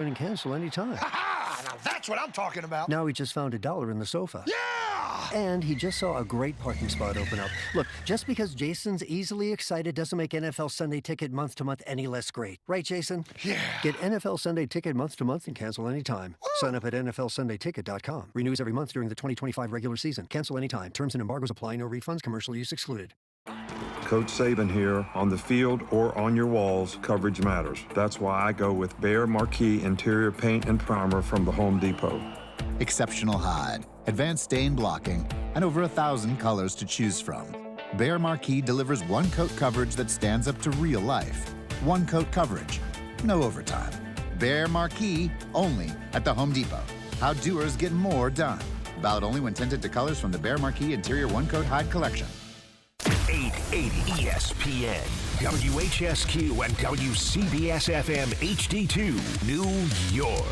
and cancel anytime. Ha-ha! Now that's what I'm talking about. Now he just found $1 in the sofa. Yeah! And he just saw a great parking spot open up. Look, just because Jason's easily excited doesn't make NFL Sunday Ticket month to month any less great. Right, Jason? Yeah. Get NFL Sunday Ticket month to month and cancel anytime. Sign up at NFLSundayTicket.com. Renews every month during the 2025 regular season. Cancel anytime. Terms and embargoes apply. No refunds. Commercial use excluded. Coach Saban here. On the field or on your walls, coverage matters. That's why I go with Behr Marquee Interior Paint and Primer from the Home Depot. Exceptional hide, advanced stain blocking, and over 1,000 colors to choose from. Behr Marquee delivers one-coat coverage that stands up to real life. One-coat coverage, no overtime. Behr Marquee, only at the Home Depot. How doers get more done. Valid only when tinted to colors from the Behr Marquee Interior One-Coat Hide Collection. 880 ESPN, WHSQ, and WCBS-FM HD2, New York.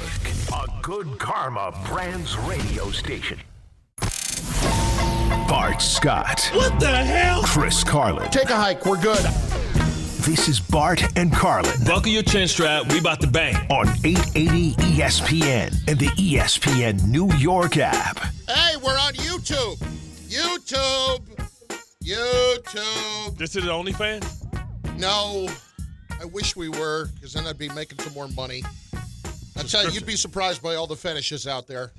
A Good Karma Brands radio station. Bart Scott. What the hell? Chris Carlin. Take a hike. We're good. This is Bart and Carlin. Buckle your chin strap. We about to bang. On 880 ESPN and the ESPN New York app. Hey, we're on YouTube. YouTube. This is the OnlyFans? No, I wish we were, because then I'd be making some more money. I tell you, you'd be surprised by all the fetishes out there.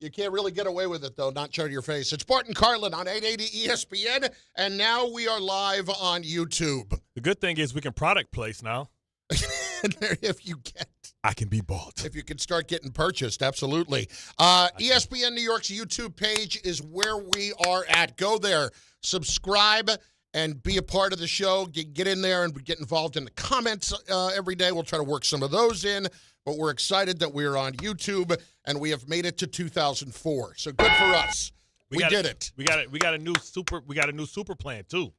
You can't really get away with it, though, not show your face. It's Bart and Carlin on 880 ESPN, and now we are live on YouTube. The good thing is we can product place now. If you get. I can be bought. If you can start getting purchased, absolutely. ESPN New York's YouTube page is where we are at. Go there, subscribe, and be a part of the show. Get in there and get involved in the comments every day. We'll try to work some of those in, but we're excited that we're on YouTube, and we have made it to 2004. So good for us. We did it. We got a new super plan too.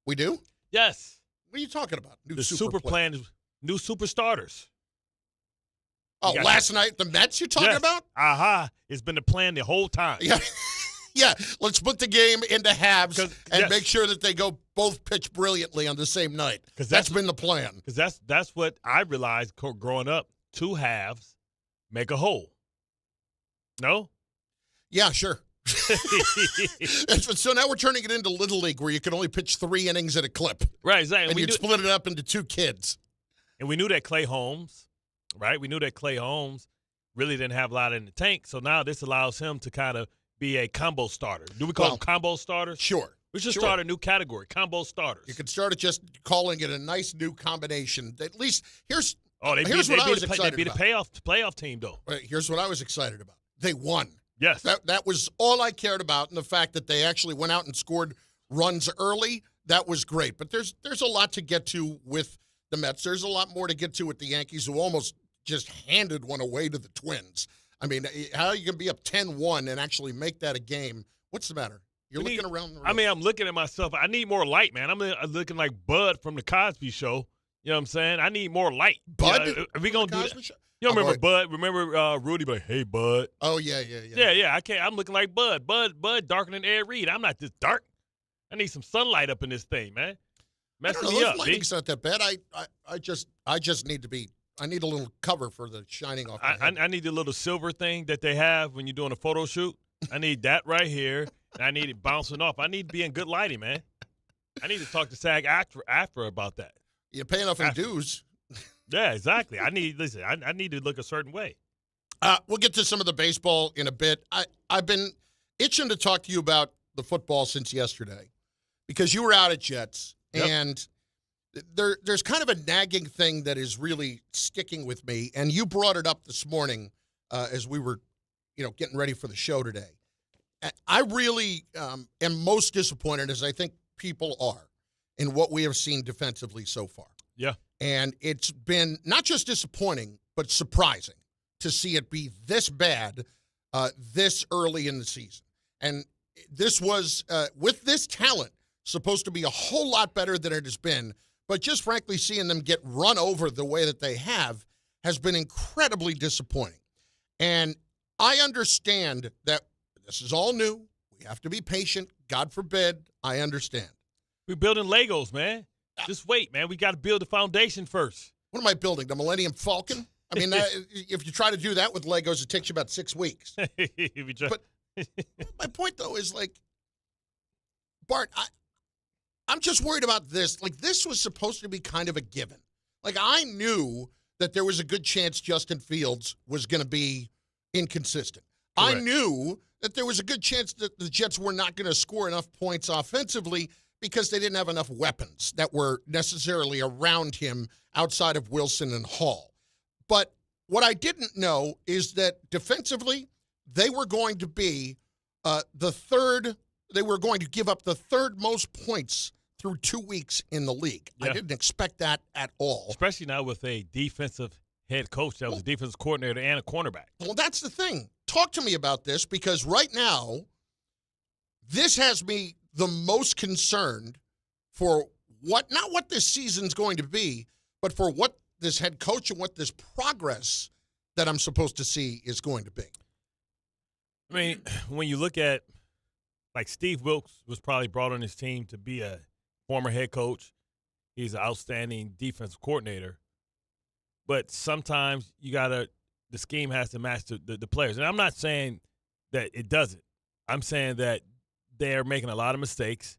We do? Yes. What are you talking about? The super plan is new super starters. Oh, last night, the Mets you're talking about? It's been the plan the whole time. Yeah. Yeah, let's split the game into halves and make sure that they go both pitch brilliantly on the same night. Because that's been the plan. Because that's what I realized growing up. 2 halves make a whole. No? Yeah, sure. So now we're turning it into Little League, where you can only pitch 3 innings at a clip. Right, exactly. And you'd split it up into 2 kids. And we knew that Clay Holmes, right? We knew that Clay Holmes really didn't have a lot in the tank. So now this allows him to kind of be a combo starter. Do we call them combo starters? Sure. We should start a new category, combo starters. You could start it just calling it a nice new combination. At least here's what I was excited They'd be about. The playoff team, though. Here's what I was excited about. They won. Yes. That was all I cared about, and the fact that they actually went out and scored runs early, that was great. But there's a lot to get to with the Mets. There's a lot more to get to with the Yankees, who almost just handed one away to the Twins. I mean, how you can be up 10-1 and actually make that a game? What's the matter? You're looking around the room. I mean, I'm looking at myself. I need more light, man. I'm looking like Bud from the Cosby Show. You know what I'm saying? I need more light. Bud? Are we going to do that? You don't remember Bud? Remember Rudy? Like, hey, Bud. Oh, yeah. Yeah. I can't. I'm looking like Bud. Bud darker than Ed Reed. I'm not this dark. I need some sunlight up in this thing, man. Messing me up. Lighting's not that bad. I just need to be. I need a little cover for the shining off my head. I need the little silver thing that they have when you're doing a photo shoot. I need that right here. And I need it bouncing off. I need to be in good lighting, man. I need to talk to SAG after about that. You pay enough in dues. Yeah, exactly. I need to look a certain way. We'll get to some of the baseball in a bit. I've been itching to talk to you about the football since yesterday because you were out at Jets, and there's kind of a nagging thing that is really sticking with me, and you brought it up this morning as we were, getting ready for the show today. I really am most disappointed, as I think people are, in what we have seen defensively so far. Yeah. And it's been not just disappointing, but surprising to see it be this bad this early in the season. And this was, with this talent, supposed to be a whole lot better than it has been. But just frankly, seeing them get run over the way that they have has been incredibly disappointing. And I understand that this is all new. We have to be patient. God forbid. I understand. We're building Legos, man. Just wait, man. We got to build the foundation first. What am I building? The Millennium Falcon? I mean, if you try to do that with Legos, it takes you about 6 weeks. If you try- But my point, though, is like, Bart, I'm just worried about this. Like, this was supposed to be kind of a given. Like, I knew that there was a good chance Justin Fields was going to be inconsistent. Correct. I knew that there was a good chance that the Jets were not going to score enough points offensively because they didn't have enough weapons that were necessarily around him outside of Wilson and Hall. But what I didn't know is that defensively, they were going to be they were going to give up the third most points through 2 weeks in the league. Yeah. I didn't expect that at all. Especially now with a defensive head coach that was a defensive coordinator and a cornerback. Well, that's the thing. Talk to me about this, because right now, this has me the most concerned for not what this season's going to be, but for what this head coach and what this progress that I'm supposed to see is going to be. I mean, when you look at, like, Steve Wilkes was probably brought on his team to be a former head coach. He's an outstanding defensive coordinator. But sometimes the scheme has to match the players. And I'm not saying that it doesn't. I'm saying that they're making a lot of mistakes.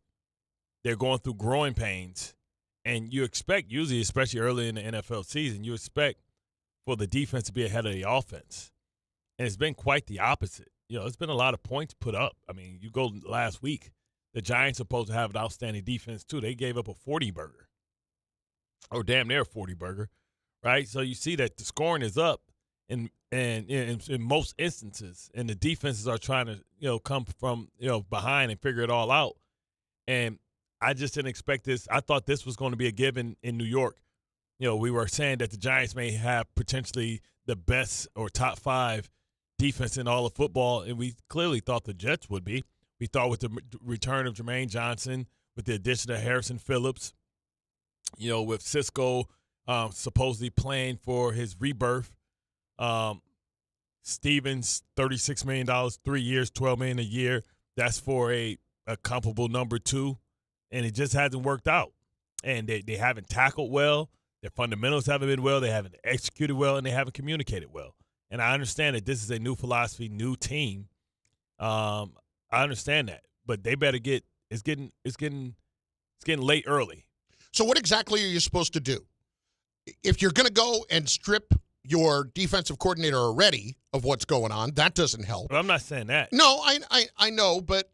They're going through growing pains. And you expect, usually, especially early in the NFL season, you expect for the defense to be ahead of the offense. And it's been quite the opposite. It's been a lot of points put up. I mean, you go last week, the Giants are supposed to have an outstanding defense, too. They gave up a 40-burger, or damn near a 40-burger, right? So you see that the scoring is up in most instances, and the defenses are trying to, come from, behind and figure it all out. And I just didn't expect this. I thought this was going to be a given in New York. We were saying that the Giants may have potentially the best or top 5 defense in all of football, and we clearly thought the Jets would be. We thought with the return of Jermaine Johnson, with the addition of Harrison Phillips, with Cisco supposedly playing for his rebirth, Stevens, $36 million, 3 years, $12 million a year. That's for a comparable number 2, and it just hasn't worked out. And they haven't tackled well. Their fundamentals haven't been well. They haven't executed well, and they haven't communicated well. And I understand that this is a new philosophy, new team. I understand that, but they better get. It's getting late early. So what exactly are you supposed to do? If you're going to go and strip your defensive coordinator already of what's going on, that doesn't help. But I'm not saying that. No, I know, but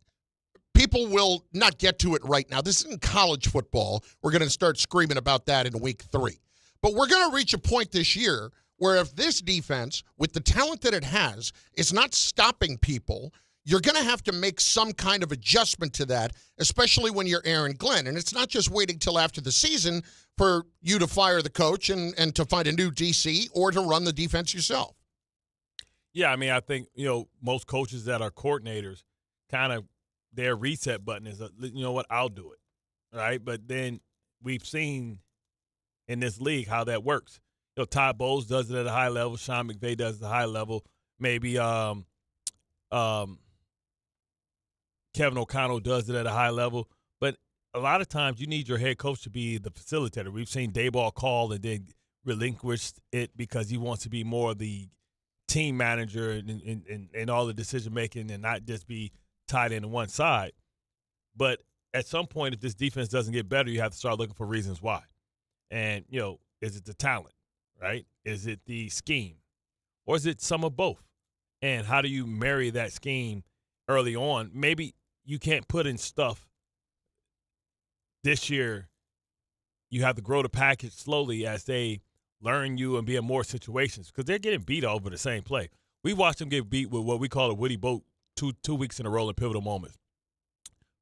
people will not get to it right now. This isn't college football. We're going to start screaming about that in week 3. But we're going to reach a point this year where if this defense, with the talent that it has, is not stopping people, you're going to have to make some kind of adjustment to that, especially when you're Aaron Glenn. And it's not just waiting till after the season for you to fire the coach and to find a new DC or to run the defense yourself. Yeah, I mean, I think, most coaches that are coordinators, kind of their reset button is, you know what, I'll do it, right? But then we've seen in this league how that works. Todd Bowles does it at a high level. Sean McVay does it at a high level. Maybe Kevin O'Connell does it at a high level. But a lot of times you need your head coach to be the facilitator. We've seen Dayball call and then relinquish it because he wants to be more the team manager and all the decision-making and not just be tied into one side. But at some point, if this defense doesn't get better, you have to start looking for reasons why. And, is it the talent? Right? Is it the scheme? Or is it some of both? And how do you marry that scheme early on? Maybe you can't put in stuff this year. You have to grow the package slowly as they learn you and be in more situations because they're getting beat over the same play. We watched them get beat with what we call a Woody Boat two weeks in a row in pivotal moments.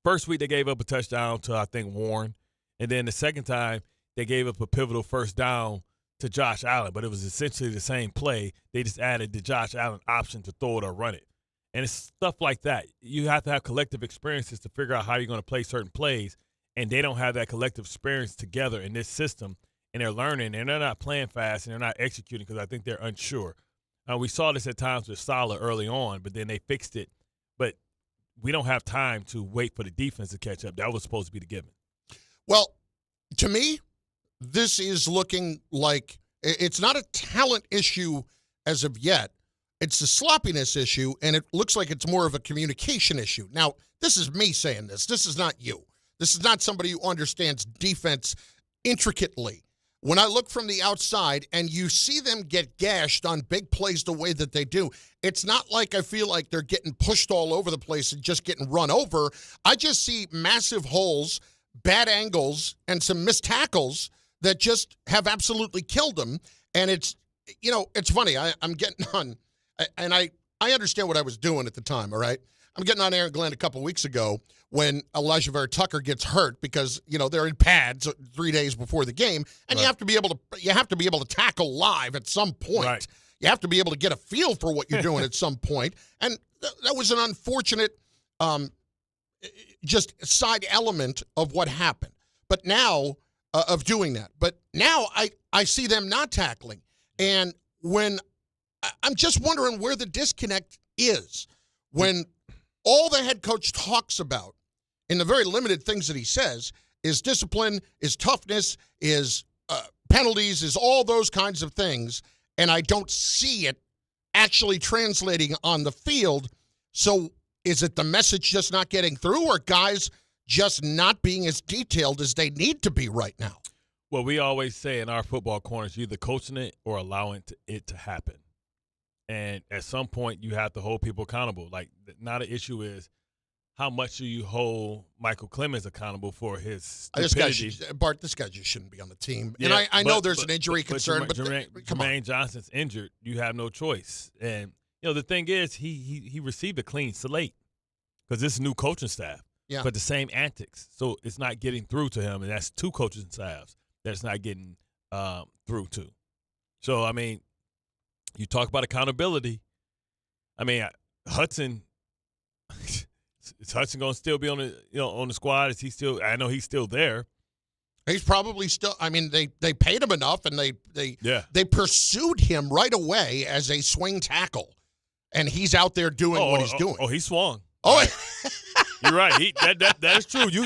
First week they gave up a touchdown to, I think, Warren. And then the second time they gave up a pivotal first down to Josh Allen, but it was essentially the same play. They just added the Josh Allen option to throw it or run it. And it's stuff like that. You have to have collective experiences to figure out how you're going to play certain plays, and they don't have that collective experience together in this system, and they're learning, and they're not playing fast, and they're not executing because I think they're unsure. We saw this at times with Saleh early on, but then they fixed it. But we don't have time to wait for the defense to catch up. That was supposed to be the given. Well, to me, this is looking like It's not a talent issue as of yet. It's a sloppiness issue, and it looks like it's more of a communication issue. Now, this is me saying this. This is not you. This is not somebody who understands defense intricately. When I look from the outside and you see them get gashed on big plays the way that they do, it's not like I feel like they're getting pushed all over the place and just getting run over. I just see massive holes, bad angles, and some missed tackles that just have absolutely killed them. And it's funny. I'm getting on, and I understand what I was doing at the time, all right? I'm getting on Aaron Glenn a couple weeks ago when Elijah Vera Tucker gets hurt because, they're in pads 3 days before the game, and you have to be able to tackle live at some point. Right. You have to be able to get a feel for what you're doing at some point. And that was an unfortunate just side element of what happened. But now of doing that. But now I see them not tackling. And when I'm just wondering where the disconnect is when all the head coach talks about in the very limited things that he says is discipline, is toughness, is penalties, is all those kinds of things, and I don't see it actually translating on the field. So is it the message just not getting through, or guys just not being as detailed as they need to be right now? Well, we always say in our football corners, you're either coaching it or allowing it to happen. And at some point, you have to hold people accountable. Like, not an issue is how much do you hold Michael Clemens accountable for his stupidity. This guy just shouldn't be on the team. Yeah, and I know there's an injury concern, but Jermaine Johnson's injured. You have no choice. And, the thing is, he received a clean slate because this is new coaching staff. Yeah. But the same antics. So it's not getting through to him, and that's two coaching staffs that's not getting through to. So, I mean, you talk about accountability. I mean, Hudson is Hudson going to still be on the squad? Is he still? I know he's still there. He's probably still. I mean, they paid him enough, and they pursued him right away as a swing tackle, and he's out there doing what he's doing. Oh, he swung. Oh, right. You're right. That is true. You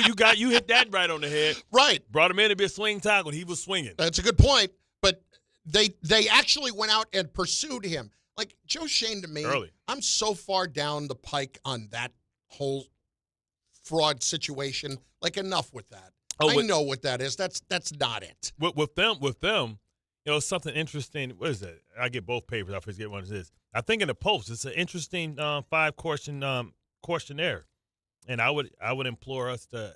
hit that right on the head. Right. Brought him in to be a swing tackle. He was swinging. That's a good point. But they actually went out and pursued him. Like Joe Shane to me, early. I'm so far down the pike on that whole fraud situation. Like, enough with that. I know what that is. That's not it. With them, something interesting. What is that? I get both papers. I forget what it is. I think in the Post, it's an interesting 5-question questionnaire, and I would implore us to.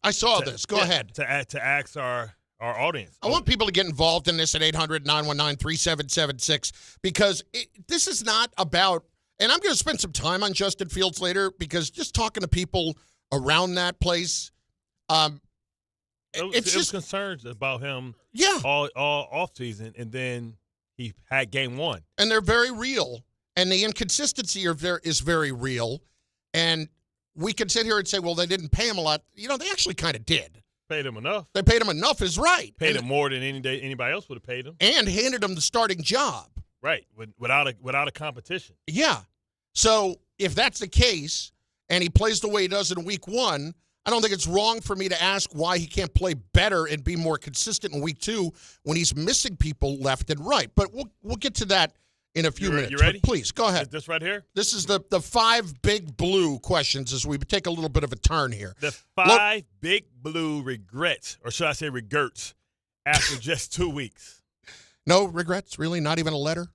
I saw this. Go ahead. To ask our audience. I want people to get involved in this at 800-919-3776 because this is not about, and I'm going to spend some time on Justin Fields later because just talking to people around that place, it was concerns about him all offseason, and then he had game one. And they're very real, and the inconsistency is very real, and we can sit here and say, well, they didn't pay him a lot. They actually kind of did. Paid him enough. They paid him enough is right. Paid him more than anybody else would have paid him. And handed him the starting job. Right, without a competition. Yeah. So if that's the case and he plays the way he does in week one, I don't think it's wrong for me to ask why he can't play better and be more consistent in week two when he's missing people left and right. But we'll get to that in a few minutes. You ready? But please, go ahead. Is this right here? This is the 5 big blue questions as we take a little bit of a turn here. The 5 big blue regrets, or should I say regrets, after just 2 weeks. No regrets, really? Not even a letter?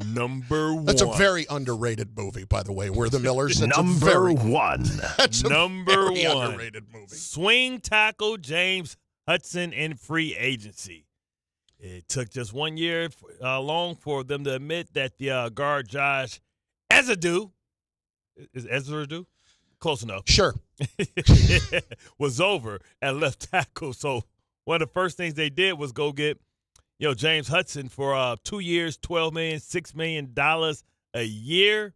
Number one. That's a very underrated movie, by the way. We're the Millers. That's Number one. That's a Number very one. underrated movie. Swing tackle James Hudson in free agency. It took just 1 year long for them to admit that the guard Josh Ezadu, is Ezadu? Close enough. Sure. was over at left tackle. So one of the first things they did was go get James Hudson for 2 years, $12 million, $6 million a year.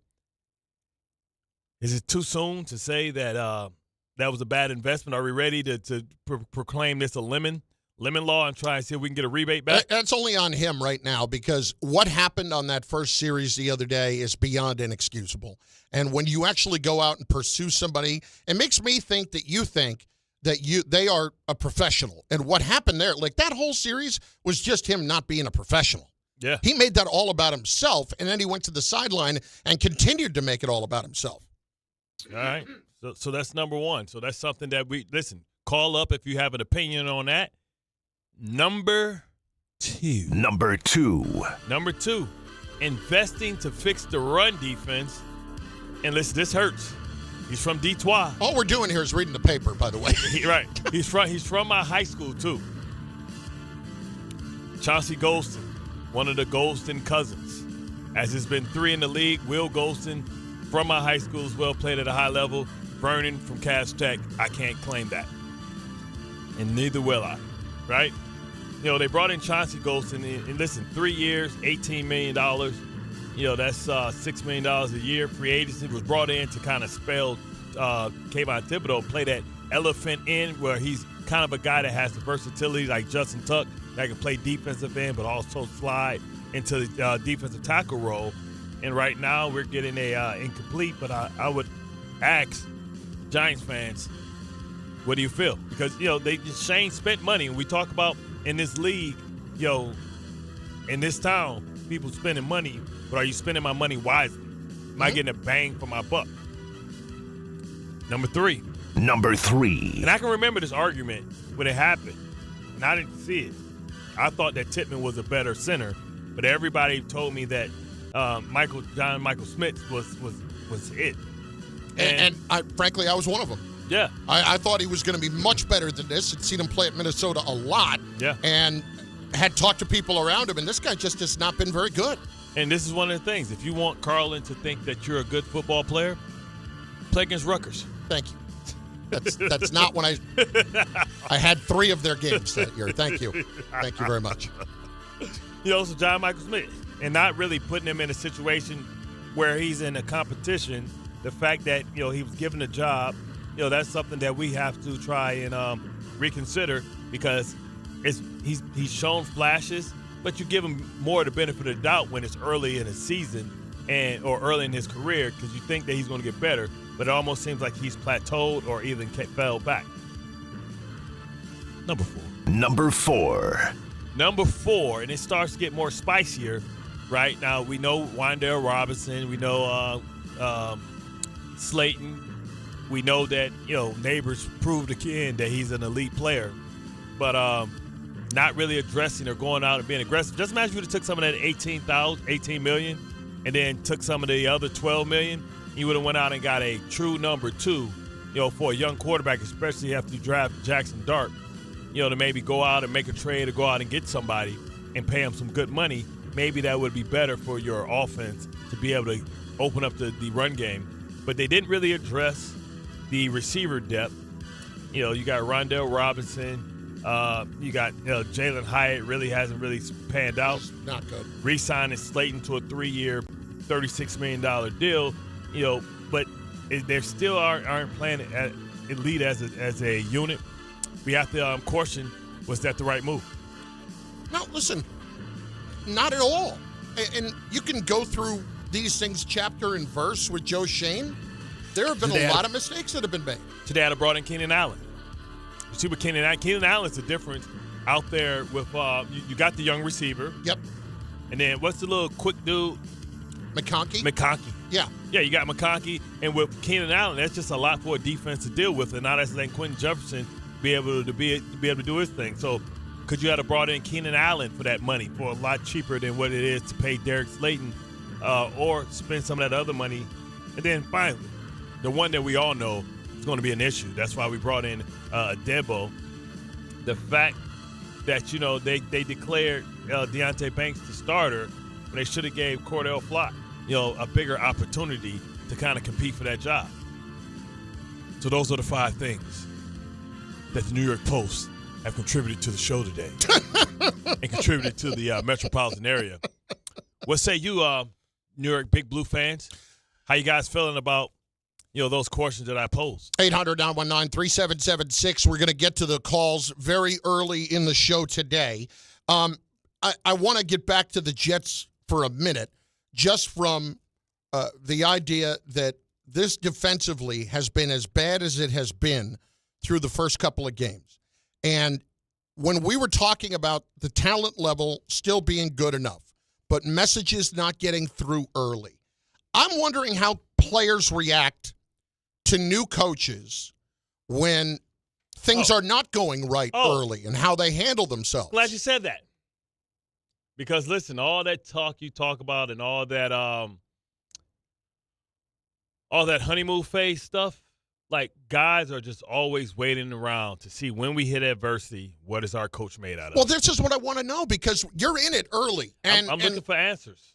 Is it too soon to say that that was a bad investment? Are we ready to proclaim this a lemon law and try and see if we can get a rebate back? That's only on him right now because what happened on that first series the other day is beyond inexcusable. And when you actually go out and pursue somebody, it makes me think that you think that they are a professional. And what happened there, like that whole series was just him not being a professional. Yeah. He made that all about himself, and then he went to the sideline and continued to make it all about himself. All right. So that's number one. So that's something that listen, call up if you have an opinion on that. Number two, investing to fix the run defense. And listen, this hurts. He's from Detroit. All we're doing here is reading the paper, by the way. Right. He's from my high school, too. Chauncey Golston, one of the Golston cousins. As it's been 3 in the league, Will Golston from my high school as well, played at a high level. Vernon from Cass Tech, I can't claim that. And neither will I, right? You know, they brought in Chauncey Golston, and listen, 3 years, $18 million. You know, that's $6 million a year. Free agency was brought in to kind of spell Kayvon Thibodeau, play that elephant end where he's kind of a guy that has the versatility like Justin Tuck that can play defensive end but also slide into the defensive tackle role. And right now we're getting a incomplete, but I would ask Giants fans, what do you feel? Because, you know, Shane spent money. And we talk about in this league, you know, in this town, people spending money, but are you spending my money wisely? Am I getting a bang for my buck? Number three. And I can remember this argument when it happened, and I didn't see it. I thought that Tippmann was a better center, but everybody told me that John Michael Smith was it. And frankly, I was one of them. Yeah. I thought he was going to be much better than this. I'd seen him play at Minnesota a lot. Yeah. And had talked to people around him, and this guy just has not been very good. And this is one of the things. If you want Carlin to think that you're a good football player, play against Rutgers. Thank you. That's not when I had 3 of their games that year. Thank you. Thank you very much. You know, so John Michael Smith, and not really putting him in a situation where he's in a competition. The fact that, you know, he was given a job, you know, that's something that we have to try and reconsider, because he's shown flashes, but you give him more the benefit of the doubt when it's early in his season or early in his career, because you think that he's going to get better, but it almost seems like he's plateaued or even fell back. Number four, and it starts to get more spicier. Right now, we know Wan'Dale Robinson, we know Slayton, we know that, you know, Neighbors proved again that he's an elite player, but not really addressing or going out and being aggressive. Just imagine if you would have took some of that $18 million, and then took some of the other $12 million. You would have went out and got a true number 2, you know, for a young quarterback, especially after you draft Jackson Dart, you know, to maybe go out and make a trade or go out and get somebody and pay him some good money. Maybe that would be better for your offense to be able to open up the run game. But they didn't really address the receiver depth. You know, you got Rondell Robinson. You got, you know, Jalen Hyatt really hasn't really panned out. Not good. Re-signing Slayton to a 3-year, $36 million deal. You know, but they still aren't playing at elite as a unit. We have to question, was that the right move? No, listen, not at all. And you can go through these things chapter and verse with Joe Shane. There have been a lot of mistakes that have been made. Today I'd have brought in Keenan Allen. You see what Keenan Allen's the difference out there with you got the young receiver. Yep. And then what's the little quick dude? McConkey. Yeah. Yeah, you got McConkey. And with Keenan Allen, that's just a lot for a defense to deal with. And now that's letting Quentin Jefferson be able to do his thing. So could you have brought in Keenan Allen for that money for a lot cheaper than what it is to pay Derek Slayton, or spend some of that other money? And then finally, the one that we all know is going to be an issue. That's why we brought in Debo. The fact that, you know, they declared Deonte Banks the starter when they should have gave Cordell Flott, you know, a bigger opportunity to kind of compete for that job. So those are the 5 things that the New York Post have contributed to the show today and contributed to the metropolitan area. What say you, New York Big Blue fans? How you guys feeling about, you know, those questions that I posed? 800-919-3776. We're going to get to the calls very early in the show today. I want to get back to the Jets for a minute, just from the idea that this defensively has been as bad as it has been through the first couple of games. And when we were talking about the talent level still being good enough, but messages not getting through early, I'm wondering how players react to new coaches when things are not going right early and how they handle themselves. Glad you said that. Because, listen, all that talk you talk about and all that honeymoon phase stuff, like, guys are just always waiting around to see when we hit adversity, what is our coach made out of? Well, this is what I want to know because you're in it early. And I'm looking for answers.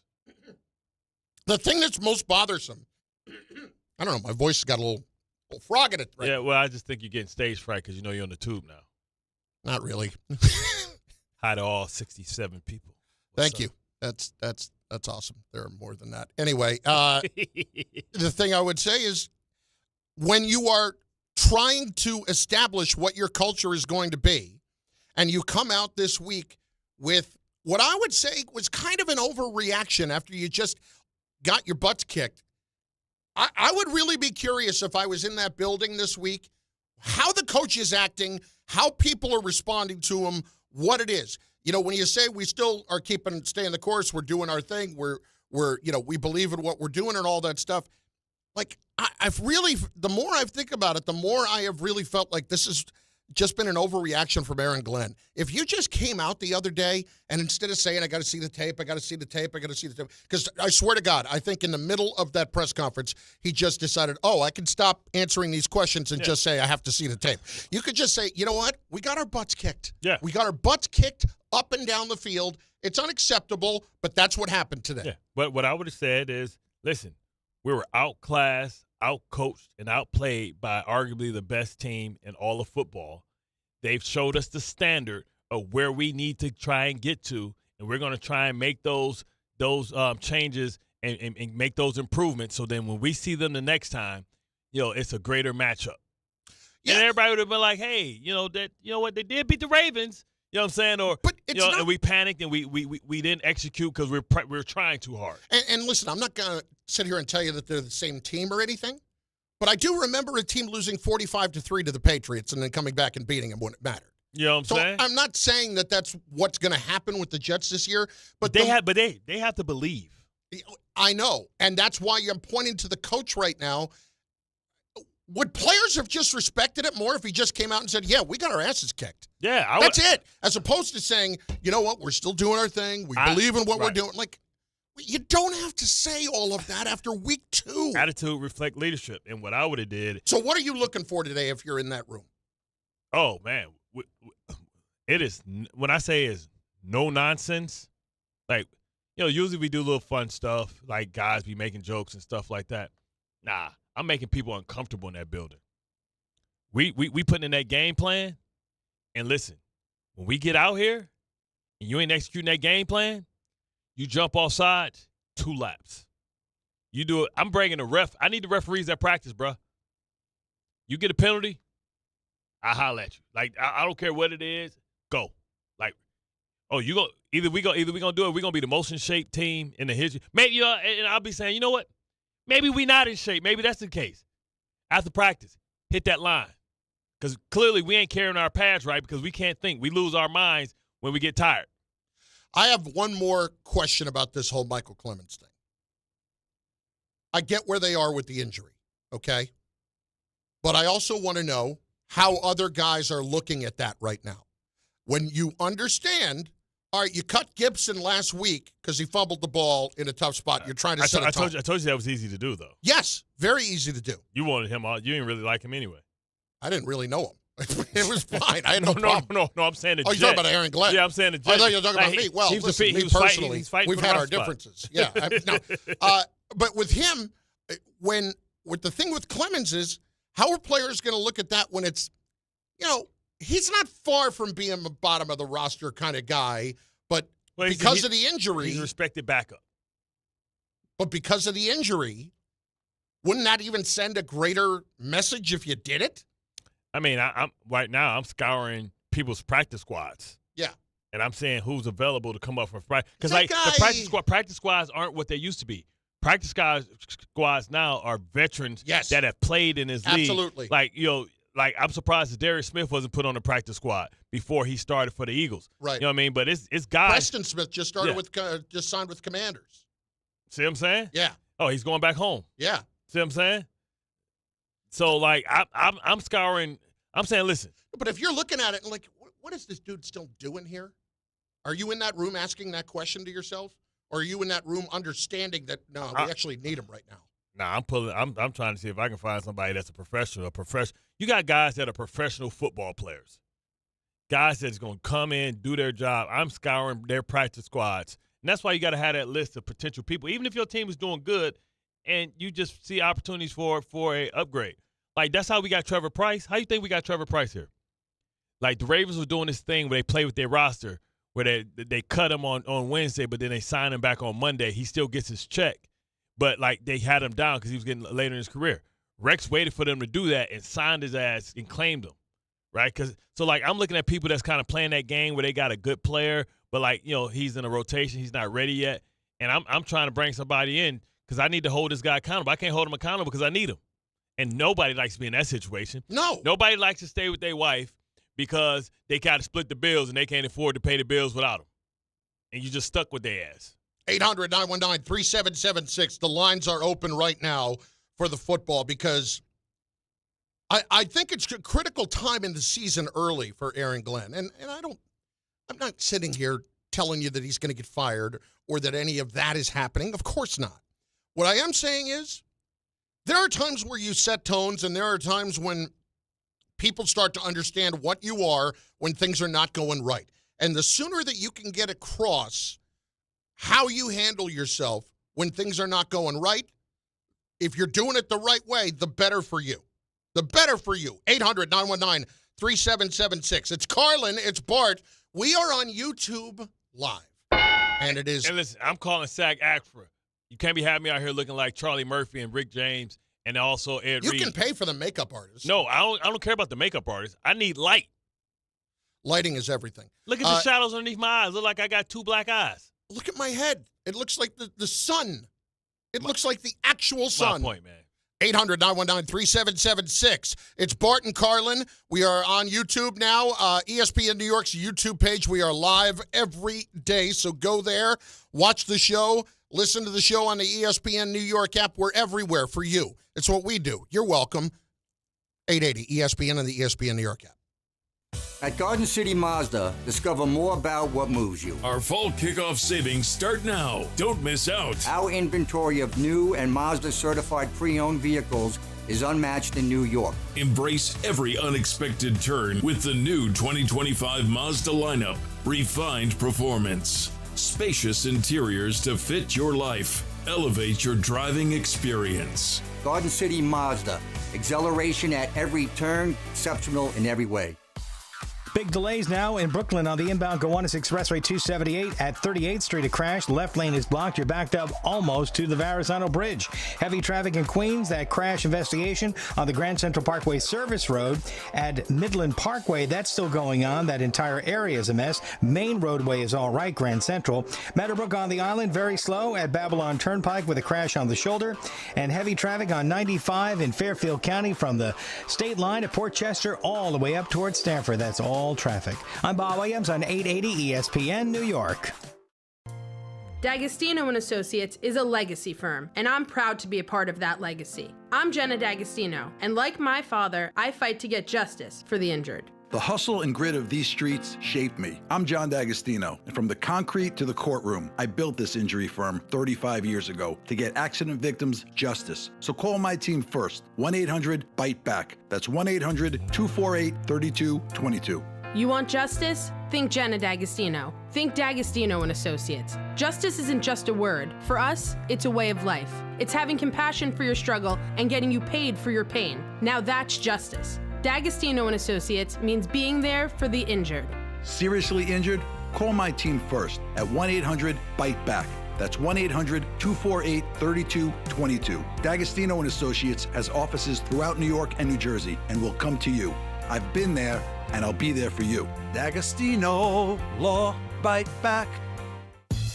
The thing that's most bothersome, I don't know, my voice has got a little frog in it. Right? Yeah, well, I just think you're getting stage fright because you know you're on the tube now. Not really. Hi to all 67 people. Thank you. That's awesome. There are more than that. Anyway, the thing I would say is when you are trying to establish what your culture is going to be, and you come out this week with what I would say was kind of an overreaction after you just got your butts kicked, I would really be curious if I was in that building this week, how the coach is acting, how people are responding to him, what it is. You know, when you say we still are staying the course, we're doing our thing, we believe in what we're doing and all that stuff. Like, I've really, the more I think about it, the more I have really felt like this has just been an overreaction from Aaron Glenn. If you just came out the other day and instead of saying, I got to see the tape, because I swear to God, I think in the middle of that press conference, he just decided, I can stop answering these questions and just say I have to see the tape. You could just say, you know what? We got our butts kicked. Yeah. We got our butts kicked up and down the field. It's unacceptable, but that's what happened today. Yeah. But what I would have said is, listen, we were outclassed, outcoached, and outplayed by arguably the best team in all of football. They've showed us the standard of where we need to try and get to, and we're going to try and make those changes and make those improvements. So then when we see them the next time, it's a greater matchup. Yeah. And everybody would have been like, hey, what, they did beat the Ravens. You know what I'm saying? Or, but it's not, and we panicked and we didn't execute because we're trying too hard. And listen, I'm not going to sit here and tell you that they're the same team or anything, but I do remember a team losing 45-3 to the Patriots and then coming back and beating them when it mattered. You know what I'm saying? I'm not saying that that's what's going to happen with the Jets this year, but they have to believe. I know, and that's why I'm pointing to the coach right now. Would players have just respected it more if he just came out and said, yeah, we got our asses kicked? Yeah. That's it. As opposed to saying, you know what, we're still doing our thing. We believe in what we're doing. Like, you don't have to say all of that after week 2. Attitude reflect leadership. And what I would have did. So what are you looking for today if you're in that room? Oh, man. It is, when I say is no nonsense, like, usually we do little fun stuff, like guys be making jokes and stuff like that. Nah. I'm making people uncomfortable in that building. We putting in that game plan, and listen, when we get out here and you ain't executing that game plan, you jump off sides 2 laps. You do it. I'm bringing a ref. I need the referees at practice, bro. You get a penalty, I holler at you. Like, I don't care what it is. Go. Like, you go. Either we gonna do it. We're gonna be the most in shape team in the history. Maybe and I'll be saying, you know what? Maybe we not in shape. Maybe that's the case. After practice, hit that line. Because clearly we ain't carrying our pads right because we can't think. We lose our minds when we get tired. I have one more question about this whole Michael Clemens thing. I get where they are with the injury, okay? But I also want to know how other guys are looking at that right now. When you understand, all right, you cut Gibson last week because he fumbled the ball in a tough spot. You're trying to set a tone. I told you that was easy to do, though. Yes, very easy to do. You wanted him out. You didn't really like him anyway. I didn't really know him. It was fine. I had no problem. No, I'm saying the Jet. You're talking about Aaron Glenn. Yeah, I'm saying the Jet. I thought you were talking about me. Well, listen, me personally, we've had our differences. Yeah. But with him, with the thing with Clemens is, how are players going to look at that when it's, he's not far from being the bottom of the roster kind of guy, but because of the injury. He's a respected backup. But because of the injury, wouldn't that even send a greater message if you did it? I mean, I'm right now, I'm scouring people's practice squads. Yeah. And I'm saying who's available to come up from practice. Because, the practice squads aren't what they used to be. Practice squads now are veterans that have played in this league. Absolutely. Like, like, I'm surprised that Darius Smith wasn't put on the practice squad before he started for the Eagles. Right. You know what I mean? But it's guys. Preston Smith just started just signed with Commanders. See what I'm saying? Yeah. Oh, he's going back home. Yeah. See what I'm saying? So, like, I'm scouring. I'm saying, listen. But if you're looking at it and like, what is this dude still doing here? Are you in that room asking that question to yourself? Or are you in that room understanding that, no, we actually need him right now? Nah, I'm trying to see if I can find somebody that's a professional. You got guys that are professional football players. Guys that's going to come in, do their job. I'm scouring their practice squads. And that's why you got to have that list of potential people. Even if your team is doing good and you just see opportunities for a upgrade. Like, that's how we got Trevor Price. How you think we got Trevor Price here? Like, the Ravens were doing this thing where they play with their roster, where they cut him on Wednesday, but then they sign him back on Monday. He still gets his check. But, like, they had him down because he was getting later in his career. Rex waited for them to do that and signed his ass and claimed him, right? So, like, I'm looking at people that's kind of playing that game where they got a good player, but, like, you know, he's in a rotation. He's not ready yet. And I'm trying to bring somebody in because I need to hold this guy accountable. I can't hold him accountable because I need him. And nobody likes to be in that situation. No. Nobody likes to stay with their wife because they got to split the bills and they can't afford to pay the bills without them. And you just stuck with their ass. 800-919-3776. The lines are open right now for the football because I think it's a critical time in the season early for Aaron Glenn. And I'm not sitting here telling you that he's going to get fired or that any of that is happening. Of course not. What I am saying is there are times where you set tones and there are times when people start to understand what you are when things are not going right. And the sooner that you can get across how you handle yourself when things are not going right, if you're doing it the right way, the better for you. The better for you. 800-919-3776. It's Carlin. It's Bart. We are on YouTube Live. And it is. And listen, I'm calling SAG-AFTRA. You can't be having me out here looking like Charlie Murphy and Rick James and also Ed Reed. You can pay for the makeup artist. No, I don't care about the makeup artist. I need light. Lighting is everything. Look at the shadows underneath my eyes. Look like I got two black eyes. Look at my head. It looks like the sun. It looks like the actual sun. My point, man. 800-919-3776. It's Bart and Carlin. We are on YouTube now. ESPN New York's YouTube page. We are live every day, so go there. Watch the show. Listen to the show on the ESPN New York app. We're everywhere for you. It's what we do. You're welcome. 880 ESPN and the ESPN New York app. At Garden City Mazda, discover more about what moves you. Our fall kickoff savings start now. Don't miss out. Our inventory of new and Mazda certified pre-owned vehicles is unmatched in New York. Embrace every unexpected turn with the new 2025 Mazda lineup. Refined performance. Spacious interiors to fit your life. Elevate your driving experience. Garden City Mazda. Exhilaration at every turn, exceptional in every way. Big delays now in Brooklyn on the inbound Gowanus Expressway 278 at 38th Street. A crash. Left lane is blocked. You're backed up almost to the Verrazano Bridge. Heavy traffic in Queens. That crash investigation on the Grand Central Parkway Service Road at Midland Parkway. That's still going on. That entire area is a mess. Main roadway is all right, Grand Central. Meadowbrook on the island, very slow at Babylon Turnpike with a crash on the shoulder. And heavy traffic on 95 in Fairfield County from the state line at Port Chester all the way up towards Stamford. That's all traffic. I'm Bob Williams on 880 ESPN New York. D'Agostino & Associates is a legacy firm, and I'm proud to be a part of that legacy. I'm Jenna D'Agostino, and like my father, I fight to get justice for the injured. The hustle and grit of these streets shaped me. I'm John D'Agostino, and from the concrete to the courtroom, I built this injury firm 35 years ago to get accident victims justice. So call my team first, 1-800-BITE-BACK. That's 1-800-248-3222. You want justice? Think Jenna D'Agostino. Think D'Agostino & Associates. Justice isn't just a word. For us, it's a way of life. It's having compassion for your struggle and getting you paid for your pain. Now that's justice. D'Agostino & Associates means being there for the injured. Seriously injured? Call my team first at 1-800-BITE-BACK. That's 1-800-248-3222. D'Agostino & Associates has offices throughout New York and New Jersey and will come to you. I've been there, and I'll be there for you. D'Agostino, Law, Bite Back.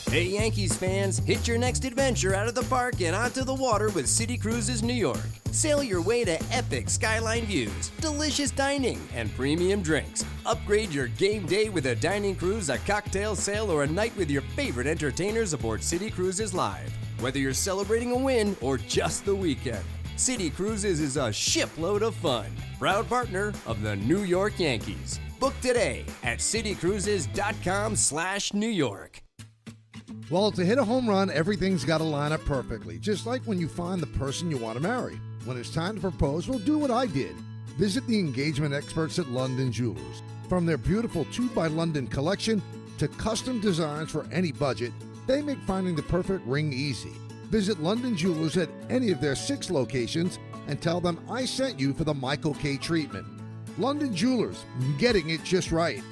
Hey Yankees fans, hit your next adventure out of the park and onto the water with City Cruises New York. Sail your way to epic skyline views, delicious dining, and premium drinks. Upgrade your game day with a dining cruise, a cocktail sail, or a night with your favorite entertainers aboard City Cruises Live. Whether you're celebrating a win or just the weekend, City Cruises is a shipload of fun. Proud partner of the New York Yankees. Book today at citycruises.com/New York. Well, to hit a home run, everything's got to line up perfectly, just like when you find the person you want to marry. When it's time to propose, well, do what I did. Visit the engagement experts at London Jewelers. From their beautiful 2 by London collection to custom designs for any budget, they make finding the perfect ring easy. Visit London Jewelers at any of their 6 locations and tell them I sent you for the Michael K. treatment. London Jewelers, getting it just right.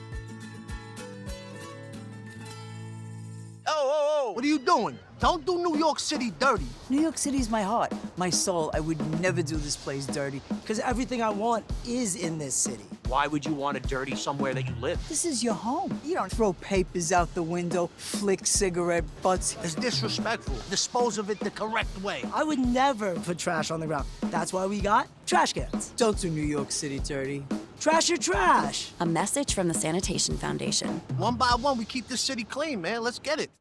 Oh, what are you doing? Don't do New York City dirty. New York City's my heart, my soul. I would never do this place dirty because everything I want is in this city. Why would you want to dirty somewhere that you live? This is your home. You don't throw papers out the window, flick cigarette butts. It's disrespectful. Dispose of it the correct way. I would never put trash on the ground. That's why we got trash cans. Don't do New York City dirty. Trash your trash. A message from the Sanitation Foundation. One by one, we keep this city clean, man. Let's get it.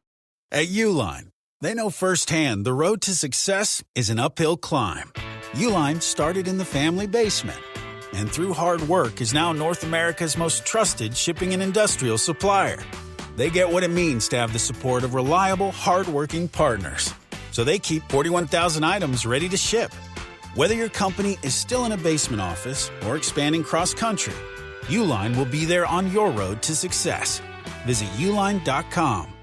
At Uline, they know firsthand the road to success is an uphill climb. Uline started in the family basement, and through hard work is now North America's most trusted shipping and industrial supplier. They get what it means to have the support of reliable, hardworking partners. So they keep 41,000 items ready to ship. Whether your company is still in a basement office or expanding cross-country, Uline will be there on your road to success. Visit uline.com.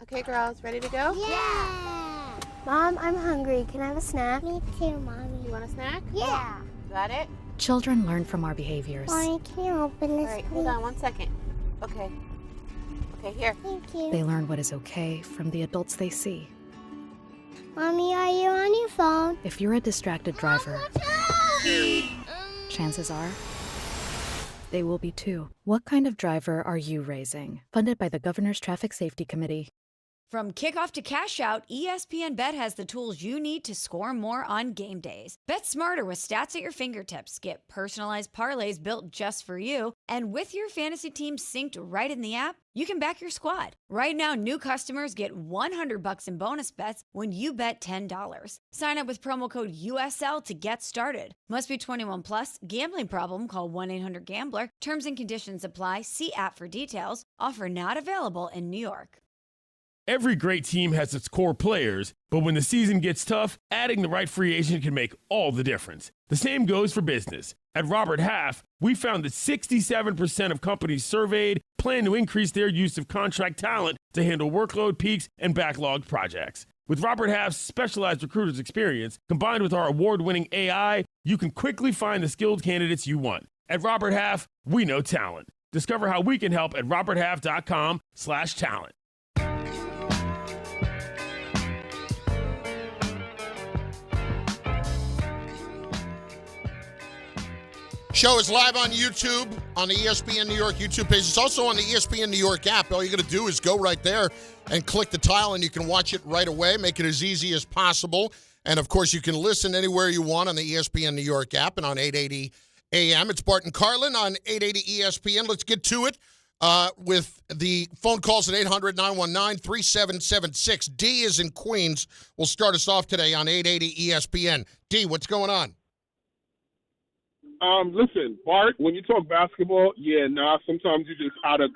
Okay, girls, ready to go? Yeah! Mom, I'm hungry. Can I have a snack? Me too, Mommy. You want a snack? Yeah. Got it? Children learn from our behaviors. Mommy, can you open this, All right, please? hold on 1 second. Okay. Okay, here. Thank you. They learn what is okay from the adults they see. Mommy, are you on your phone? If you're a distracted driver, chances are they will be too. What kind of driver are you raising? Funded by the Governor's Traffic Safety Committee. From kickoff to cash out, ESPN Bet has the tools you need to score more on game days. Bet smarter with stats at your fingertips. Get personalized parlays built just for you. And with your fantasy team synced right in the app, you can back your squad. Right now, new customers get $100 in bonus bets when you bet $10. Sign up with promo code USL to get started. Must be 21 plus. Gambling problem? Call 1-800-GAMBLER. Terms and conditions apply. See app for details. Offer not available in New York. Every great team has its core players, but when the season gets tough, adding the right free agent can make all the difference. The same goes for business. At Robert Half, we found that 67% of companies surveyed plan to increase their use of contract talent to handle workload peaks and backlogged projects. With Robert Half's specialized recruiters experience, combined with our award-winning AI, you can quickly find the skilled candidates you want. At Robert Half, we know talent. Discover how we can help at roberthalf.com/talent. Show is live on YouTube, on the ESPN New York YouTube page. It's also on the ESPN New York app. All you got to do is go right there and click the tile, and you can watch it right away. Make it as easy as possible. And, of course, you can listen anywhere you want on the ESPN New York app and on 880 AM. It's Bart Carlin on 880 ESPN. Let's get to it with the phone calls at 800-919-3776. D is in Queens. Will start us off today on 880 ESPN. D, what's going on? Listen, Bart, when you talk basketball, sometimes you're just out of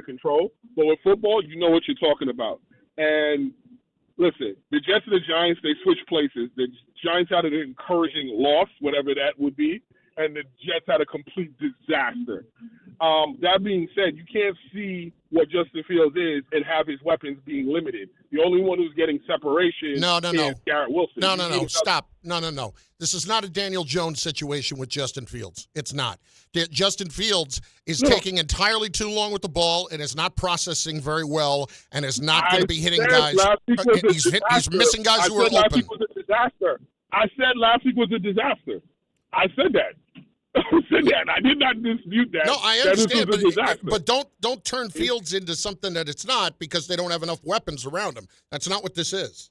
control. But with football, you know what you're talking about. And listen, the Jets and the Giants, they switched places. The Giants had an encouraging loss, whatever that would be, and the Jets had a complete disaster. That being said, you can't see what Justin Fields is and have his weapons being limited. The only one who's getting separation is Garrett Wilson. No, stop. No. This is not a Daniel Jones situation with Justin Fields. It's not. Justin Fields is taking entirely too long with the ball and is not processing very well and is not going to be hitting guys. He's missing guys who are open. I said last week was a disaster. I said that. I did not dispute that. No, I That understand, this was a disaster. but don't turn Fields into something that it's not because they don't have enough weapons around him. That's not what this is.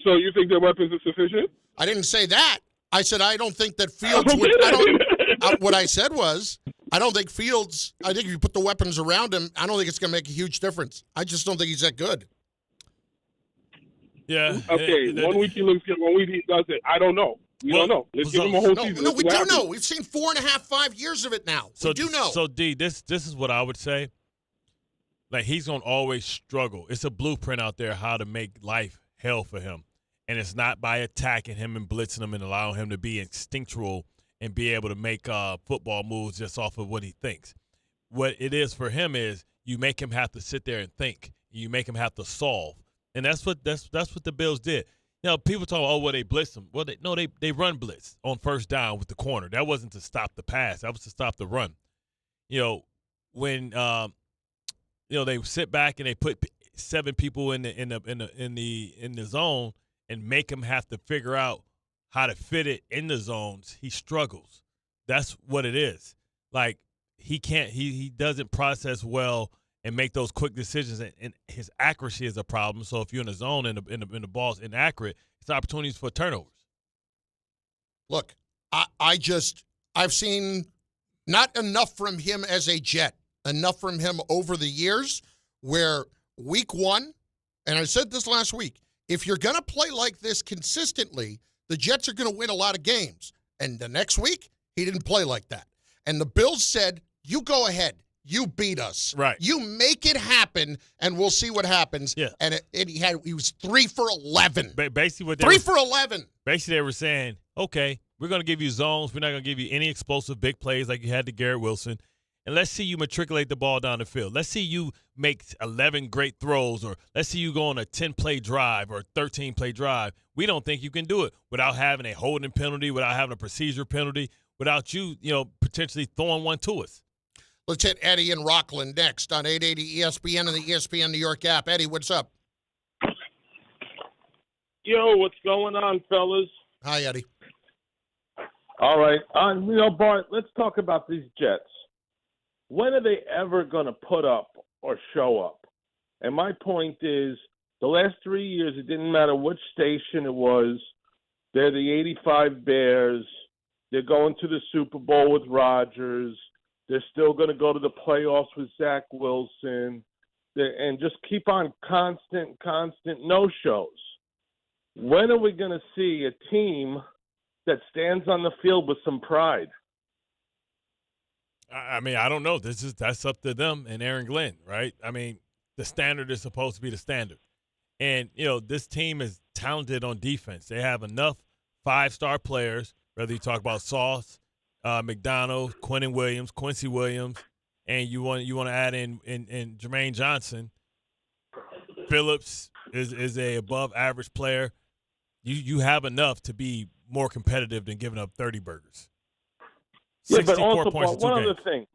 So you think their weapons are sufficient? I didn't say that. I said I don't think that Fields would. What I said was I don't think Fields. I think if you put the weapons around him, I don't think it's going to make a huge difference. I just don't think he's that good. Yeah. Okay. 1 week he looks good. 1 week he does it. I don't know. We don't know. Let's give him a whole season. No, we do know. We've seen 4.5, 5 years of it now. We do know. So, D, this is what I would say. Like, he's going to always struggle. It's a blueprint out there how to make life hell for him. And it's not by attacking him and blitzing him and allowing him to be instinctual and be able to make football moves just off of what he thinks. What it is for him is you make him have to sit there and think. You make him have to solve. And that's what the Bills did. You know, people talk, oh, well, they blitzed him. Well, they run blitz on first down with the corner. That wasn't to stop the pass. That was to stop the run. You know, when they sit back and they put 7 people in the zone and make him have to figure out how to fit it in the zones, he struggles. That's what it is. Like, he doesn't process well and make those quick decisions, and his accuracy is a problem. So if you're in a zone and the ball's inaccurate, it's opportunities for turnovers. Look, I've seen not enough from him as a Jet, enough from him over the years where week 1, and I said this last week, if you're going to play like this consistently, the Jets are going to win a lot of games. And the next week, he didn't play like that. And the Bills said, you go ahead. You beat us. Right. You make it happen, and we'll see what happens. Yeah. And he was 3 for 11. Basically, what 3 for 11. Basically, they were saying, okay, we're going to give you zones. We're not going to give you any explosive big plays like you had to Garrett Wilson. And let's see you matriculate the ball down the field. Let's see you make 11 great throws, or let's see you go on a 10-play drive or 13-play drive. We don't think you can do it without having a holding penalty, without having a procedure penalty, without you, potentially throwing one to us. Let's hit Eddie in Rockland next on 880 ESPN and the ESPN New York app. Eddie, what's up? Yo, what's going on, fellas? Hi, Eddie. All right. Bart, let's talk about these Jets. When are they ever going to put up or show up? And my point is, the last 3 years, it didn't matter which station it was. They're the 85 Bears. They're going to the Super Bowl with Rodgers. They're still going to go to the playoffs with Zach Wilson. And just keep on constant no-shows. When are we going to see a team that stands on the field with some pride? I mean, I don't know. That's up to them and Aaron Glenn, right? I mean, the standard is supposed to be the standard. And, this team is talented on defense. They have enough 5-star players, whether you talk about Sauce, McDonald, Quincy Williams, and you want to add in Jermaine Johnson. Phillips is a above average player. You have enough to be more competitive than giving up 30 burgers. Yeah, but 64 also, points in 2 one games. other thing.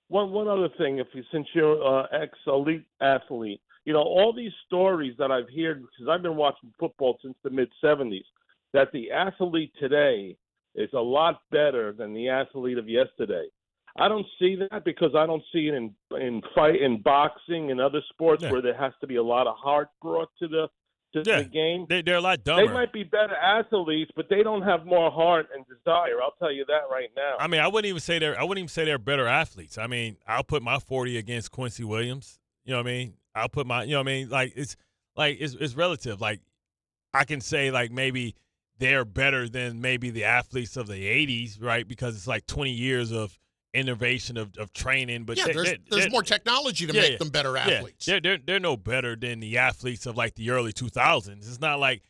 One other thing, since you're ex-elite athlete, all these stories that I've heard, because I've been watching football since the mid-'70s, that the athlete today is a lot better than the athlete of yesterday. I don't see that because I don't see it in boxing and other sports where there has to be a lot of heart brought to the game. They're a lot dumber. They might be better athletes, but they don't have more heart and desire. I'll tell you that right now. I mean, I wouldn't even say they're better athletes. I mean, I'll put my 40 against Quincy Williams. You know what I mean? I'll put my, it's relative. Like, I can say like maybe they're better than maybe the athletes of the 80s, right? Because it's like 20 years of innovation of training. But there's more technology to make them better athletes. Yeah, they're no better than the athletes of like the early 2000s. It's not like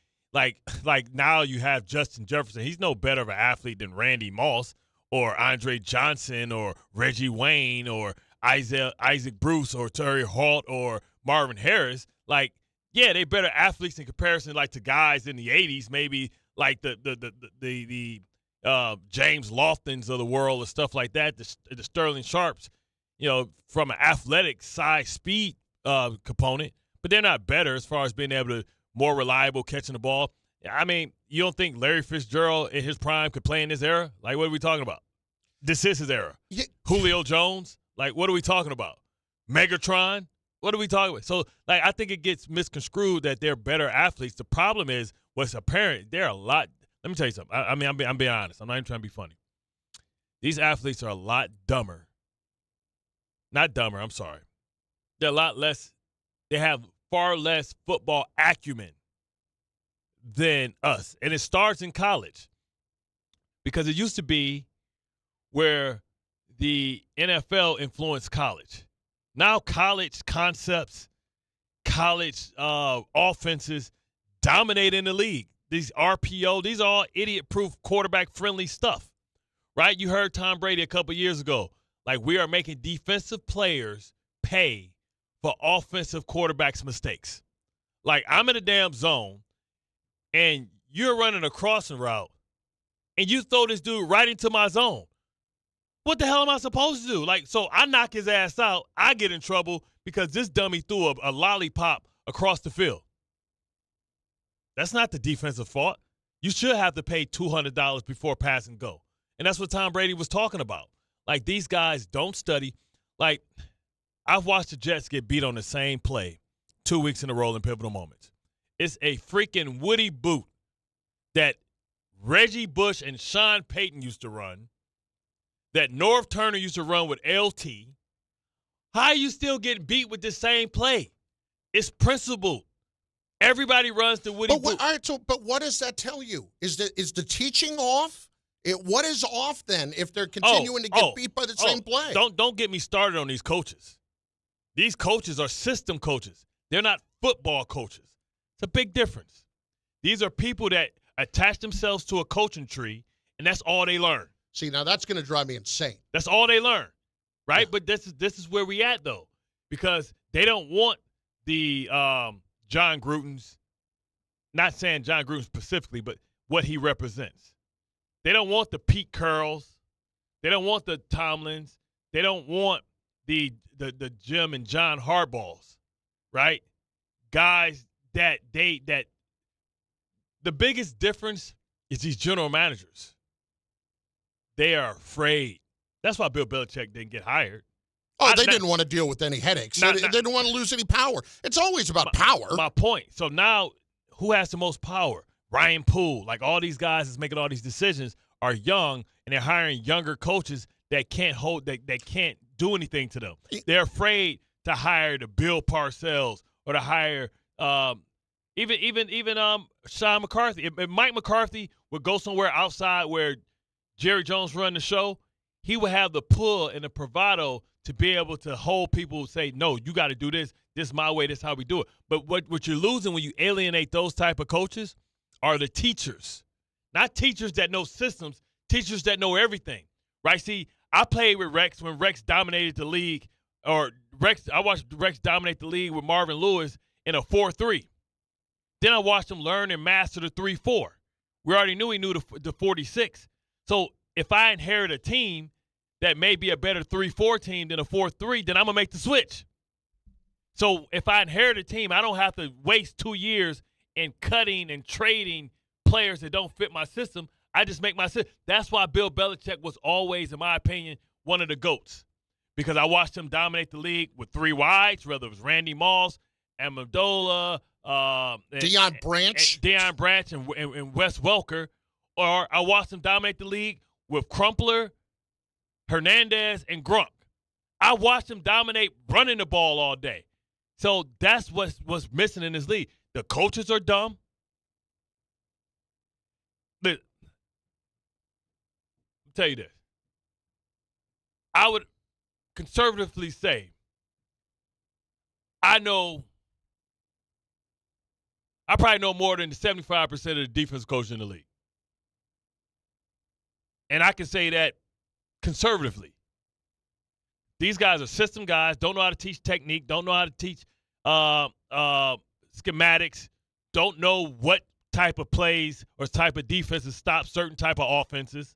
now you have Justin Jefferson. He's no better of an athlete than Randy Moss or Andre Johnson or Reggie Wayne or Isaac Bruce or Terry Hart or Marvin Harris. Like, yeah, they better athletes in comparison like to guys in the 80s, maybe like the James Loftons of the world or stuff like that, the Sterling Sharps, from an athletic size speed component, but they're not better as far as being able to more reliable catching the ball. I mean, you don't think Larry Fitzgerald in his prime could play in this era? Like, what are we talking about? This is his era. Yeah. Julio Jones? Like, what are we talking about? Megatron? What are we talking about? So, like, I think it gets misconstrued that they're better athletes. The problem is what's apparent. They're a lot. Let me tell you something. I'm being honest. I'm not even trying to be funny. These athletes are a lot dumber. Not dumber, I'm sorry. They're a lot less. They have far less football acumen than us. And it starts in college. Because it used to be where the NFL influenced college. Now college concepts, college offenses dominate in the league. These RPO, these are all idiot-proof, quarterback-friendly stuff, right? You heard Tom Brady a couple years ago. Like, we are making defensive players pay for offensive quarterbacks' mistakes. Like, I'm in a damn zone, and you're running a crossing route, and you throw this dude right into my zone. What the hell am I supposed to do? Like, so I knock his ass out. I get in trouble because this dummy threw a lollipop across the field. That's not the defensive fault. You should have to pay $200 before pass and go. And that's what Tom Brady was talking about. Like, these guys don't study. Like, I've watched the Jets get beat on the same play 2 weeks in a row in pivotal moments. It's a freaking Woody boot that Reggie Bush and Sean Payton used to run, that Norv Turner used to run with LT. How are you still getting beat with the same play? It's principled. Everybody runs the Woody boot. All right, but what does that tell you? Is the teaching off? What is off then if they're continuing to get beat by the same play? Don't get me started on these coaches. These coaches are system coaches. They're not football coaches. It's a big difference. These are people that attach themselves to a coaching tree, and that's all they learn. See, now that's going to drive me insane. That's all they learn, right? Yeah. But this is where we at, though, because they don't want the John Gruden's, not saying John Gruden specifically, but what he represents. They don't want the Pete Carrolls. They don't want the Tomlins. They don't want the Jim and John Harbaughs, right? Guys that the biggest difference is these general managers. They are afraid. That's why Bill Belichick didn't get hired. Oh, they didn't want to deal with any headaches. They didn't want to lose any power. It's always about power. My point. So now, who has the most power? Ryan Poole. Like, all these guys that's making all these decisions are young, and they're hiring younger coaches that can't can't do anything to them. They're afraid to hire the Bill Parcells or to hire even Sean McCarthy. If Mike McCarthy would go somewhere outside where Jerry Jones run the show, he would have the pull and the bravado to be able to hold people who say, no, you got to do this. This is my way. This is how we do it. But what you're losing when you alienate those type of coaches are the teachers. Not teachers that know systems, teachers that know everything, right? See, I played with Rex when Rex dominated the league, I watched Rex dominate the league with Marvin Lewis in a 4-3. Then I watched him learn and master the 3-4. We already knew he knew the 46. So if I inherit a team that may be a better 3-4 team than a 4-3, then I'm going to make the switch. So if I inherit a team, I don't have to waste 2 years in cutting and trading players that don't fit my system. I just make my system. That's why Bill Belichick was always, in my opinion, one of the GOATs. Because I watched him dominate the league with 3 wides, whether it was Randy Moss, Amendola, Deion Branch and Wes Welker. Or I watched him dominate the league with Crumpler, Hernandez, and Grunk. I watched him dominate running the ball all day. So that's what's missing in this league. The coaches are dumb. I'll tell you this. I would conservatively say I probably know more than 75% of the defense coaches in the league. And I can say that conservatively. These guys are system guys, don't know how to teach technique, don't know how to teach schematics, don't know what type of plays or type of defenses stop certain type of offenses.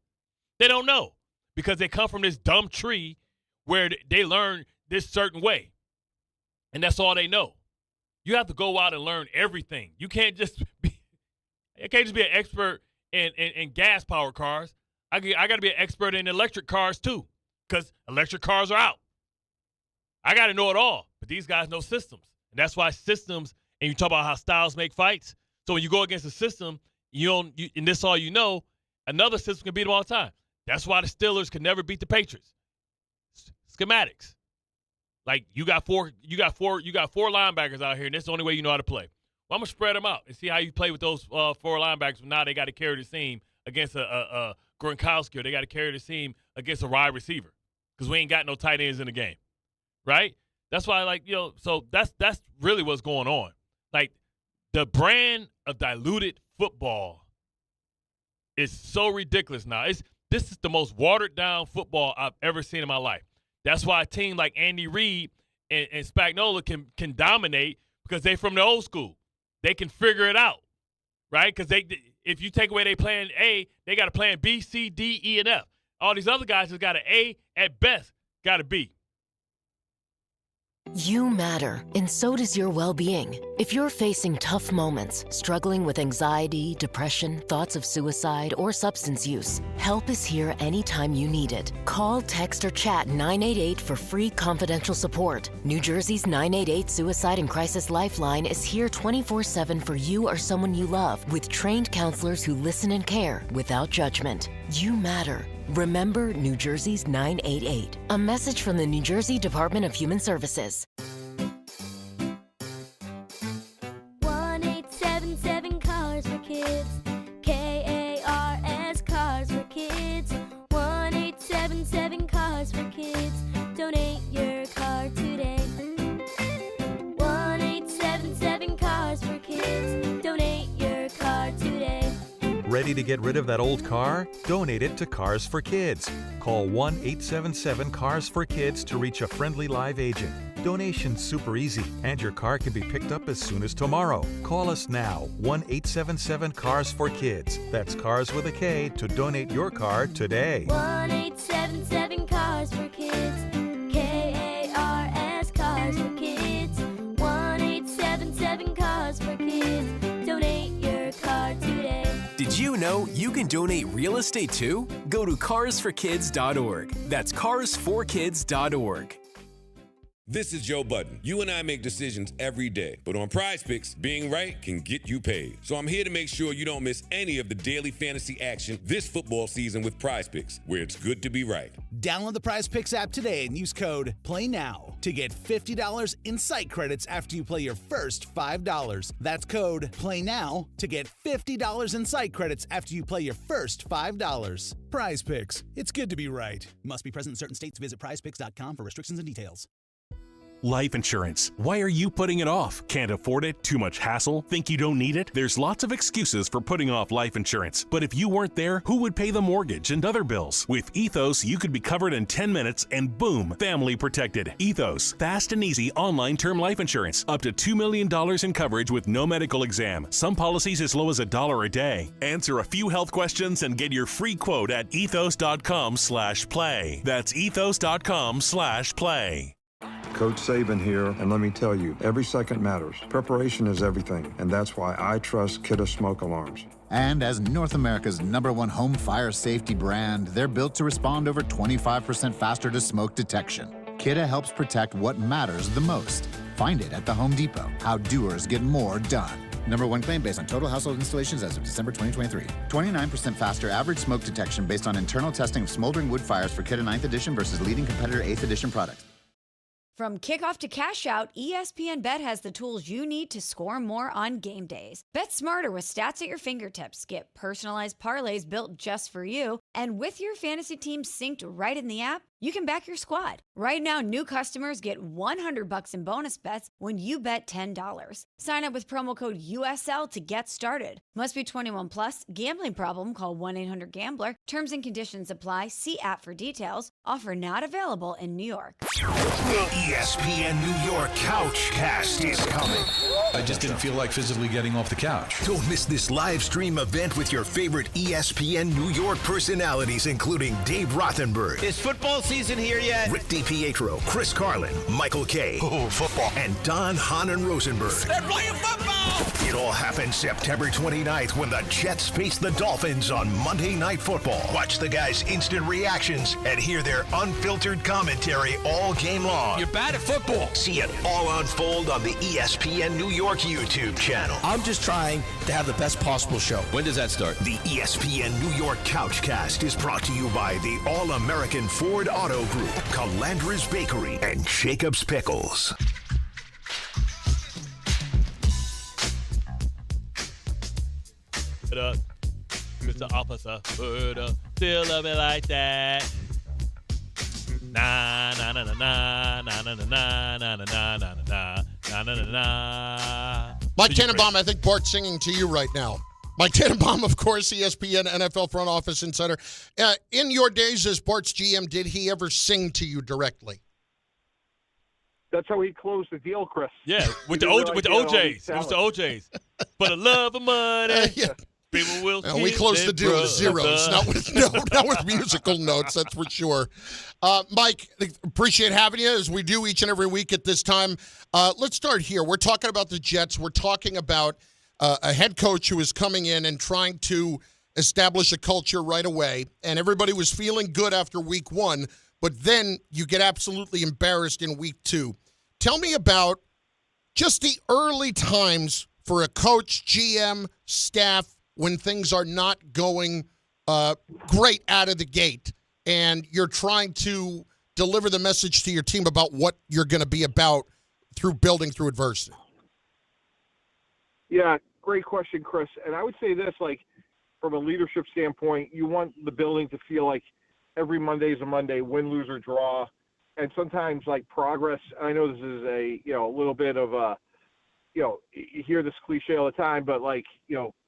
They don't know because they come from this dumb tree where they learn this certain way. And that's all they know. You have to go out and learn everything. You can't just be I can't just be an expert in gas-powered cars. I got to be an expert in electric cars too, because electric cars are out. I got to know it all, but these guys know systems. And that's why systems, and you talk about how styles make fights. So when you go against a system, and this is all you know, another system can beat them all the time. That's why the Steelers can never beat the Patriots. Schematics. Like you got four linebackers out here, and that's the only way you know how to play. Well, I'm gonna spread them out and see how you play with those 4 linebackers. Now they got to carry the team against a Gronkowski, or they got to carry the team against a wide receiver because we ain't got no tight ends in the game, right? That's why, so that's really what's going on. Like the brand of diluted football is so ridiculous now. This is the most watered down football I've ever seen in my life. That's why a team like Andy Reid and Spagnuolo can dominate because they're from the old school. They can figure it out, right? Because if you take away they plan A, they got a plan B, C, D, E, and F. All these other guys has got an A at best, got a B. You matter, and so does your well-being. If you're facing tough moments, struggling with anxiety, depression, thoughts of suicide, or substance use, help is here anytime you need it. Call, text, or chat 988 for free confidential support. New Jersey's 988 Suicide and Crisis Lifeline is here 24/7 for you or someone you love, with trained counselors who listen and care without judgment. You matter. Remember New Jersey's 988. A message from the New Jersey Department of Human Services. 1-877 Cars for Kids. KARS Cars for Kids. 1-877 Cars for Kids. Donate your car today. 1-877 Cars for Kids. Donate your car today. Ready to get rid of that old car? Donate it to Cars for Kids. Call 1-877-CARS-FOR-KIDS to reach a friendly live agent. Donation's super easy, and your car can be picked up as soon as tomorrow. Call us now, 1-877-CARS-FOR-KIDS. That's Cars with a K to donate your car today. 1-877 Cars for Kids. KARS Cars for Kids. 1-877 Cars for Kids. Donate your car today. Did you know you can donate real estate too? Go to carsforkids.org. That's carsforkids.org. This is Joe Budden. You and I make decisions every day, but on PrizePicks, being right can get you paid. So I'm here to make sure you don't miss any of the daily fantasy action this football season with PrizePicks, where it's good to be right. Download the PrizePicks app today and use code PLAYNOW to get $50 in site credits after you play your first $5. That's code PLAYNOW to get $50 in site credits after you play your first $5. PrizePicks. It's good to be right. Must be present in certain states. Visit prizepicks.com for restrictions and details. Life insurance. Why are you putting it off? Can't afford it? Too much hassle? Think you don't need it? There's lots of excuses for putting off life insurance. But if you weren't there, who would pay the mortgage and other bills? With Ethos, you could be covered in 10 minutes and boom, family protected. Ethos, fast and easy online term life insurance. Up to $2 million in coverage with no medical exam. Some policies as low as $1 a day. Answer a few health questions and get your free quote at ethos.com/play. That's ethos.com/play. Coach Saban here, and let me tell you, every second matters. Preparation is everything, and that's why I trust Kidde Smoke Alarms. And as North America's #1 home fire safety brand, they're built to respond over 25% faster to smoke detection. Kidde helps protect what matters the most. Find it at the Home Depot. How doers get more done. #1 claim based on total household installations as of December 2023. 29% faster average smoke detection based on internal testing of smoldering wood fires for Kidde 9th edition versus leading competitor 8th edition products. From kickoff to cash out, ESPN Bet has the tools you need to score more on game days. Bet smarter with stats at your fingertips. Get personalized parlays built just for you. And with your fantasy team synced right in the app, you can back your squad. Right now, new customers get $100 in bonus bets when you bet $10. Sign up with promo code USL to get started. Must be 21 plus. Gambling problem? Call 1-800-GAMBLER. Terms and conditions apply. See app for details. Offer not available in New York. The ESPN New York Couch Cast is coming. I just didn't feel like physically getting off the couch. Don't miss this live stream event with your favorite ESPN New York personalities, including Dave Rothenberg. Is football season here yet? Rick DiPietro, Chris Carlin, Michael Kay, and Don Hahn and Rosenberg. They're playing football! It all happens September 29th when the Jets face the Dolphins on Monday Night Football. Watch the guys' instant reactions and hear their unfiltered commentary all game long. You're bad at football. See it all unfold on the ESPN New York YouTube channel. I'm just trying to have the best possible show. When does that start? The ESPN New York Couchcast is brought to you by the All-American Ford Auto Group, Calandra's Bakery, and Jacob's Pickles. Up, Mr. Officer, put up, still love it like that. Na na na na na na na na na na na na na na na na. Mike Tannenbaum, I think Bart's singing to you right now. Mike Tannenbaum, of course, ESPN NFL front office insider. In your days as Bart's GM, did he ever sing to you directly? That's how he closed the deal, Chris. Yeah, with the OJs. It was the OJs. For the love of money. Yeah. People will we closed the deal with zeros, not with musical notes, that's for sure. Mike, appreciate having you as we do each and every week at this time. Let's start here. We're talking about the Jets. We're talking about a head coach who is coming in and trying to establish a culture right away, and everybody was feeling good after week one, but then you get absolutely embarrassed in week two. Tell me about just the early times for a coach, GM, staff, when things are not going great out of the gate and you're trying to deliver the message to your team about what you're going to be about through building through adversity? Yeah, great question, Chris. And I would say this, like, from a leadership standpoint, you want the building to feel like every Monday is a Monday, win, lose, or draw. And sometimes, like, progress, I know this is a little bit of a, you hear this cliche all the time, but, like,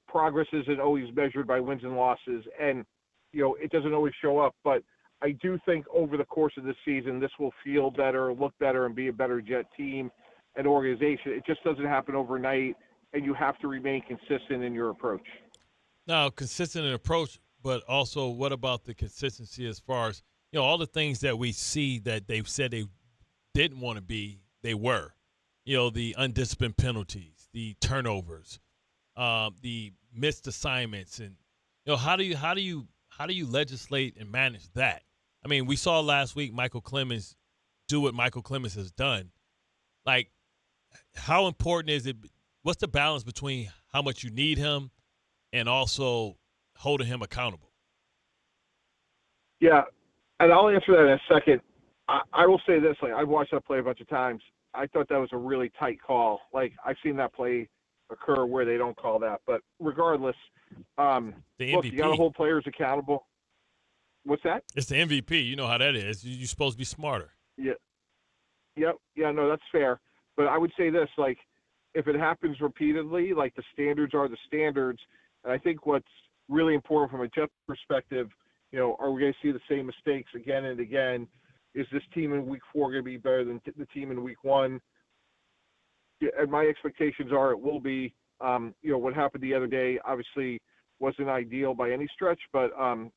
progress isn't always measured by wins and losses, and it doesn't always show up. But I do think over the course of this season, this will feel better, look better, and be a better Jet team and organization. It just doesn't happen overnight, and you have to remain consistent in your approach. Now, consistent in approach, but also what about the consistency as far as all the things that we see that they've said they didn't want to be, they were. The undisciplined penalties, the turnovers, the missed assignments, and how do you legislate and manage that? I mean, we saw last week Michael Clemens do what Michael Clemens has done. Like, how important is it? What's the balance between how much you need him and also holding him accountable? Yeah, and I'll answer that in a second. I will say this: like, I've watched that play a bunch of times. I thought that was a really tight call. Like, I've seen that play occur where they don't call that. But regardless, look, you got to hold players accountable. What's that? It's the MVP. You know how that is. You're supposed to be smarter. Yeah. Yep. Yeah, no, that's fair. But I would say this, like, if it happens repeatedly, like, the standards are the standards. And I think what's really important from a Jet perspective, are we going to see the same mistakes again and again? Is this team in week 4 going to be better than the team in week 1? And my expectations are it will be. What happened the other day obviously wasn't ideal by any stretch, but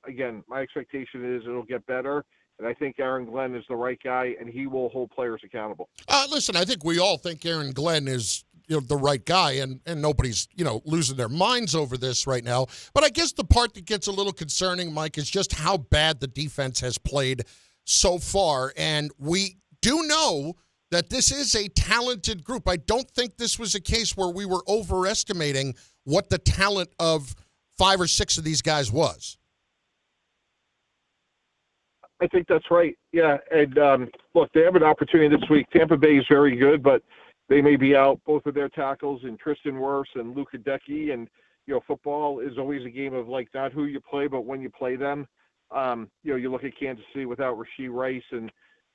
again, my expectation is it'll get better, and I think Aaron Glenn is the right guy, and he will hold players accountable. Listen, I think we all think Aaron Glenn is the right guy, and nobody's losing their minds over this right now. But I guess the part that gets a little concerning, Mike, is just how bad the defense has played so far, and we do know that this is a talented group. I don't think this was a case where we were overestimating what the talent of 5 or 6 of these guys was. I think that's right. Yeah, and look, they have an opportunity this week. Tampa Bay is very good, but they may be out both of their tackles, and Tristan Wirfs and Luka Decky. And football is always a game of, like, not who you play, but when you play them. You look at Kansas City without Rashee Rice and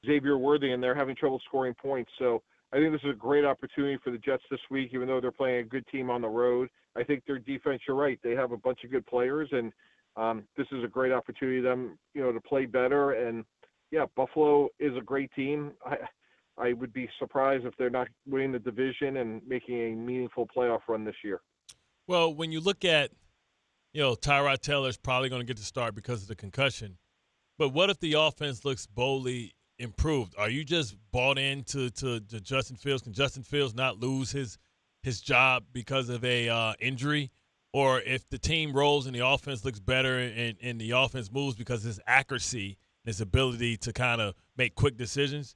Xavier Worthy, and they're having trouble scoring points. So I think this is a great opportunity for the Jets this week, even though they're playing a good team on the road. I think their defense, you're right, they have a bunch of good players, and this is a great opportunity for them, to play better. And, yeah, Buffalo is a great team. I would be surprised if they're not winning the division and making a meaningful playoff run this year. Well, when you look at, Tyrod Taylor's probably going to get the start because of the concussion. But what if the offense looks boldly improved? Are you just bought into to Justin Fields? Can Justin Fields not lose his his job because of a injury, or if the team rolls and the offense looks better and the offense moves because of his accuracy, his ability to kind of make quick decisions,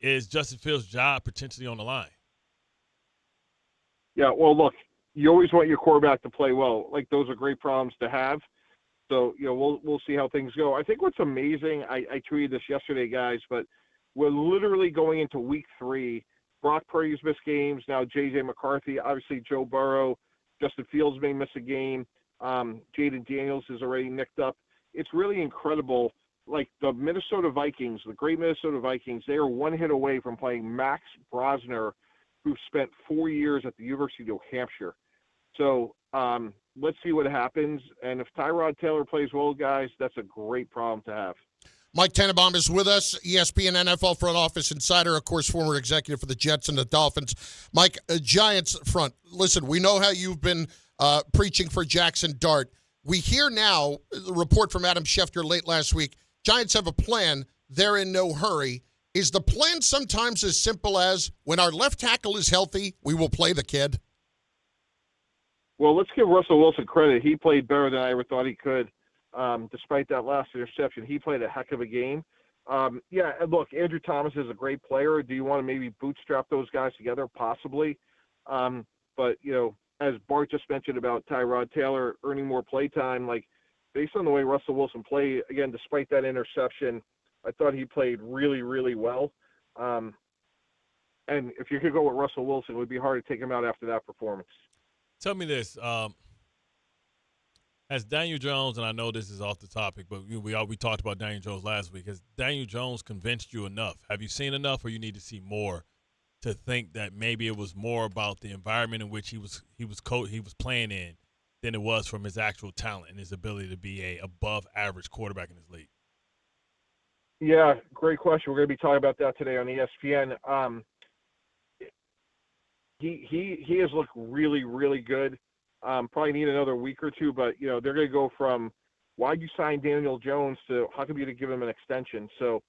is Justin Fields' job potentially on the line? Yeah, well, look, you always want your quarterback to play well. Like, those are great problems to have. So, we'll see how things go. I think what's amazing, I tweeted this yesterday, guys, but we're literally going into week 3. Brock Purdy's missed games. Now J.J. McCarthy, obviously Joe Burrow, Justin Fields may miss a game. Jaden Daniels is already nicked up. It's really incredible. Like, the Minnesota Vikings, the great Minnesota Vikings, they are one hit away from playing Max Brosner, who spent 4 years at the University of New Hampshire. So let's see what happens. And if Tyrod Taylor plays well, guys, that's a great problem to have. Mike Tannenbaum is with us, ESPN NFL front office insider, of course, former executive for the Jets and the Dolphins. Mike, Giants front, listen, we know how you've been preaching for Jackson Dart. We hear now, the report from Adam Schefter late last week, Giants have a plan. They're in no hurry. Is the plan sometimes as simple as, when our left tackle is healthy, we will play the kid? Well, let's give Russell Wilson credit. He played better than I ever thought he could. Despite that last interception, he played a heck of a game. Yeah, and look, Andrew Thomas is a great player. Do you want to maybe bootstrap those guys together? Possibly. But, as Bart just mentioned about Tyrod Taylor earning more play time, like, based on the way Russell Wilson played, again, despite that interception, I thought he played really, really well. And if you could go with Russell Wilson, it would be hard to take him out after that performance. Tell me this. Has Daniel Jones, and I know this is off the topic, but we talked about Daniel Jones last week. Has Daniel Jones convinced you enough? Have you seen enough, or you need to see more to think that maybe it was more about the environment in which he was playing in than it was from his actual talent and his ability to be a above average quarterback in this league? Yeah, great question. We're going to be talking about that today on ESPN. He has looked really, really good. Probably need another week or two, but they're going to go from why'd you sign Daniel Jones to how come you didn't give him an extension? So,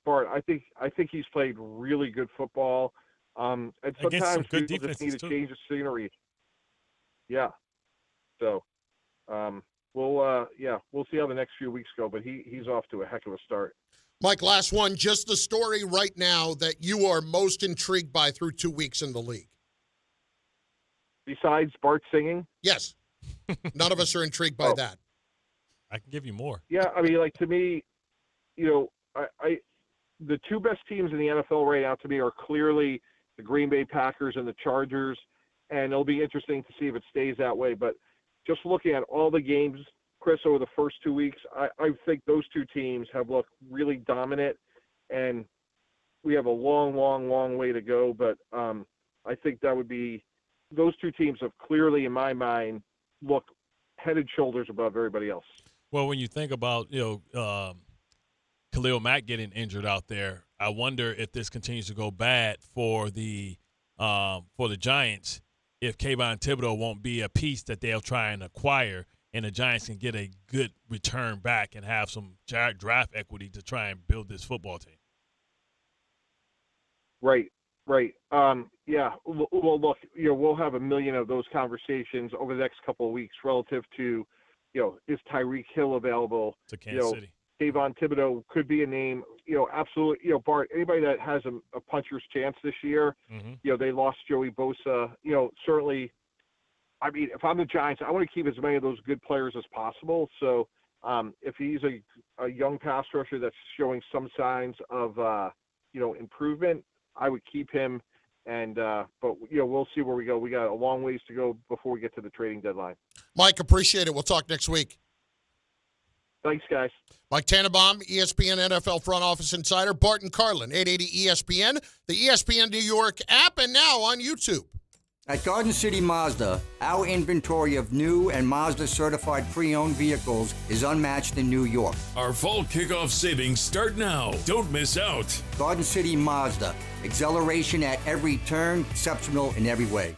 Bart, I think he's played really good football. And sometimes people just need to change the scenery. Yeah. So, we'll see how the next few weeks go, but he's off to a heck of a start. Mike, last one, just the story right now that you are most intrigued by through 2 weeks in the league. Besides Bart singing? Yes. None of us are intrigued by that. I can give you more. Yeah, I mean, like, to me, the two best teams in the NFL right now to me are clearly the Green Bay Packers and the Chargers, and it'll be interesting to see if it stays that way. But just looking at all the games, Chris, over the first 2 weeks, I think those two teams have looked really dominant, and we have a long, long, long way to go. But I think that would be – those two teams have clearly, in my mind, look head and shoulders above everybody else. Well, when you think about, Khalil Mack getting injured out there, I wonder if this continues to go bad for the Giants, if Kayvon Thibodeau won't be a piece that they'll try and acquire, and the Giants can get a good return back and have some draft equity to try and build this football team. Right. Yeah. Well, look, we'll have a million of those conversations over the next couple of weeks relative to, is Tyreek Hill available? To Kansas City. Kayvon Thibodeau could be a name. Absolutely. Bart, anybody that has a puncher's chance this year, they lost Joey Bosa. Certainly, I mean, if I'm the Giants, I want to keep as many of those good players as possible. So if he's a young pass rusher that's showing some signs of, improvement, I would keep him. And but we'll see where we go. We got a long ways to go before we get to the trading deadline. Mike, appreciate it. We'll talk next week. Thanks, guys. Mike Tannenbaum, ESPN NFL front office insider. Bart Carlin, 880 ESPN, the ESPN New York app, and now on YouTube. At Garden City Mazda, our inventory of new and Mazda-certified pre-owned vehicles is unmatched in New York. Our fall kickoff savings start now. Don't miss out. Garden City Mazda. Acceleration at every turn, exceptional in every way.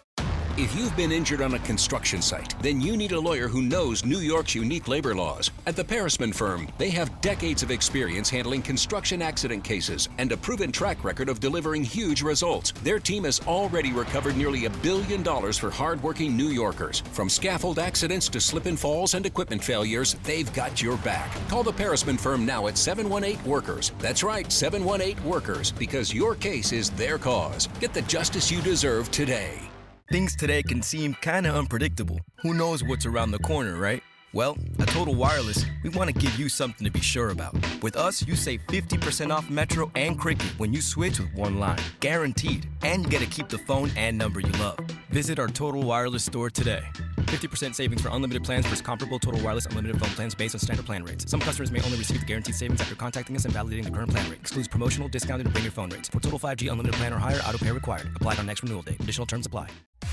If you've been injured on a construction site, then you need a lawyer who knows New York's unique labor laws. At the Parisman Firm, they have decades of experience handling construction accident cases and a proven track record of delivering huge results. Their team has already recovered nearly $1 billion for hardworking New Yorkers. From scaffold accidents to slip and falls and equipment failures, they've got your back. Call the Parisman Firm now at 718-WORKERS. That's right, 718-WORKERS, because your case is their cause. Get the justice you deserve today. Things today can seem kind of unpredictable. Who knows what's around the corner, right? Well, at Total Wireless, we want to give you something to be sure about. With us, you save 50% off Metro and Cricket when you switch with one line. Guaranteed. And you get to keep the phone and number you love. Visit our Total Wireless store today. 50% savings for unlimited plans versus comparable Total Wireless unlimited phone plans based on standard plan rates. Some customers may only receive the guaranteed savings after contacting us and validating the current plan rate. Excludes promotional, discounted, and bring your phone rates. For total 5G unlimited plan or higher, auto pay required. Applied on next renewal date. Additional terms apply.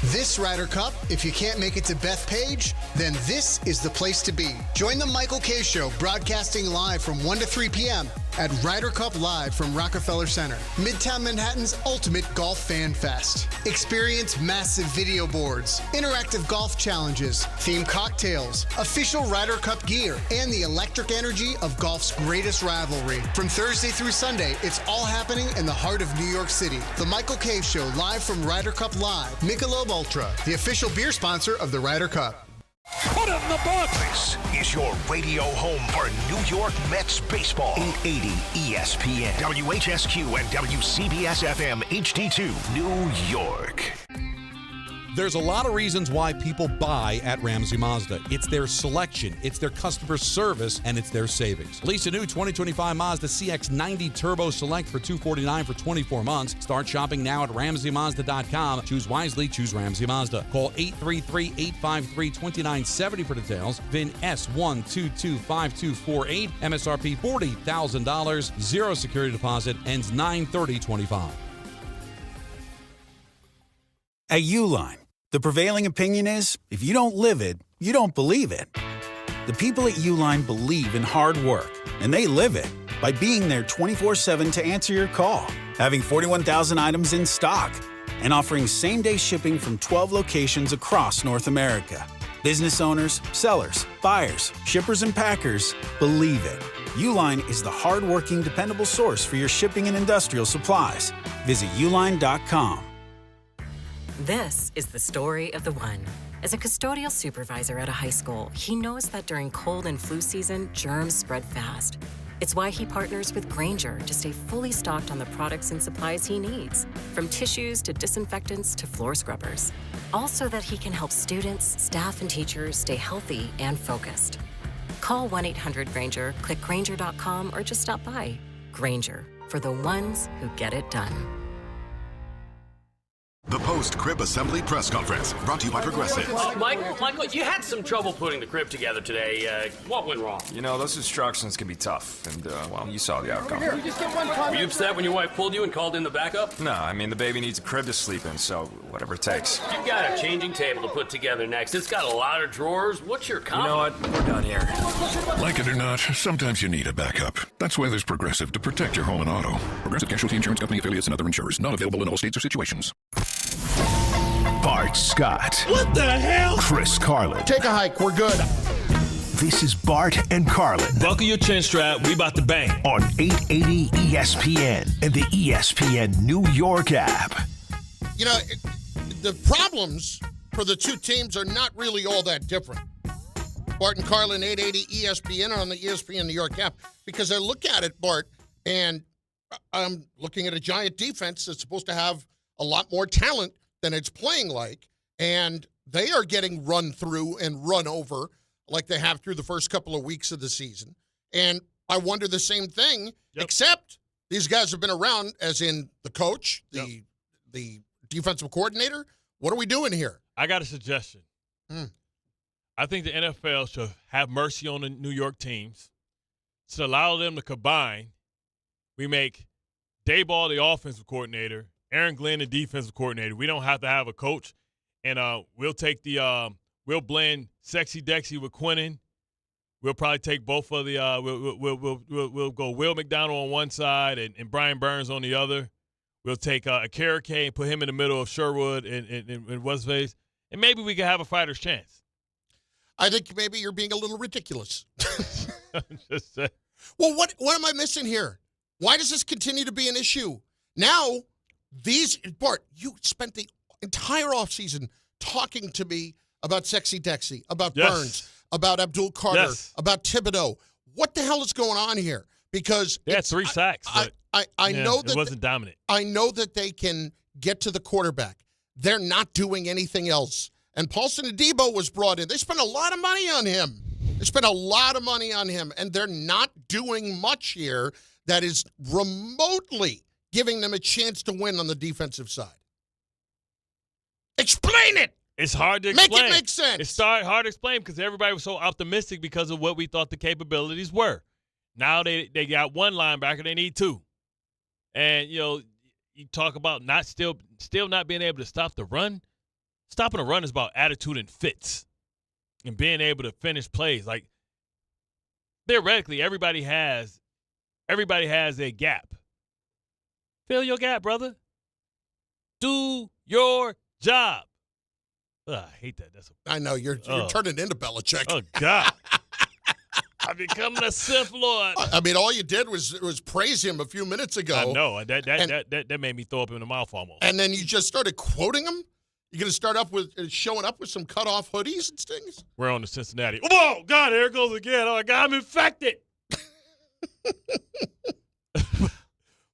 This Ryder Cup, if you can't make it to Bethpage, then this is the place to be. Join the Michael K. Show, broadcasting live from 1 to 3 p.m. at Ryder Cup Live from Rockefeller Center, Midtown Manhattan's ultimate golf fan fest. Experience massive video boards, interactive golf challenges, themed cocktails, official Ryder Cup gear, and the electric energy of golf's greatest rivalry. From Thursday through Sunday, it's all happening in the heart of New York City. The Michael K. Show, live from Ryder Cup Live. Michelob Ultra, the official beer sponsor of the Ryder Cup. Put it in the box. This is your radio home for New York Mets baseball. 880 ESPN, WHSQ, and WCBS FM HD2, New York. There's a lot of reasons why people buy at Ramsey Mazda. It's their selection, it's their customer service, and it's their savings. Lease a new 2025 Mazda CX-90 Turbo Select for $249 for 24 months. Start shopping now at RamseyMazda.com. Choose wisely, choose Ramsey Mazda. Call 833-853-2970 for details. VIN S1225248. MSRP $40,000. Zero security deposit. Ends 9/30/25. At Uline, the prevailing opinion is, if you don't live it, you don't believe it. The people at Uline believe in hard work, and they live it by being there 24/7 to answer your call, having 41,000 items in stock, and offering same-day shipping from 12 locations across North America. Business owners, sellers, buyers, shippers, and packers believe it. Uline is the hard-working, dependable source for your shipping and industrial supplies. Visit uline.com. This is the story of the one. As a custodial supervisor at a high school, he knows that during cold and flu season, germs spread fast. It's why he partners with Grainger to stay fully stocked on the products and supplies he needs, from tissues to disinfectants to floor scrubbers. All so that he can help students, staff, and teachers stay healthy and focused. Call 1-800-GRAINGER, click Grainger.com, or just stop by. Grainger, for the ones who get it done. The post-crib assembly press conference, brought to you by Progressive. Michael, you had some trouble putting the crib together today. What went wrong? You know, those instructions can be tough, and, well, you saw the outcome. Were you upset when your wife pulled you and called in the backup? No, I mean, the baby needs a crib to sleep in, so whatever it takes. You've got a changing table to put together next. It's got a lot of drawers. What's your comment? You know what? We're done here. Like it or not, sometimes you need a backup. That's why there's Progressive to protect your home and auto. Progressive Casualty Insurance Company affiliates and other insurers. Not available in all states or situations. Bart Scott. What the hell? Chris Carlin. Take a hike. We're good. This is Bart and Carlin. Buckle your chin strap. We about to bang. On 880 ESPN and the ESPN New York app. You know, the problems for the two teams are not really all that different. Bart and Carlin, 880 ESPN on the ESPN New York app. Because I look at it, Bart, and I'm looking at a Giant defense that's supposed to have a lot more talent than it's playing like, and they are getting run through and run over like they have through the first couple of weeks of the season. And I wonder the same thing, except these guys have been around, as in the coach, the defensive coordinator. What are we doing here? I got a suggestion. I think the NFL should have mercy on the New York teams to allow them to combine. We make Dayball the offensive coordinator, Aaron Glenn, the defensive coordinator. We don't have to have a coach, and we'll take we'll blend Sexy Dexy with Quinnen. We'll probably take both of the we'll go Will McDonald on one side and Brian Burns on the other. We'll take Akarike and put him in the middle of Sherwood and what's his face, and maybe we could have a fighter's chance. I think maybe you're being a little ridiculous. Just saying. Well, what am I missing here? Why does this continue to be an issue? Now, Bart, you spent the entire offseason talking to me about Sexy Dexy, about Burns, about Abdul Carter, about Thibodeau. What the hell is going on here? Because they had 3 sacks. I know that it wasn't dominant. I know that they can get to the quarterback. They're not doing anything else. And Paulson Adebo was brought in. They spent a lot of money on him. And they're not doing much here that is remotely giving them a chance to win on the defensive side. Explain it. It's hard to explain. Make it make sense. It's hard to explain because everybody was so optimistic because of what we thought the capabilities were. Now they got 1 linebacker. They need 2. And, you talk about still not being able to stop the run. Stopping a run is about attitude and fits and being able to finish plays. Like, theoretically, everybody has a gap. Fill your gap, brother. Do your job. Ugh, I hate that. I know. You're turning into Belichick. Oh, God. I'm becoming a Sith Lord. I mean, all you did was praise him a few minutes ago. I know. That made me throw up in the mouth almost. And then you just started quoting him? You're going to start up with showing up with some cut-off hoodies and things? We're on to Cincinnati. Oh, God, here it goes again. Oh, God, I'm infected.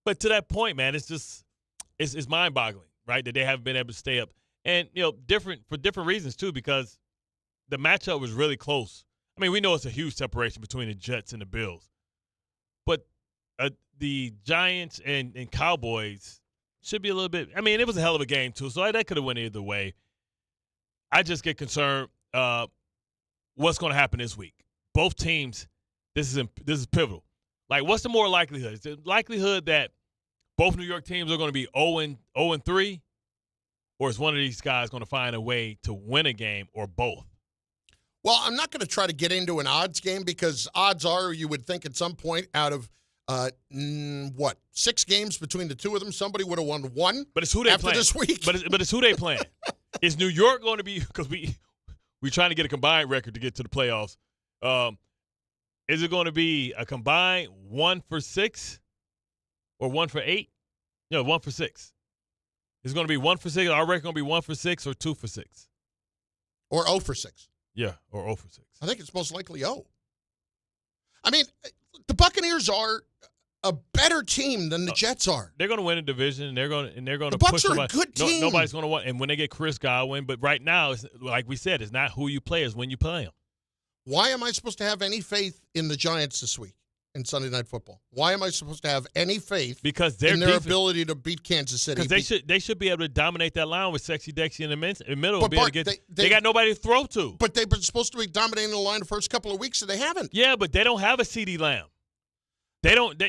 But to that point, man, it's mind-boggling, right, that they haven't been able to stay up. And, for different reasons, too, because the matchup was really close. I mean, we know it's a huge separation between the Jets and the Bills. But the Giants and Cowboys should be a little bit – I mean, it was a hell of a game, too, so that could have went either way. I just get concerned what's going to happen this week. Both teams, this is pivotal. Like, what's the more likelihood? Is the likelihood that both New York teams are going to be 0-3, or is one of these guys going to find a way to win a game, or both? Well, I'm not going to try to get into an odds game because odds are you would think at some point out of, 6 games between the two of them, somebody would have won 1. But it's who they after playing. This week. But it's who they playing. Is New York going to be – because we're trying to get a combined record to get to the playoffs. Is it going to be a combined 1 for 6 or 1 for 8? No, 1 for 6. It's going to be 1 for 6. Our record going to be 1 for 6 or 2 for 6. Or 0 for 6. Yeah, or 0 for 6. I think it's most likely 0. I mean, the Buccaneers are a better team than the Jets are. They're going to win a division, and they're going to the push Bucs are a good team. Nobody's going to win. And when they get Chris Godwin, but right now, it's, like we said, it's not who you play, it's when you play them. Why am I supposed to have any faith in the Giants this week in Sunday Night Football? Why am I supposed to have any faith in their ability to beat Kansas City? Because they should be able to dominate that line with Sexy Dexy in the middle. But Bart, they got nobody to throw to. But they've been supposed to be dominating the line the first couple of weeks, and they haven't. Yeah, but they don't have a CeeDee Lamb. They don't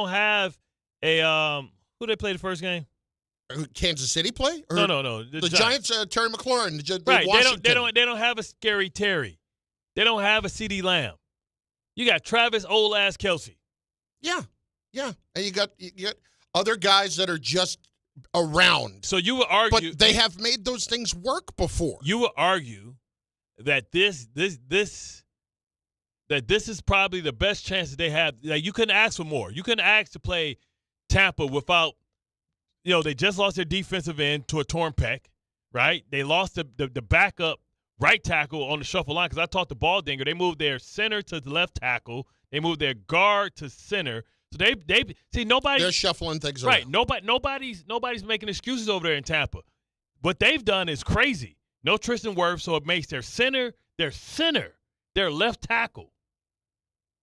have a who they played the first game? Kansas City play? Or no. The Giants, Terry McLaurin. Right. Washington. They don't have a scary Terry. They don't have a CeeDee Lamb. You got Travis old ass Kelce. Yeah. And you got other guys that are just around. So you would argue, but they have made those things work before. You would argue that this is probably the best chance that they have. Like, you couldn't ask for more. You couldn't ask to play Tampa without. They just lost their defensive end to a torn pec, right? They lost the backup right tackle on the shuffle line because I talked to Baldinger. They moved their center to the left tackle. They moved their guard to center. So they see nobody. They're shuffling things right. around. Nobody's making excuses over there in Tampa. What they've done is crazy. No Tristan Wirfs, so it makes their left tackle.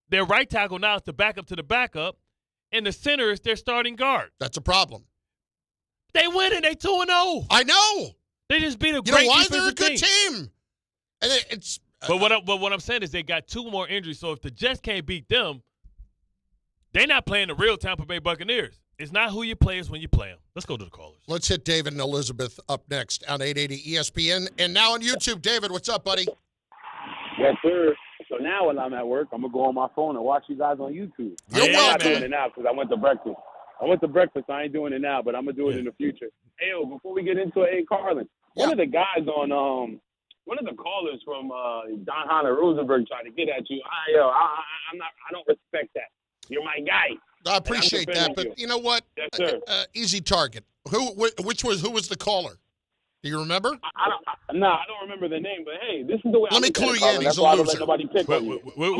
Their right tackle now is the backup to the backup, and the center is their starting guard. That's a problem. They win and they 2-0. I know. They just beat a great why defensive they're a good team. And it's but what I'm saying is they got 2 more injuries. So if the Jets can't beat them, they're not playing the real Tampa Bay Buccaneers. It's not who you play, it's when you play them. Let's go to the callers. Let's hit David and Elizabeth up next on 880 ESPN. And now on YouTube. David, what's up, buddy? Yes, sir. So now when I'm at work, I'm going to go on my phone and watch you guys on YouTube. You're I'm not welcome. doing it now because I went to breakfast. I ain't doing it now, but I'm going to do it in the future. Hey, before we get into it, hey, Carlin, One of the guys on one of the callers from Don Hunter Rosenberg tried to get at you. I don't respect that. You're my guy. I appreciate that, but you know what? Yes, sir. Easy target. Who was the caller? Do you remember? I don't remember the name, but hey, this is the way. Let me clue you in. He's That's a why I don't loser. let nobody pick on you. We'll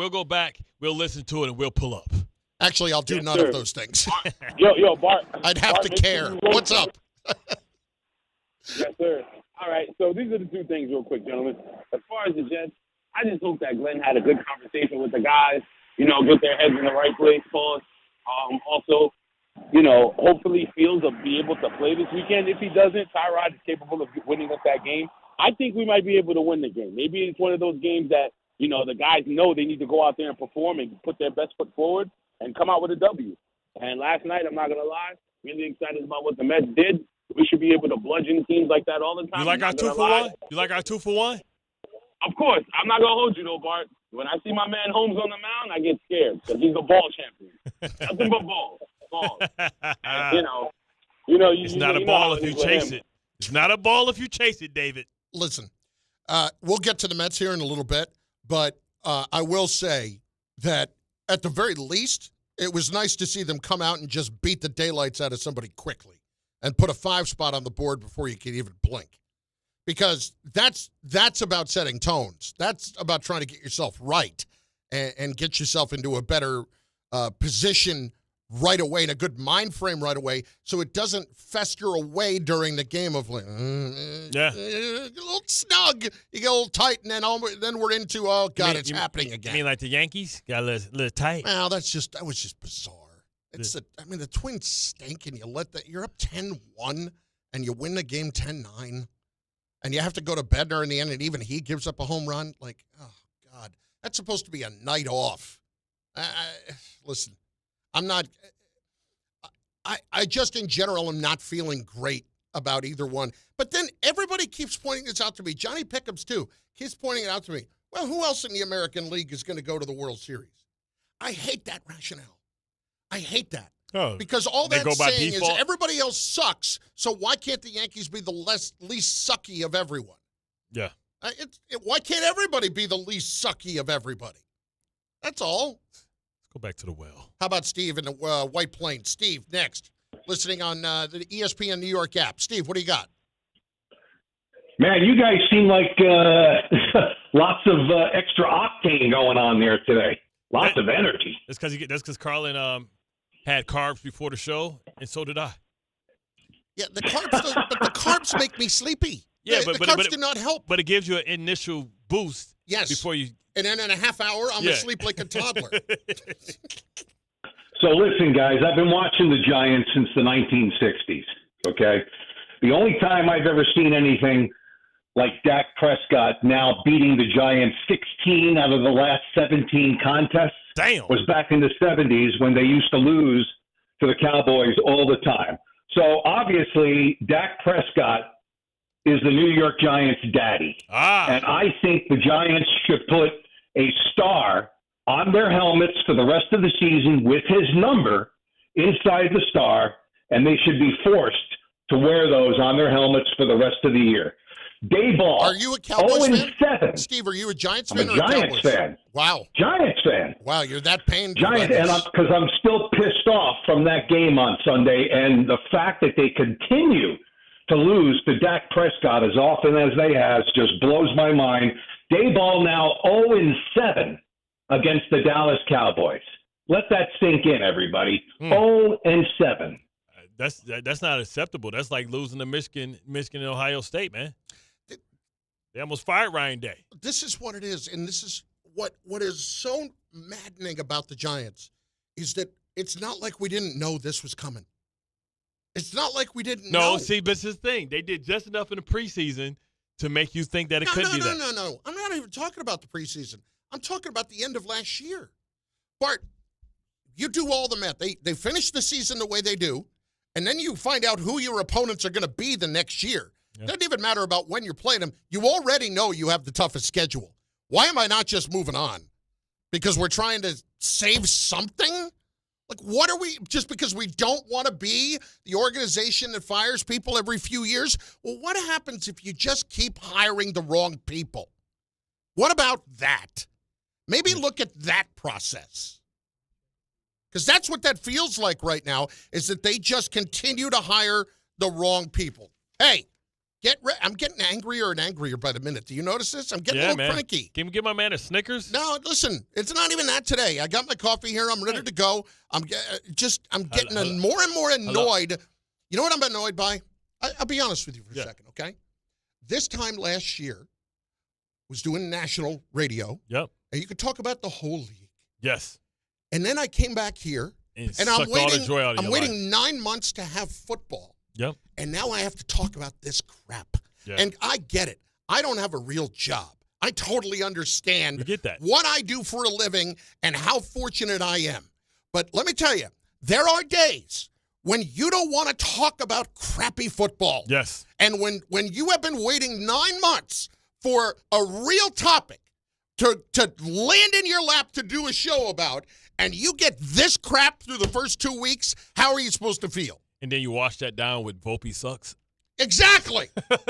go back. We'll listen to it and we'll pull up. Actually, I'll do none sir. of those things. Yo, Bart. I'd have Bart, to care. What's up? Yes, sir. All right, so these are the two things real quick, gentlemen. As far as the Jets, I just hope that Glenn had a good conversation with the guys, get their heads in the right place. Also, hopefully Fields will be able to play this weekend. If he doesn't, Tyrod is capable of winning us that game. I think we might be able to win the game. Maybe it's one of those games that, the guys know they need to go out there and perform and put their best foot forward and come out with a W. And last night, I'm not going to lie, really excited about what the Mets did. We should be able to bludgeon teams like that all the time. You like our 2-for-1? You like our 2-for-1? Of course. I'm not going to hold you, though, Bart. When I see my man Holmes on the mound, I get scared because he's a ball champion. Nothing but balls. It's not a ball if you chase it. It's not a ball if you chase it, David. Listen, we'll get to the Mets here in a little bit, but I will say that at the very least, it was nice to see them come out and just beat the daylights out of somebody quickly and put a 5 spot on the board before you could even blink. Because that's about setting tones. That's about trying to get yourself right and get yourself into a better position right away, in a good mind frame right away, so it doesn't fester away during the game of a little snug, you get a little tight, and then we're into, oh, God, it's happening again. You mean like the Yankees? Got a little tight. Well, that was just bizarre. The Twins stink, and you're up 10-1, and you win the game 10-9, and you have to go to Bednar in the end, and even he gives up a home run. Like, oh, God. That's supposed to be a night off. Listen, I'm not – I just in general am not feeling great about either one. But then everybody keeps pointing this out to me. Johnny Pickums, too, keeps pointing it out to me. Well, who else in the American League is going to go to the World Series? I hate that rationale. I hate that. Oh, because all they that's go by saying default? is everybody else sucks, so why can't the Yankees be the least sucky of everyone? Yeah. Why can't everybody be the least sucky of everybody? That's all. Let's go back to the well. How about Steve in the White Plains? Steve, next. Listening on the ESPN New York app. Steve, what do you got? Man, you guys seem like lots of extra octane going on there today. Lots of energy. That's because Carlin had carbs before the show, and so did I. Yeah, the carbs make me sleepy. Yeah, the carbs do not help. But it gives you an initial boost. Yes. Before you. And then in a half hour, I'm asleep like a toddler. So listen, guys, I've been watching the Giants since the 1960s, okay? The only time I've ever seen anything like Dak Prescott now beating the Giants 16 out of the last 17 contests was back in the 70s when they used to lose to the Cowboys all the time. So obviously, Dak Prescott is the New York Giants' daddy. And I think the Giants should put a star on their helmets for the rest of the season with his number inside the star, and they should be forced to wear those on their helmets for the rest of the year. Dayball. Are you a Cowboys fan? 0-7. Steve, are you a Giants I'm fan a or a Giants Cowboys fan. Wow. Giants fan. Wow, you're that pained. Giants, and because I'm still pissed off from that game on Sunday, and the fact that they continue to lose to Dak Prescott as often as they have just blows my mind. Dayball now 0-7 against the Dallas Cowboys. Let that sink in, everybody. 0-7. That's not acceptable. That's like losing to Michigan and Ohio State, man. They almost fired Ryan Day. This is what it is, and this is what is so maddening about the Giants is that it's not like we didn't know this was coming. It's not like we didn't know. No, see, but it's his thing. They did just enough in the preseason to make you think that it could be that. No. I'm not even talking about the preseason. I'm talking about the end of last year. Bart, you do all the math. They finish the season the way they do, and then you find out who your opponents are going to be the next year. It doesn't even matter about when you're playing them. You already know you have the toughest schedule. Why am I not just moving on? Because we're trying to save something? Like, what are we, just because we don't want to be the organization that fires people every few years? Well, what happens if you just keep hiring the wrong people? What about that? Maybe look at that process. Because that's what that feels like right now, is that they just continue to hire the wrong people. Hey, I'm getting angrier and angrier by the minute. Do you notice this? I'm getting a little cranky. Can we give my man a Snickers? No, listen, it's not even that today. I got my coffee here. I'm ready to go. I'm getting more and more annoyed. You know what I'm annoyed by? I'll be honest with you for a second, okay? This time last year, was doing national radio. Yep. And you could talk about the whole league. Yes. And then I came back here, and I'm waiting 9 months to have football. Yep. And now I have to talk about this crap. Yeah. And I get it. I don't have a real job. I totally understand that. What I do for a living and how fortunate I am. But let me tell you, there are days when you don't want to talk about crappy football. Yes. And when you have been waiting 9 months for a real topic to land in your lap to do a show about, and you get this crap through the first 2 weeks, how are you supposed to feel? And then you wash that down with Volpe sucks. Exactly.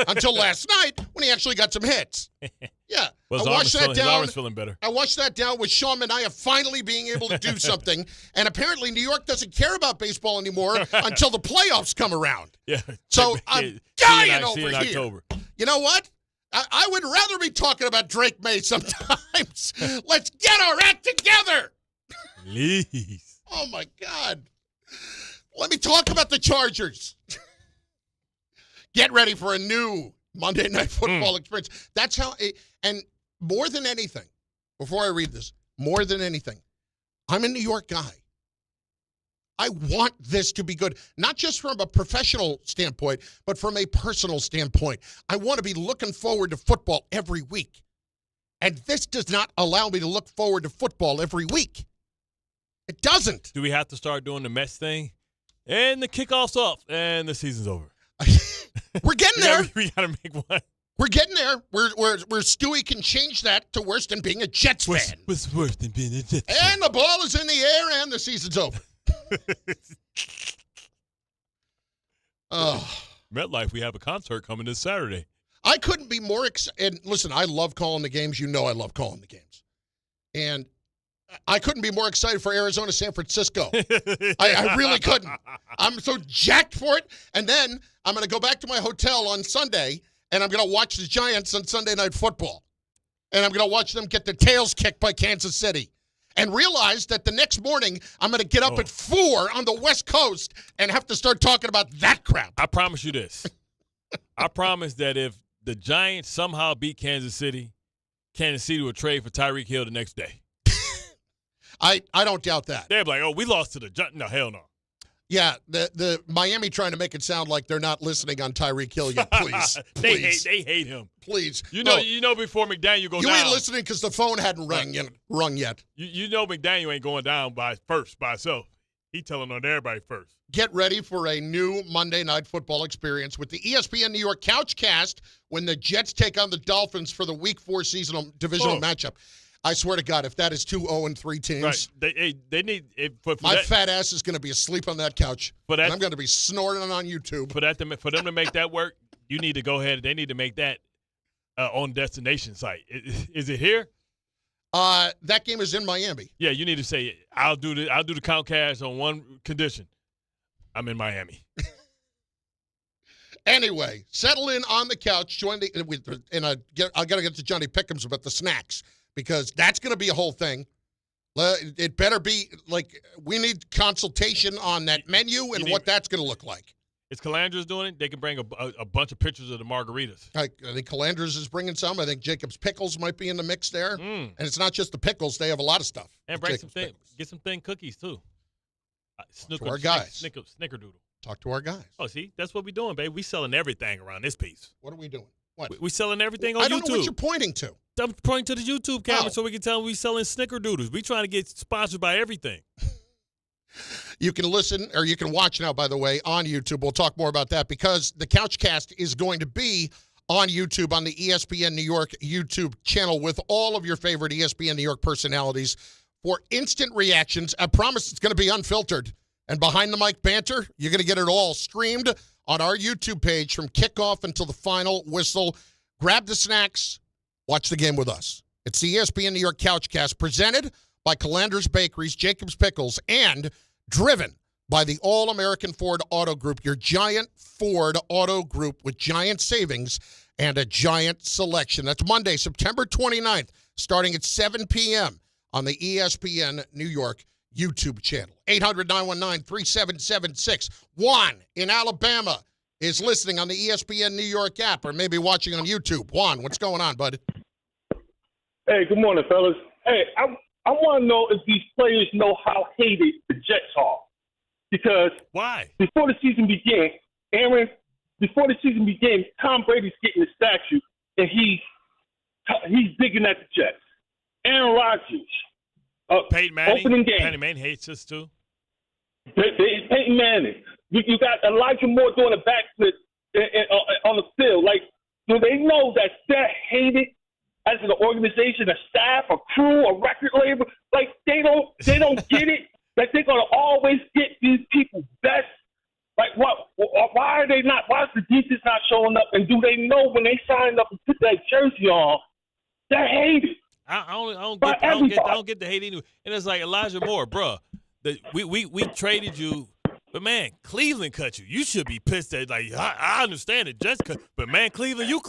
Until last night when he actually got some hits. Yeah. Well, I washed that down. His arm is feeling better. I washed that down with Sean Mania finally being able to do something. And apparently New York doesn't care about baseball anymore until the playoffs come around. Yeah. So I'm dying over here. October. You know what? I would rather be talking about Drake May sometimes. Let's get our act together. Please. Oh, my God. Let me talk about the Chargers. Get ready for a new Monday Night Football experience. That's how and more than anything, before I read this, more than anything, I'm a New York guy. I want this to be good, not just from a professional standpoint, but from a personal standpoint. I want to be looking forward to football every week. And this does not allow me to look forward to football every week. It doesn't. Do we have to start doing the Mets thing? And the kickoff's off, and the season's over. We're getting there. We got to make one. We're getting there. Where Stewie can change that to worse than being a Jets fan. What's worse than being a Jets fan? And the ball is in the air, and the season's over. MetLife, we have a concert coming this Saturday. I couldn't be more excited. And listen, I love calling the games. You know I love calling the games. And I couldn't be more excited for Arizona, San Francisco. I really couldn't. I'm so jacked for it. And then I'm going to go back to my hotel on Sunday, and I'm going to watch the Giants on Sunday Night Football. And I'm going to watch them get their tails kicked by Kansas City. And realize that the next morning I'm going to get up at 4 on the West Coast and have to start talking about that crap. I promise you this. I promise that if the Giants somehow beat Kansas City will trade for Tyreek Hill the next day. I don't doubt that. They're like, oh, we lost to the Giants. No, hell no. Yeah, the Miami trying to make it sound like they're not listening on Tyreek Hill yet. Please, they hate him. Please, you know before McDaniel goes down. You ain't listening because the phone hadn't rung yet. You know McDaniel ain't going down by himself. He telling on everybody first. Get ready for a new Monday Night Football experience with the ESPN New York Couchcast when the Jets take on the Dolphins for the Week 4 seasonal divisional matchup. I swear to God, if that is 2 0-3 teams, right. They need my fat ass is going to be asleep on that couch, and I'm going to be snorting on YouTube. For them to make that work, you need to go ahead. They need to make that on destination site. Is it here? That game is in Miami. Yeah, you need to say I'll do the Countcast on one condition. I'm in Miami. Anyway, settle in on the couch. Join I got to get to Johnny Pickham's about the snacks. Because that's going to be a whole thing. It better be, like, we need consultation on that menu and what that's going to look like. Is Calandras doing it? They can bring a bunch of pictures of the margaritas. I think Calandras is bringing some. I think Jacob's Pickles might be in the mix there. And it's not just the pickles. They have a lot of stuff. And bring get some thin cookies, too. To our guys. Snickerdoodle. Talk to our guys. Oh, see? That's what we're doing, baby. We selling everything around this piece. What are we doing? What? We selling everything on YouTube. I don't know what you're pointing to. I'm pointing to the YouTube camera so we can tell them we selling Snickerdoodles. We trying to get sponsored by everything. You can listen, or you can watch now, by the way, on YouTube. We'll talk more about that because the Couchcast is going to be on YouTube, on the ESPN New York YouTube channel with all of your favorite ESPN New York personalities for instant reactions. I promise it's going to be unfiltered. And behind the mic banter, you're going to get it all streamed on our YouTube page from kickoff until the final whistle. Grab the snacks. Watch the game with us. It's the ESPN New York Couchcast, presented by Calander's Bakeries, Jacob's Pickles, and driven by the All-American Ford Auto Group, your giant Ford Auto Group with giant savings and a giant selection. That's Monday, September 29th, starting at 7 p.m. on the ESPN New York YouTube channel. 800-919-3776. Juan in Alabama is listening on the ESPN New York app or maybe watching on YouTube. Juan, what's going on, bud? Hey, good morning, fellas. Hey, I want to know if these players know how hated the Jets are. Because why? Before the season began, Tom Brady's getting a statue, and he's digging at the Jets. Aaron Rodgers. Peyton Manning. Opening game. Peyton Manning hates us too. Peyton Manning. You got Elijah Moore doing a backflip on the field. Like, do they know that they're hated as an organization, a staff, a crew, a record label? Like, they don't get it. That they're gonna always get these people best. Like, what? Why are they not? Why is the defense not showing up? And do they know when they sign up and put that jersey on, they're hated? I don't get the hate anyway. And it's like Elijah Moore, bro. We traded you, but man, Cleveland cut you. You should be pissed at. Like, I understand it, just cut, but man, Cleveland, you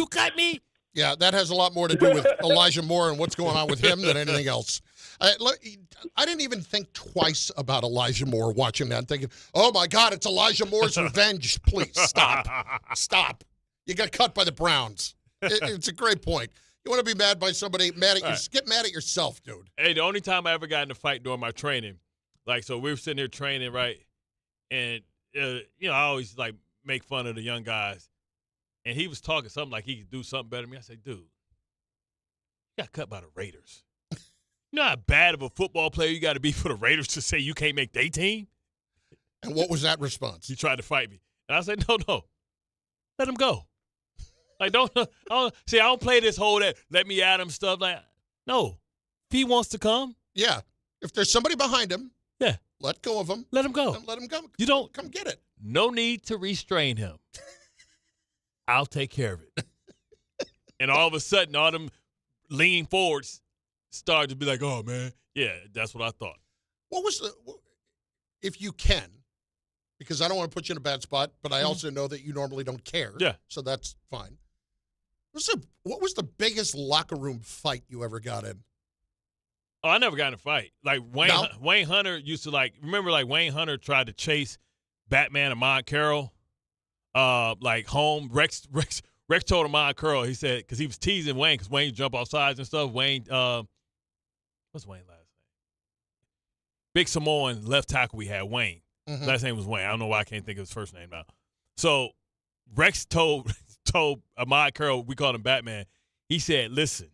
cut me. Yeah, that has a lot more to do with Elijah Moore and what's going on with him than anything else. I didn't even think twice about Elijah Moore watching that, thinking, oh, my God, it's Elijah Moore's revenge. Please, stop. Stop. You got cut by the Browns. It's a great point. You want to be mad by somebody, get mad at yourself, dude. Hey, the only time I ever got in a fight during my training, like, so we were sitting here training, right? And, I always, like, make fun of the young guys. And he was talking something like he could do something better than me. I said, dude, you got cut by the Raiders. You know how bad of a football player you got to be for the Raiders to say you can't make their team? And what was that response? He tried to fight me. And I said, no. Let him go. Like, I don't play this whole let me at him stuff. Like, no. If he wants to come. Yeah. If there's somebody behind him. Yeah. Let go of him. Let him go. Let him go. You don't. Come get it. No need to restrain him. I'll take care of it. And all of a sudden, all them leaning forwards started to be like, oh, man, yeah, that's what I thought. What was if you can, because I don't want to put you in a bad spot, but I also know that you normally don't care. Yeah. So that's fine. What was the biggest locker room fight you ever got in? Oh, I never got in a fight. Like, Wayne Hunter used to, remember Wayne Hunter tried to chase Batman and Mon Carroll, home. Rex told him Mon Carroll, he said, because he was teasing Wayne, because Wayne jump off sides and stuff. Wayne, what's Wayne's last name? Big Samoan left tackle we had, Wayne. Mm-hmm. Last name was Wayne. I don't know why I can't think of his first name now. So Rex told Ahmad Carroll, we called him Batman, he said, listen,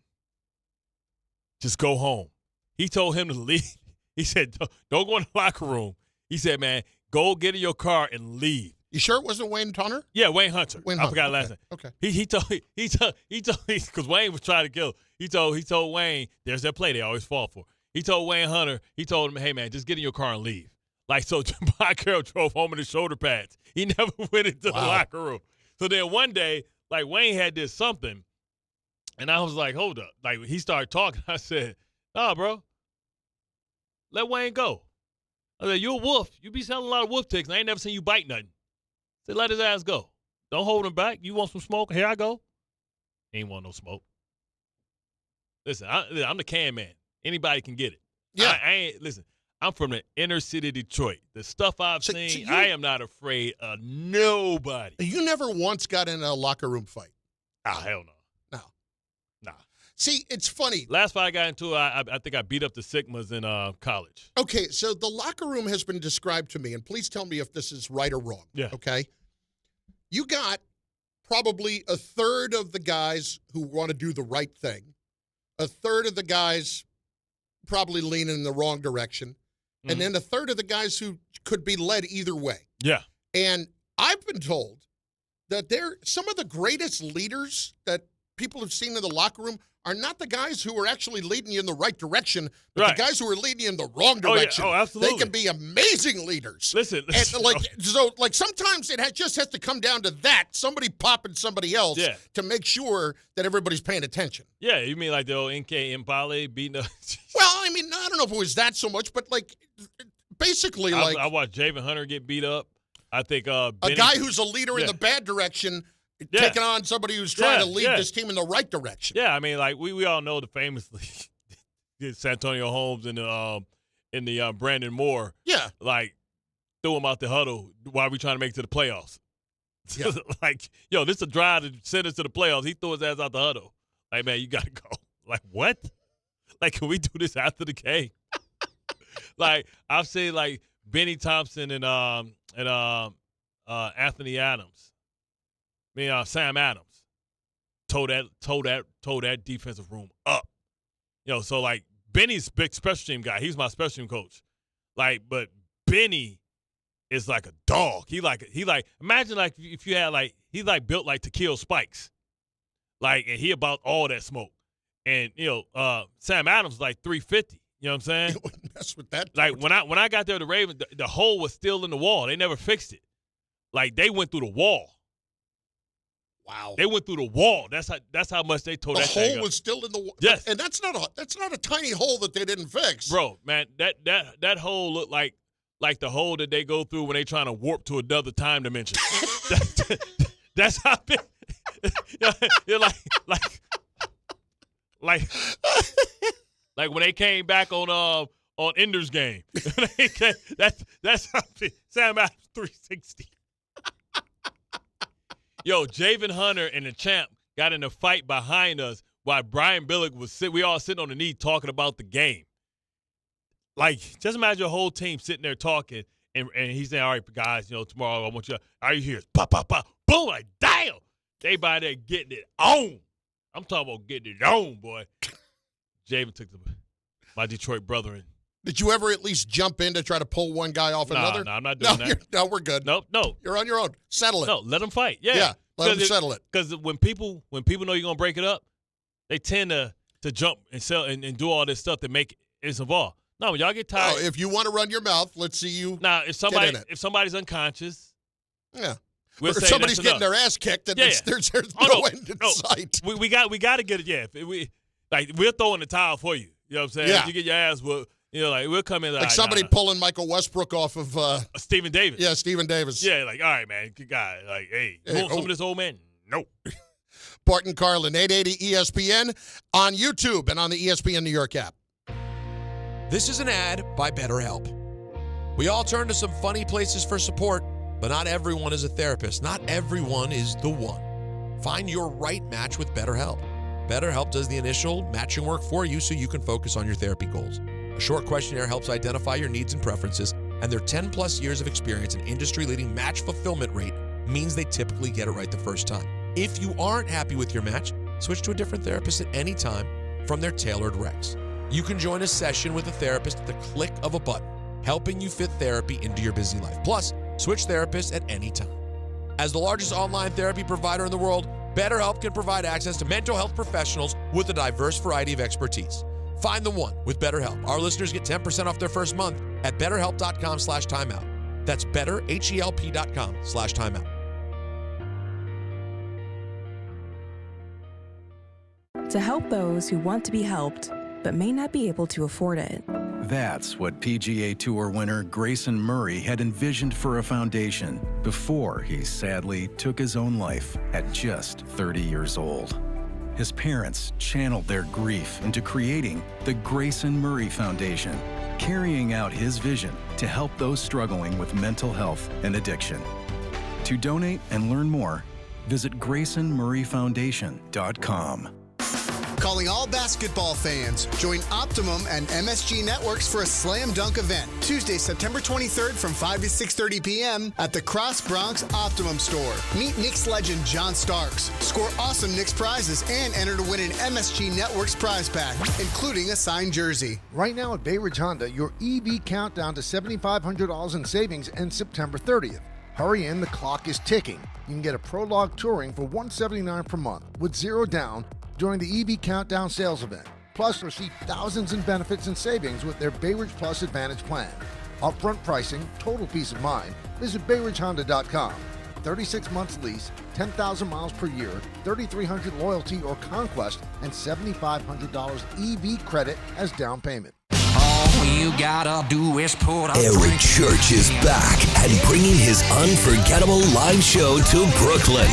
just go home. He told him to leave. He said, don't go in the locker room. He said, man, go get in your car and leave. You sure it wasn't Wayne Hunter? Yeah, Wayne Hunter. I forgot last name. Okay. He told because Wayne was trying to kill. He told Wayne, there's that play they always fall for. He told Wayne Hunter, he told him, hey man, just get in your car and leave. Like, so Bart Carlin drove home in his shoulder pads. He never went into the locker room. So then one day, like, Wayne had this something, and I was like, hold up. Like, he started talking. I said, nah, bro, let Wayne go. I said, you're a wolf. You be selling a lot of wolf ticks, and I ain't never seen you bite nothing. I said, let his ass go. Don't hold him back. You want some smoke? Here I go. He ain't want no smoke. Listen, I'm the can man. Anybody can get it. Yeah. I ain't, listen, I'm from the inner city of Detroit. The stuff I've seen, I am not afraid of nobody. You never once got in a locker room fight? Oh, hell no. Nah. See, it's funny. Last fight I got into, I think I beat up the Sigmas in college. Okay, so the locker room has been described to me, and please tell me if this is right or wrong. Yeah. Okay? You got probably a third of the guys who want to do the right thing, a third of the guys probably leaning in the wrong direction, and then a third of the guys who could be led either way. Yeah. And I've been told that some of the greatest leaders that people have seen in the locker room are not the guys who are actually leading you in the right direction, but the guys who are leading you in the wrong direction. Oh, absolutely. They can be amazing leaders. Listen. And sometimes it just has to come down to that, somebody popping somebody else to make sure that everybody's paying attention. Yeah, you mean like the old NK Impale beating up? Well, I mean, I don't know if it was that so much, but basically, I watched Javen Hunter get beat up. I think a guy who's a leader in the bad direction taking on somebody who's trying to lead this team in the right direction. Yeah, I mean, like we all know the famously Santonio Holmes and the Brandon Moore. Yeah, like threw him out the huddle while we trying to make it to the playoffs. Yeah. Like, yo, this is a drive to send us to the playoffs. He threw his ass out the huddle. Like, man, you got to go. Like, what? Like, can we do this after the game? Like, I've seen like Benny Thompson and Anthony Adams. I mean, Sam Adams tore that defensive room up. You know, so like Benny's big special team guy. He's my special team coach. Like, but Benny is like a dog. He like imagine like if you had like he's like built like to kill spikes. Like, and he about all that smoke. And Sam Adams is like 350. You know what I'm saying? You wouldn't mess with that. Like when I got there, the Ravens, the hole was still in the wall. They never fixed it. Like they went through the wall. Wow. They went through the wall. That's how much they tore that thing up. The hole was still in the wall. Yes. And that's not a tiny hole that they didn't fix. Bro, man, that hole looked like the hole that they go through when they trying to warp to another time dimension. That's how big. You're like when they came back on Ender's Game. That's how big. Sam Adams 360. Yo, Javen Hunter and the champ got in a fight behind us while Brian Billick we all sitting on the knee talking about the game. Like, just imagine your whole team sitting there talking, and he's saying, all right, guys, tomorrow I want you, are you here? Pop, pop, pop. Boom, like, damn. They by there getting it on. I'm talking about getting it on, boy. Javen took my Detroit brother in. Did you ever at least jump in to try to pull one guy off another? No, I'm not doing that. No, we're good. No. You're on your own. Settle it. No, let them fight. Yeah, let them settle it. Because when people know you're gonna break it up, they tend to jump and sell and do all this stuff that make it involved. No, when y'all get tired. Oh, if you want to run your mouth, let's see you. Now, if somebody's unconscious, or if somebody's getting their ass kicked, and there's no end in sight. We got to get it. Yeah, we're throwing the towel for you. You know what I'm saying? Yeah. If you get your ass whooped. We'll come in like somebody pulling Michael Westbrook off of Stephen Davis. Yeah, Stephen Davis. Yeah, like, all right, man, good guy. Like, hey, you want some of this old man? No. Bart Carlin, 880 ESPN on YouTube and on the ESPN New York app. This is an ad by BetterHelp. We all turn to some funny places for support, but not everyone is a therapist. Not everyone is the one. Find your right match with BetterHelp. BetterHelp does the initial matching work for you so you can focus on your therapy goals. A short questionnaire helps identify your needs and preferences, and their 10-plus years of experience and industry-leading match fulfillment rate means they typically get it right the first time. If you aren't happy with your match, switch to a different therapist at any time from their tailored recs. You can join a session with a therapist at the click of a button, helping you fit therapy into your busy life. Plus, switch therapists at any time. As the largest online therapy provider in the world, BetterHelp can provide access to mental health professionals with a diverse variety of expertise. Find the one with BetterHelp. Our listeners get 10% off their first month at betterhelp.com/timeout. That's betterhelp.com/timeout. To help those who want to be helped, but may not be able to afford it. That's what PGA Tour winner Grayson Murray had envisioned for a foundation before he sadly took his own life at just 30 years old. His parents channeled their grief into creating the Grayson Murray Foundation, carrying out his vision to help those struggling with mental health and addiction. To donate and learn more, visit GraysonMurrayFoundation.com. Calling all basketball fans. Join Optimum and MSG Networks for a slam dunk event. Tuesday, September 23rd from 5 to 6:30 p.m. at the Cross Bronx Optimum store. Meet Knicks legend John Starks. Score awesome Knicks prizes and enter to win an MSG Networks prize pack, including a signed jersey. Right now at Bay Ridge Honda, your EV countdown to $7,500 in savings ends September 30th. Hurry in, the clock is ticking. You can get a Prologue Touring for $179 per month with zero down, during the EV Countdown sales event. Plus, receive thousands in benefits and savings with their Bay Ridge Plus Advantage plan. Upfront pricing, total peace of mind. Visit BayRidgeHonda.com. 36 months lease, 10,000 miles per year, 3,300 loyalty or conquest, and $7,500 EV credit as down payment. All you gotta do is put up. Eric Church is back and bringing his unforgettable live show to Brooklyn.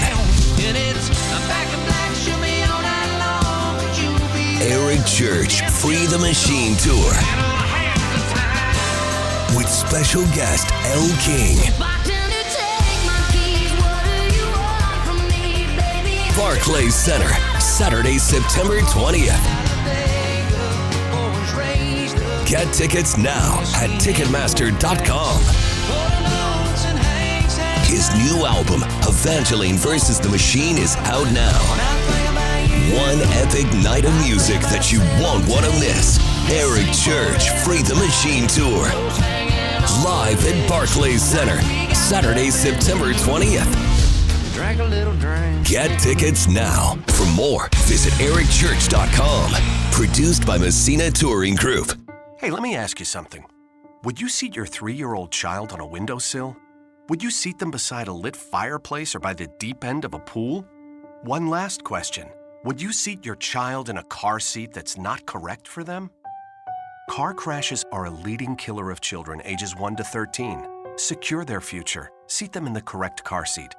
And it's back in black, show me all night long. Eric Church Free the Machine Tour with special guest L. King. Barclays Center, Saturday, September 20th. Get tickets now at Ticketmaster.com. His new album, Evangeline vs. the Machine, is out now. One epic night of music that you won't want to miss. Eric Church Free the Machine Tour. Live at Barclays Center, Saturday, September 20th. Drink a little drink. Get tickets now. For more, visit ericchurch.com. Produced by Messina Touring Group. Hey, let me ask you something. Would you seat your 3-year-old child on a windowsill? Would you seat them beside a lit fireplace or by the deep end of a pool? One last question. Would you seat your child in a car seat that's not correct for them? Car crashes are a leading killer of children ages 1 to 13. Secure their future. Seat them in the correct car seat.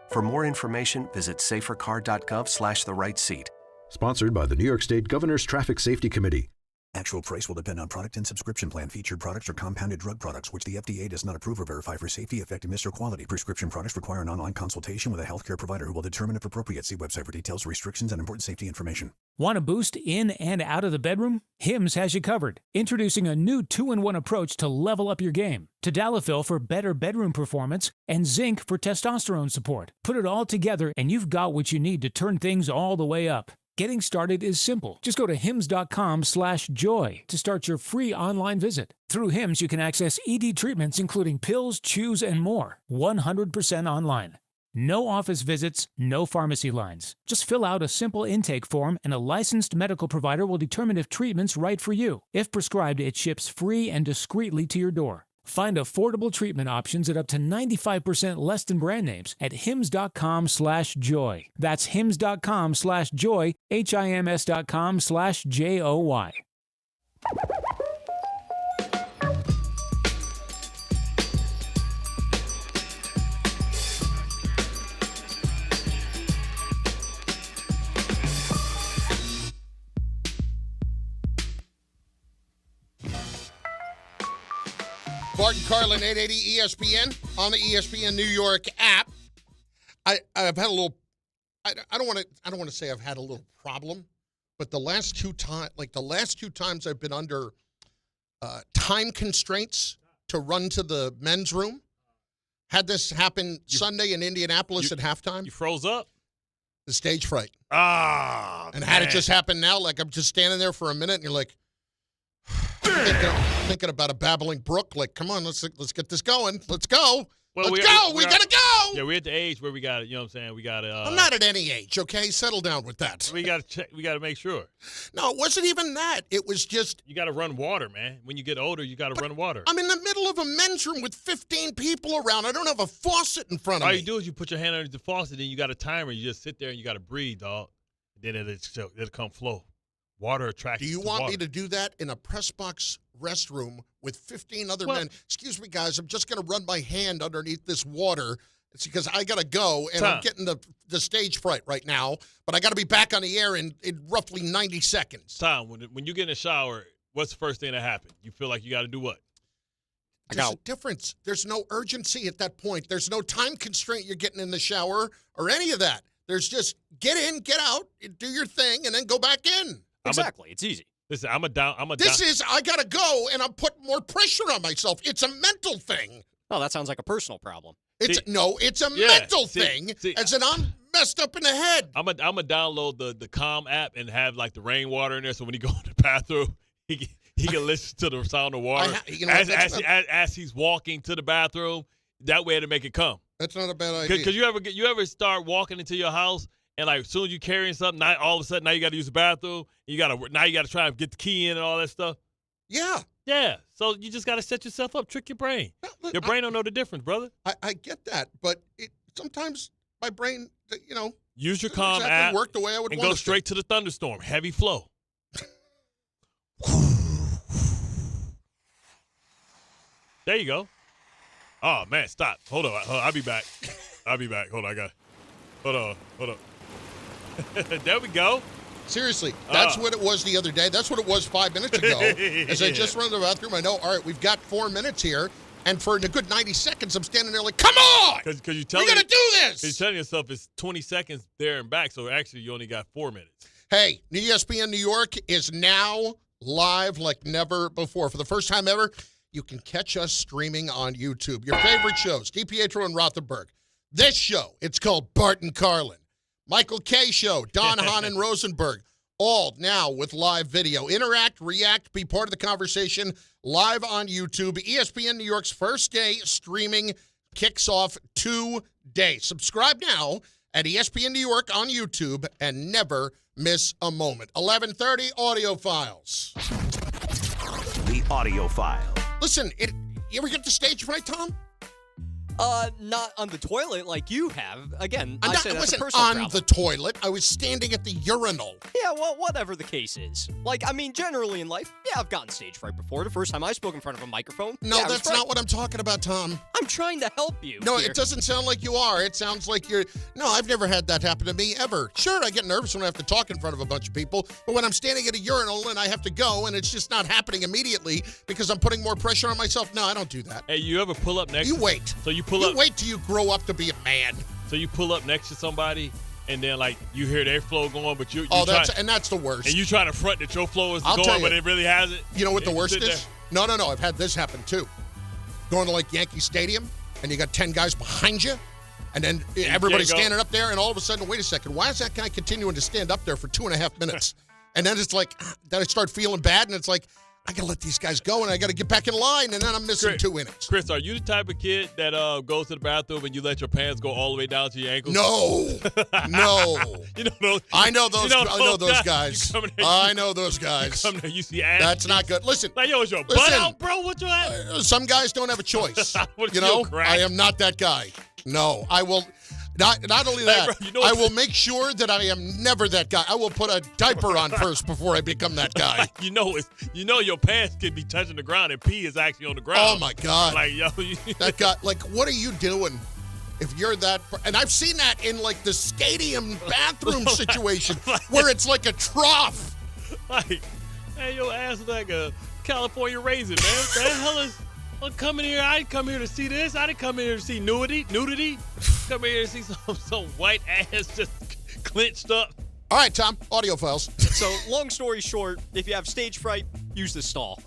For more information, visit safercar.gov/the-right-seat. Sponsored by the New York State Governor's Traffic Safety Committee. Actual price will depend on product and subscription plan. Featured products are compounded drug products, which the FDA does not approve or verify for safety, effectiveness, or quality. Prescription products require an online consultation with a healthcare provider who will determine if appropriate. See website for details, restrictions, and important safety information. Want a boost in and out of the bedroom? Hims has you covered. Introducing a new 2-in-1 approach to level up your game. Tadalafil for better bedroom performance and zinc for testosterone support. Put it all together and you've got what you need to turn things all the way up. Getting started is simple. Just go to hims.com/joy to start your free online visit. Through Hims, you can access ED treatments including pills, chews, and more. 100% online. No office visits, no pharmacy lines. Just fill out a simple intake form and a licensed medical provider will determine if treatment's right for you. If prescribed, it ships free and discreetly to your door. Find affordable treatment options at up to 95% less than brand names at hims.com/joy. That's hims.com/joy, HIMS.com/JOY. Bart Carlin, 880 ESPN, on the ESPN New York app. I've had a little. I don't want to say I've had a little problem, but the last two times I've been under time constraints to run to the men's room. Had this happen Sunday in Indianapolis at halftime. You froze up? The stage fright. Ah, and had it just happen now, like I'm just standing there for a minute, and you're like. Thinking about a babbling brook, like, come on, let's get this going. Let's go. Well, we gotta go. Yeah, we're at the age where we got to, you know what I'm saying? We got to. I'm not at any age, okay? Settle down with that. We got to check. We got to make sure. No, it wasn't even that. It was just. You got to run water, man. When you get older, you got to run water. I'm in the middle of a men's room with 15 people around. I don't have a faucet in front of me. All you do is you put your hand under the faucet, then you got a timer. You just sit there and you got to breathe, dog. And then it'll come flow. Water attracts. Do you want me to do that in a press box restroom with 15 other men? Excuse me, guys. I'm just going to run my hand underneath this water. It's because I got to go, and I'm getting the stage fright right now. But I got to be back on the air in roughly 90 seconds. Tom, when you get in the shower, what's the first thing that happens? You feel like you got to do what? There's a difference. There's no urgency at that point. There's no time constraint you're getting in the shower or any of that. There's just get in, get out, do your thing, and then go back in. Exactly. It's easy. Listen, I got to go, and I'm putting more pressure on myself. It's a mental thing. Oh, that sounds like a personal problem. It's a mental thing. As in, I'm messed up in the head. I'm gonna download the Calm app and have like the rainwater in there, so when he go in the bathroom, he can listen to the sound of water as he's walking to the bathroom. That way, to make it come. That's not a bad idea. Because you ever start walking into your house And like, as soon as you carrying something, now all of a sudden now you got to use the bathroom. You got to try and get the key in and all that stuff. Yeah. Yeah. So you just got to set yourself up, trick your brain. Your brain don't know the difference, brother. I get that, but sometimes my brain, use your doesn't Calm exactly app work the way I would and want go it straight to the thunderstorm. Heavy flow. There you go. Oh, man, stop. Hold on. I'll be back. Hold on, Hold on. There we go. Seriously, that's what it was the other day. That's what it was 5 minutes ago. As I just run to the bathroom, I know, all right, we've got 4 minutes here. And for a good 90 seconds, I'm standing there like, come on! Because we're going to do this! You're telling yourself it's 20 seconds there and back, so actually you only got 4 minutes. Hey, ESPN New York is now live like never before. For the first time ever, you can catch us streaming on YouTube. Your favorite shows, DiPietro and Rothenberg. This show, it's called Bart and Carlin. Michael K. Show, Don Hahn and Rosenberg. All now with live video. Interact, react, be part of the conversation live on YouTube. ESPN New York's first day streaming kicks off today. Subscribe now at ESPN New York on YouTube and never miss a moment. 11:30 audio files. The audio file. Listen, you ever get to stage fright, Tom? Not on the toilet like you have. Again, I wasn't on the toilet. I was standing at the urinal. Yeah, well, whatever the case is. Like, I mean, generally in life, yeah, I've gotten stage fright before. The first time I spoke in front of a microphone. No, yeah, that's not what I'm talking about, Tom. I'm trying to help you. No, here. It doesn't sound like you are. It sounds like you're... No, I've never had that happen to me, ever. Sure, I get nervous when I have to talk in front of a bunch of people, but when I'm standing at a urinal and I have to go and it's just not happening immediately because I'm putting more pressure on myself, no, I don't do that. Hey, you ever pull up next... You wait. So you pull up... You wait till you grow up to be a man. So you pull up next to somebody, and then like you hear their flow going, but you that's the worst. And you try to front that your flow is I'll going, but it really hasn't. You know what the worst is? No. I've had this happen too. Going to like Yankee Stadium, and you got 10 guys behind you, and then everybody's standing up there, and all of a sudden, wait a second, why is that guy continuing to stand up there for 2.5 minutes? And then it's like, then I start feeling bad, and it's like, I got to let these guys go, and I got to get back in line, and then I'm missing 2 minutes. Chris, are you the type of kid that goes to the bathroom and you let your pants go all the way down to your ankles? No. You know those. I know those. I know those guys. I know those guys. You come there, you see ass. That's not good. Listen. Like, yo, is your butt out, bro? What your ass? Some guys don't have a choice. You know, I am not that guy. No, I will. Not only that, hey, bro, I will make sure that I am never that guy. I will put a diaper on first before I become that guy. You know your pants could be touching the ground and pee is actually on the ground. Oh my God! Like yo, that guy. Like, what are you doing? If you're that, and I've seen that in like the stadium bathroom situation where it's like a trough. Like, hey, your ass is like a California raisin, man. What the hell is? I'm coming here. I didn't come here to see this. I didn't come here to see nudity. Come here to see some white ass just clenched up. All right, Tom. Audio files. So, long story short, if you have stage fright, use the stall.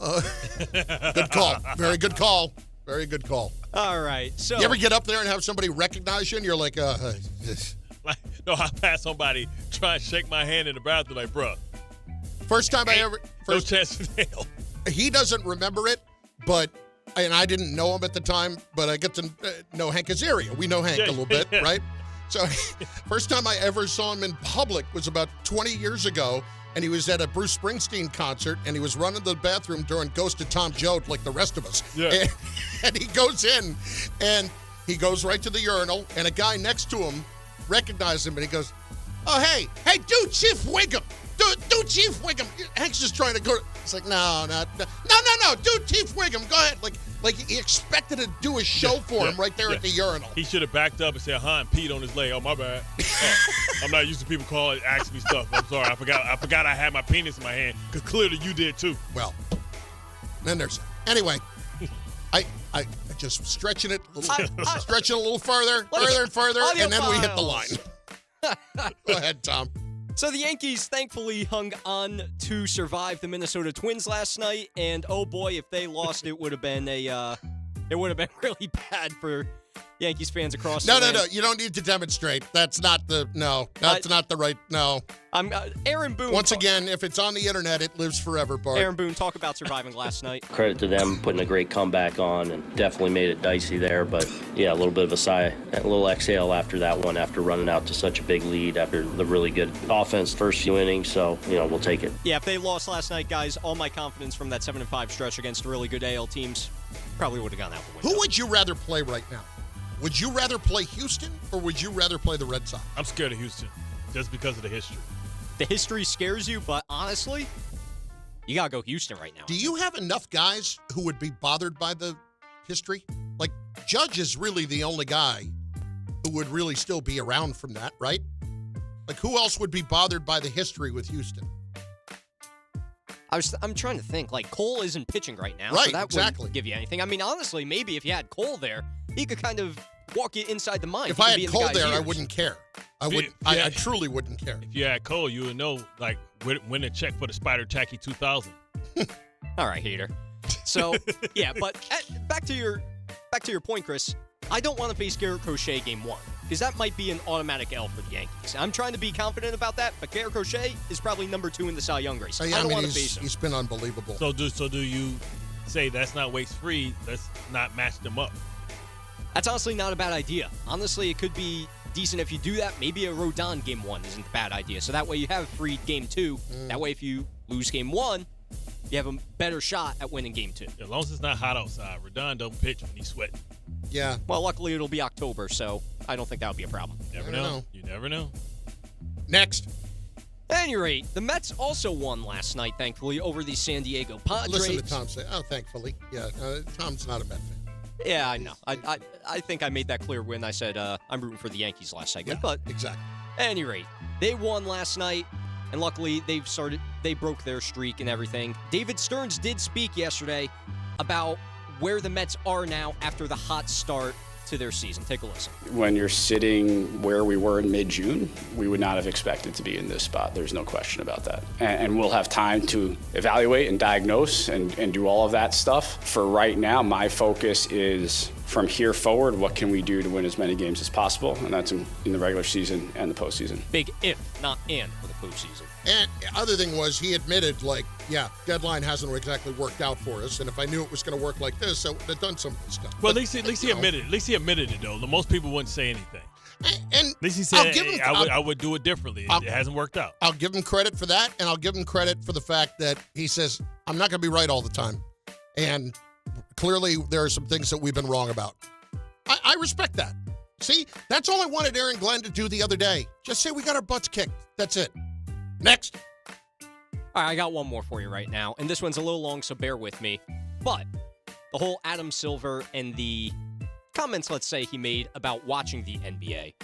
Good call. Very good call. Very good call. All right. So, you ever get up there and have somebody recognize you, and you're like, no, I passed somebody try and shake my hand in the bathroom, like, bruh. First time I ever. No chance in hell. He doesn't remember it, but. And I didn't know him at the time, but I get to know Hank Azaria. We know Hank a little bit, right? So first time I ever saw him in public was about 20 years ago, and he was at a Bruce Springsteen concert, and he was running the bathroom during Ghost of Tom Joad like the rest of us. Yeah. And he goes in, and he goes right to the urinal, and a guy next to him recognized him, and he goes, oh, hey, do Chief Wiggum. Do Chief Wiggum. Hank's just trying to go. It's like, no, do Chief Wiggum. Go ahead. Like he expected to do a show for him right there at the urinal. He should have backed up and said, and peed on his leg. Oh, my bad. I'm not used to people asking me stuff. I'm sorry. I forgot I had my penis in my hand, because clearly you did too. Well, then there's, anyway, I just stretching it a little further and further, and then we hit the line. Go ahead, Tom. So the Yankees thankfully hung on to survive the Minnesota Twins last night, and oh boy, if they lost, it would have been really bad for Yankees fans across No. the land. You don't need to demonstrate. That's not the right. No. I'm Aaron Boone. Once again, if it's on the internet, it lives forever, Bart. Aaron Boone, talk about surviving last night. Credit to them putting a great comeback on and definitely made it dicey there. But yeah, a little bit of a sigh, a little exhale after that one, after running out to such a big lead after the really good offense first few innings. So, we'll take it. Yeah, if they lost last night, guys, all my confidence from that 7-5 stretch against really good AL teams probably would have gone out the window. Who would you rather play right now? Would you rather play Houston or would you rather play the Red Sox? I'm scared of Houston just because of the history. The history scares you, but honestly, you got to go Houston right now. Do you have enough guys who would be bothered by the history? Like, Judge is really the only guy who would really still be around from that, right? Like, who else would be bothered by the history with Houston? I'm trying to think. Like, Cole isn't pitching right now, right, so that exactly. wouldn't give you anything. I mean, honestly, maybe if you had Cole there, he could kind of walk you inside the mind. If I had Cole there, I wouldn't care. I truly wouldn't care. If you had Cole, you would know, like, win a check for the Spider Tacky 2000. All right, hater. So, yeah, but back to your point, Chris. I don't want to face Garrett Crochet game 1 because that might be an automatic L for the Yankees. I'm trying to be confident about that, but Garrett Crochet is probably number 2 in the Cy Young race. I don't want to face him. He's been unbelievable. So do you say that's not waste-free, let's not match them up? That's honestly not a bad idea. Honestly, it could be decent if you do that. Maybe a Rodon game 1 isn't a bad idea. So that way you have free game 2. That way if you lose game 1, you have a better shot at winning game 2. As long as it's not hot outside. Rodon don't pitch when he's sweating. Yeah. Well, luckily it'll be October, so I don't think that would be a problem. Never know. You never know. Next. At any rate, the Mets also won last night, thankfully, over the San Diego Padres. Listen to Tom say, thankfully. Yeah, Tom's not a Met fan. Yeah, I know. I think I made that clear when I said I'm rooting for the Yankees last segment. Yeah, but exactly. At any rate, they won last night, and luckily they broke their streak and everything. David Stearns did speak yesterday about where the Mets are now after the hot start to their season. Take a listen. When you're sitting where we were in mid-June, we would not have expected to be in this spot. There's no question about that. And we'll have time to evaluate and diagnose and do all of that stuff. For right now, my focus is from here forward, what can we do to win as many games as possible? And that's in the regular season and the postseason. Big if, not and, for the postseason. And the other thing was he admitted, deadline hasn't exactly worked out for us. And if I knew it was going to work like this, I would have done some of this stuff. Well, at least he admitted. At least he admitted it, though. Most people wouldn't say anything. And at least he said, I would do it differently. It hasn't worked out. I'll give him credit for that, and I'll give him credit for the fact that he says, I'm not going to be right all the time. And clearly there are some things that we've been wrong about. I respect that. See, that's all I wanted Aaron Glenn to do the other day. Just say we got our butts kicked. That's it. Next. All right, I got one more for you right now, and this one's a little long, so bear with me. But the whole Adam Silver and the comments, let's say, he made about watching the NBA,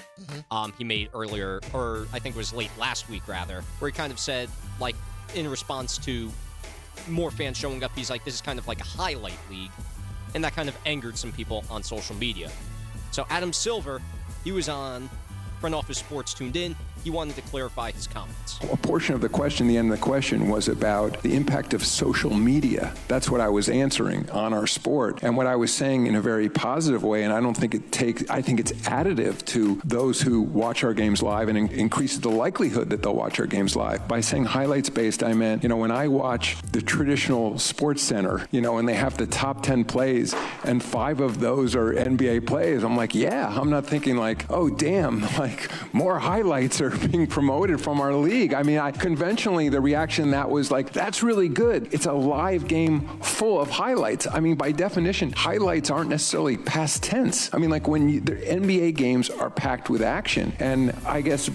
he made earlier, or I think it was late last week, rather, where he kind of said, like, in response to more fans showing up, he's like, this is kind of like a highlight league, and that kind of angered some people on social media. So Adam Silver, he was on Front Office Sports Tuned In. He wanted to clarify his comments. A portion of the question, the end of the question, was about the impact of social media. That's what I was answering on our sport. And what I was saying in a very positive way, and I think it's additive to those who watch our games live and increases the likelihood that they'll watch our games live. By saying highlights based, I meant, when I watch the traditional sports center, and they have the top 10 plays and 5 of those are NBA plays, I'm like, yeah, I'm not thinking like, oh, damn, like more highlights are being promoted from our league. I mean, conventionally, the reaction that was like, that's really good. It's a live game full of highlights. I mean, by definition, highlights aren't necessarily past tense. I mean, like when the NBA games are packed with action, and I guess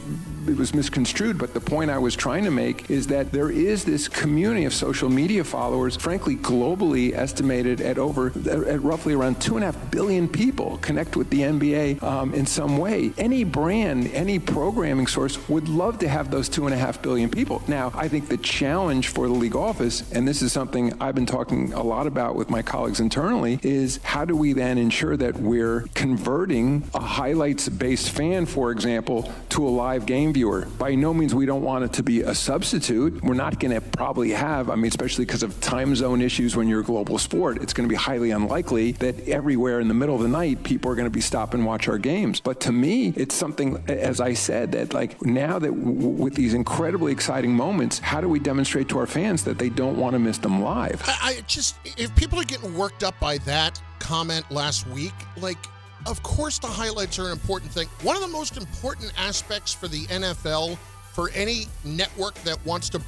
it was misconstrued, but the point I was trying to make is that there is this community of social media followers, frankly, globally estimated at roughly around 2.5 billion people connect with the NBA in some way. Any brand, any programming source would love to have those 2.5 billion people. Now, I think the challenge for the league office, and this is something I've been talking a lot about with my colleagues internally, is how do we then ensure that we're converting a highlights-based fan, for example, to a live game game viewer. By no means we don't want it to be a substitute. We're not going to probably have, especially because of time zone issues when you're a global sport, it's going to be highly unlikely that everywhere in the middle of the night, people are going to be stopping and watch our games. But to me, it's something, as I said, that like now that with these incredibly exciting moments, how do we demonstrate to our fans that they don't want to miss them live? I just, if people are getting worked up by that comment last week, like, of course the highlights are an important thing. One of the most important aspects for the NFL, for any network that wants to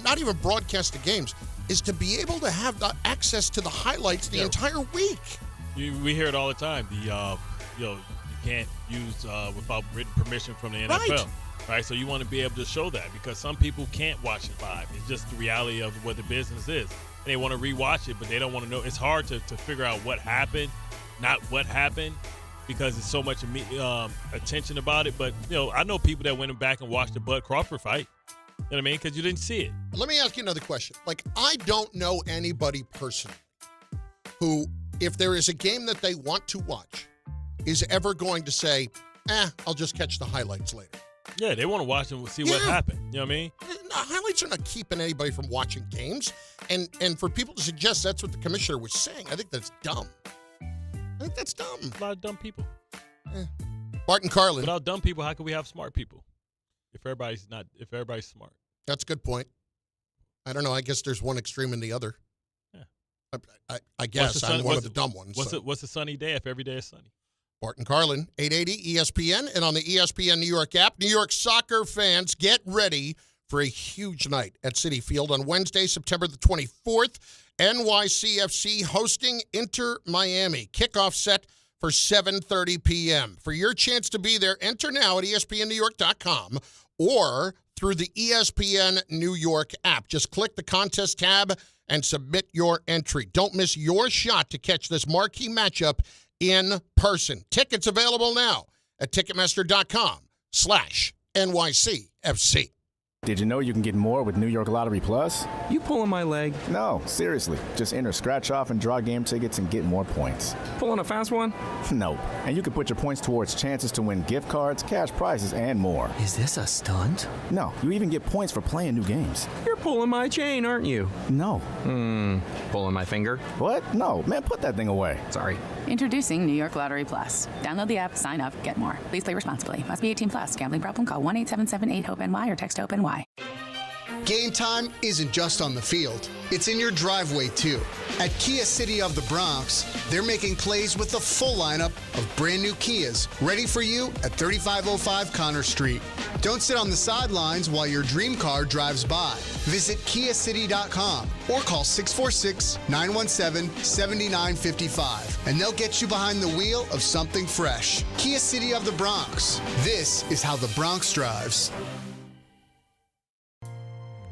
not even broadcast the games, is to be able to have the access to the highlights the entire week. We hear it all the time. You can't use without written permission from the NFL. Right? So you want to be able to show that, because some people can't watch it live. It's just the reality of what the business is. And they want to rewatch it, but they don't want to know. It's hard to figure out what happened, not what happened, because there's so much attention about it. But, I know people that went back and watched the Bud Crawford fight. You know what I mean? Because you didn't see it. Let me ask you another question. Like, I don't know anybody personally who, if there is a game that they want to watch, is ever going to say, I'll just catch the highlights later. Yeah, they want to watch and see what happened. You know what I mean? No, highlights are not keeping anybody from watching games. And for people to suggest that's what the commissioner was saying, I think that's dumb. A lot of dumb people. Bart Carlin. Without dumb people, how can we have smart people? If everybody's smart. That's a good point. I don't know. I guess there's one extreme and the other. Yeah. I guess I'm one of the dumb ones. What's a sunny day if every day is sunny? Bart Carlin, 880 ESPN, and on the ESPN New York app. New York soccer fans, get ready for a huge night at Citi Field on Wednesday, September the 24th. NYCFC hosting Inter Miami. Kickoff set for 7:30 p.m. For your chance to be there, enter now at ESPNNewYork.com or through the ESPN New York app. Just click the contest tab and submit your entry. Don't miss your shot to catch this marquee matchup in person. Tickets available now at Ticketmaster.com/NYCFC. Did you know you can get more with New York Lottery Plus? You pulling my leg? No, seriously. Just enter scratch off and draw game tickets and get more points. Pulling a fast one? No. And you can put your points towards chances to win gift cards, cash prizes, and more. Is this a stunt? No, you even get points for playing new games. You're pulling my chain, aren't you? No. Pulling my finger? What? No, man, put that thing away. Sorry. Introducing New York Lottery Plus. Download the app, sign up, get more. Please play responsibly. Must be 18 plus. Gambling problem? Call 1-877-8-HOPE-NY or text HOPE-NY. Game time isn't just on the field. It's in your driveway, too. At Kia City of the Bronx, they're making plays with the full lineup of brand new Kias ready for you at 3505 Connor Street. Don't sit on the sidelines while your dream car drives by. Visit KiaCity.com or call 646-917-7955 and they'll get you behind the wheel of something fresh. Kia City of the Bronx. This is how the Bronx drives.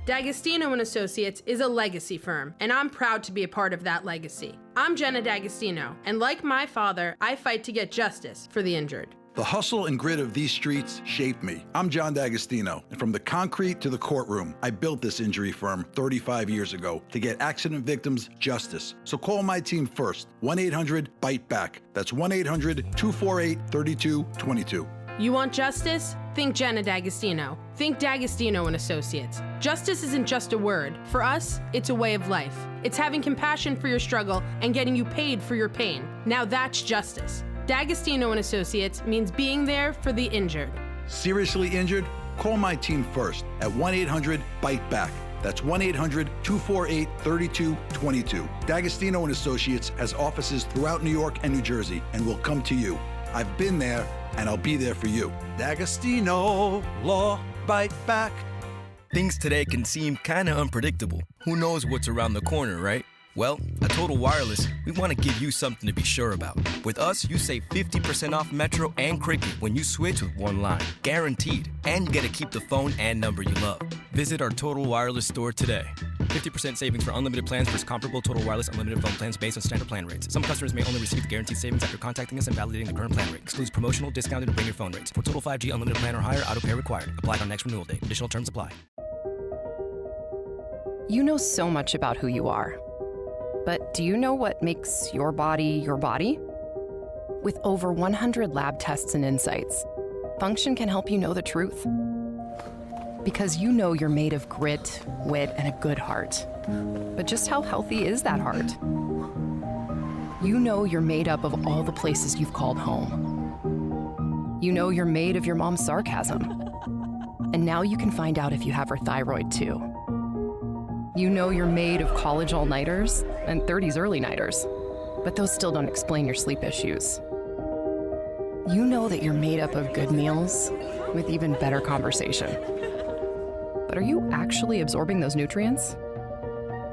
D'Agostino & Associates is a legacy firm, and I'm proud to be a part of that legacy. I'm Jenna D'Agostino, and like my father, I fight to get justice for the injured. The hustle and grit of these streets shaped me. I'm John D'Agostino, and from the concrete to the courtroom, I built this injury firm 35 years ago to get accident victims justice. So call my team first, 1-800-BITE-BACK. That's 1-800-248-3222. You want justice? Think Jenna D'Agostino. Think D'Agostino & Associates. Justice isn't just a word. For us, it's a way of life. It's having compassion for your struggle and getting you paid for your pain. Now that's justice. D'Agostino & Associates means being there for the injured. Seriously injured? Call my team first at 1-800-BITE-BACK. That's 1-800-248-3222. D'Agostino & Associates has offices throughout New York and New Jersey and will come to you. I've been there, and I'll be there for you. D'Agostino, Law, Bite Back. Things today can seem kind of unpredictable. Who knows what's around the corner, right? Well, at Total Wireless, we want to give you something to be sure about. With us, you save 50% off Metro and Cricket when you switch with one line. Guaranteed. And you get to keep the phone and number you love. Visit our Total Wireless store today. 50% savings for unlimited plans versus comparable Total Wireless unlimited phone plans based on standard plan rates. Some customers may only receive the guaranteed savings after contacting us and validating the current plan rate. Excludes promotional, discounted, and bring your phone rates. For total 5G unlimited plan or higher, auto pay required. Applied on next renewal date. Additional terms apply. You know so much about who you are. But do you know what makes your body your body? With over 100 lab tests and insights, Function can help you know the truth. Because you know you're made of grit, wit, and a good heart. But just how healthy is that heart? You know you're made up of all the places you've called home. You know you're made of your mom's sarcasm. And now you can find out if you have her thyroid too. You know you're made of college all-nighters and 30s early-nighters. But those still don't explain your sleep issues. You know that you're made up of good meals with even better conversation. But are you actually absorbing those nutrients?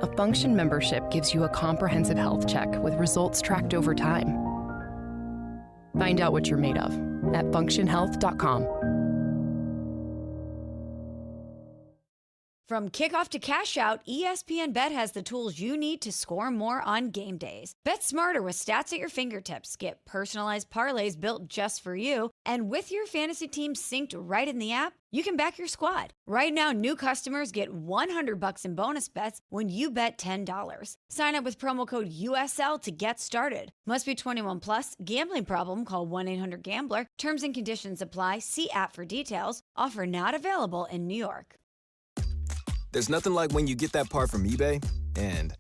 A Function membership gives you a comprehensive health check with results tracked over time. Find out what you're made of at functionhealth.com. From kickoff to cash out, ESPN Bet has the tools you need to score more on game days. Bet smarter with stats at your fingertips. Get personalized parlays built just for you. And with your fantasy team synced right in the app, you can back your squad. Right now, new customers get $100 in bonus bets when you bet $10. Sign up with promo code USL to get started. Must be 21 plus. Gambling problem? Call 1-800-GAMBLER. Terms and conditions apply. See app for details. Offer not available in New York. There's nothing like when you get that part from eBay and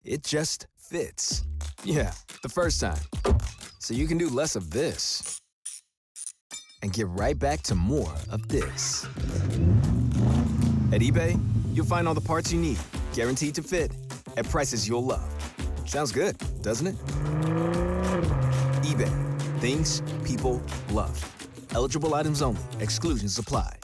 it just fits. Yeah, the first time. So you can do less of this and get right back to more of this. At eBay, you'll find all the parts you need, guaranteed to fit, at prices you'll love. Sounds good, doesn't it? eBay, things people love. Eligible items only. Exclusions apply.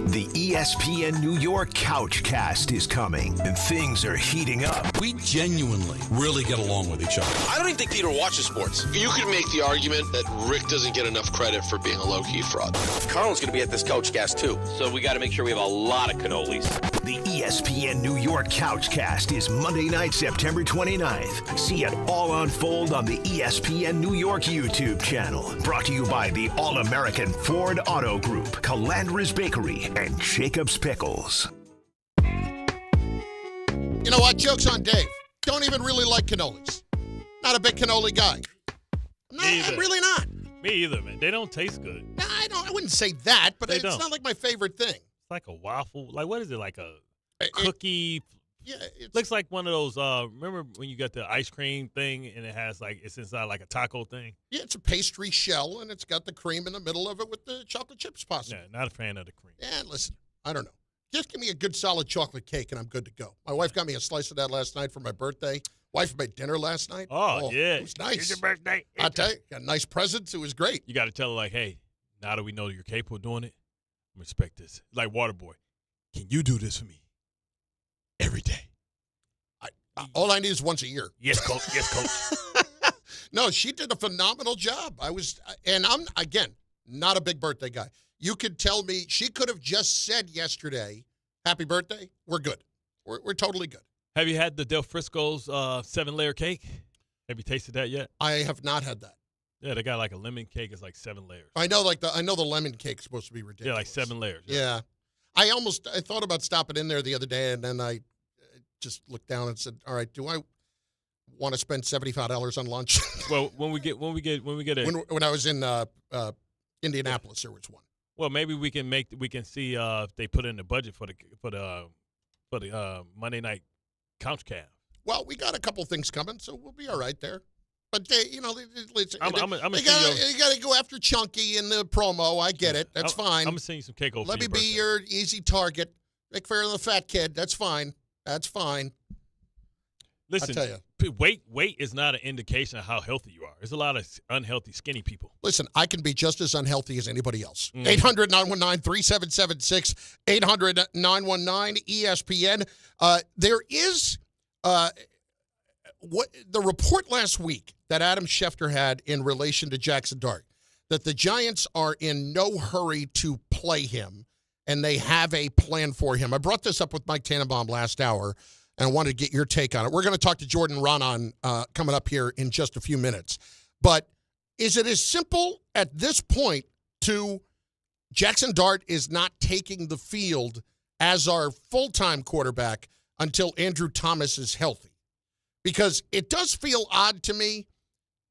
The ESPN New York Couchcast is coming, and things are heating up. We genuinely really get along with each other. I don't even think Peter watches sports. You could make the argument that Rick doesn't get enough credit for being a low-key fraud. Carlin's going to be at this Couchcast, too. So we got to make sure we have a lot of cannolis. The ESPN New York Couchcast is Monday night, September 29th. See it all unfold on the ESPN New York YouTube channel. Brought to you by the All-American Ford Auto Group, Calandra's Bakery, and Jacob's Pickles. You know what? Joke's on Dave. Don't even really like cannolis. Not a big cannoli guy. I'm really not. Me either, man. They don't taste good. No, I wouldn't say that, but it's not like my favorite thing. It's like a waffle. Like, what is it? Like a cookie? Yeah. It looks like one of those, remember when you got the ice cream thing and it has like, it's inside like a taco thing? Yeah, it's a pastry shell and it's got the cream in the middle of it with the chocolate chips possibly. Yeah, not a fan of the cream. Yeah, listen, I don't know. Just give me a good solid chocolate cake and I'm good to go. My wife got me a slice of that last night for my birthday. Wife made dinner last night. Oh yeah. It was nice. It's your birthday. I'll tell you, got nice presents. It was great. You got to tell her like, hey, now that we know you're capable of doing it, respect this. Like Waterboy, can you do this for me every day? All I need is once a year. Yes, coach. Yes, coach. No, she did a phenomenal job. And I'm, again, not a big birthday guy. You could tell me, she could have just said yesterday, happy birthday, we're good. We're totally good. Have you had the Del Frisco's 7-layer cake? Have you tasted that yet? I have not had that. Yeah, they got like a lemon cake. It's like 7 layers. I know the lemon cake's supposed to be ridiculous. Yeah, like 7 layers. Yeah. I thought about stopping in there the other day, and then I just looked down and said, all right, do I want to spend $75 on lunch? Well, when we get when I was in Indianapolis, there was one. Well, maybe we can see if they put in the budget for the Monday night couch cab. Well, we got a couple things coming, so we'll be all right there. But you got to go after Chunky in the promo. I get it. That's fine. I'm gonna send you some cake over. Let me be your easy target. Make fair of the fat kid. That's fine. That's fine. Listen, I tell you, weight is not an indication of how healthy you are. There's a lot of unhealthy, skinny people. Listen, I can be just as unhealthy as anybody else. 800-919-3776, 800-919-ESPN. There is what the report last week that Adam Schefter had in relation to Jackson Dart, that the Giants are in no hurry to play him, and they have a plan for him. I brought this up with Mike Tannenbaum last hour, and I wanted to get your take on it. We're going to talk to Jordan Ronan coming up here in just a few minutes. But is it as simple at this point to Jackson Dart is not taking the field as our full-time quarterback until Andrew Thomas is healthy? Because it does feel odd to me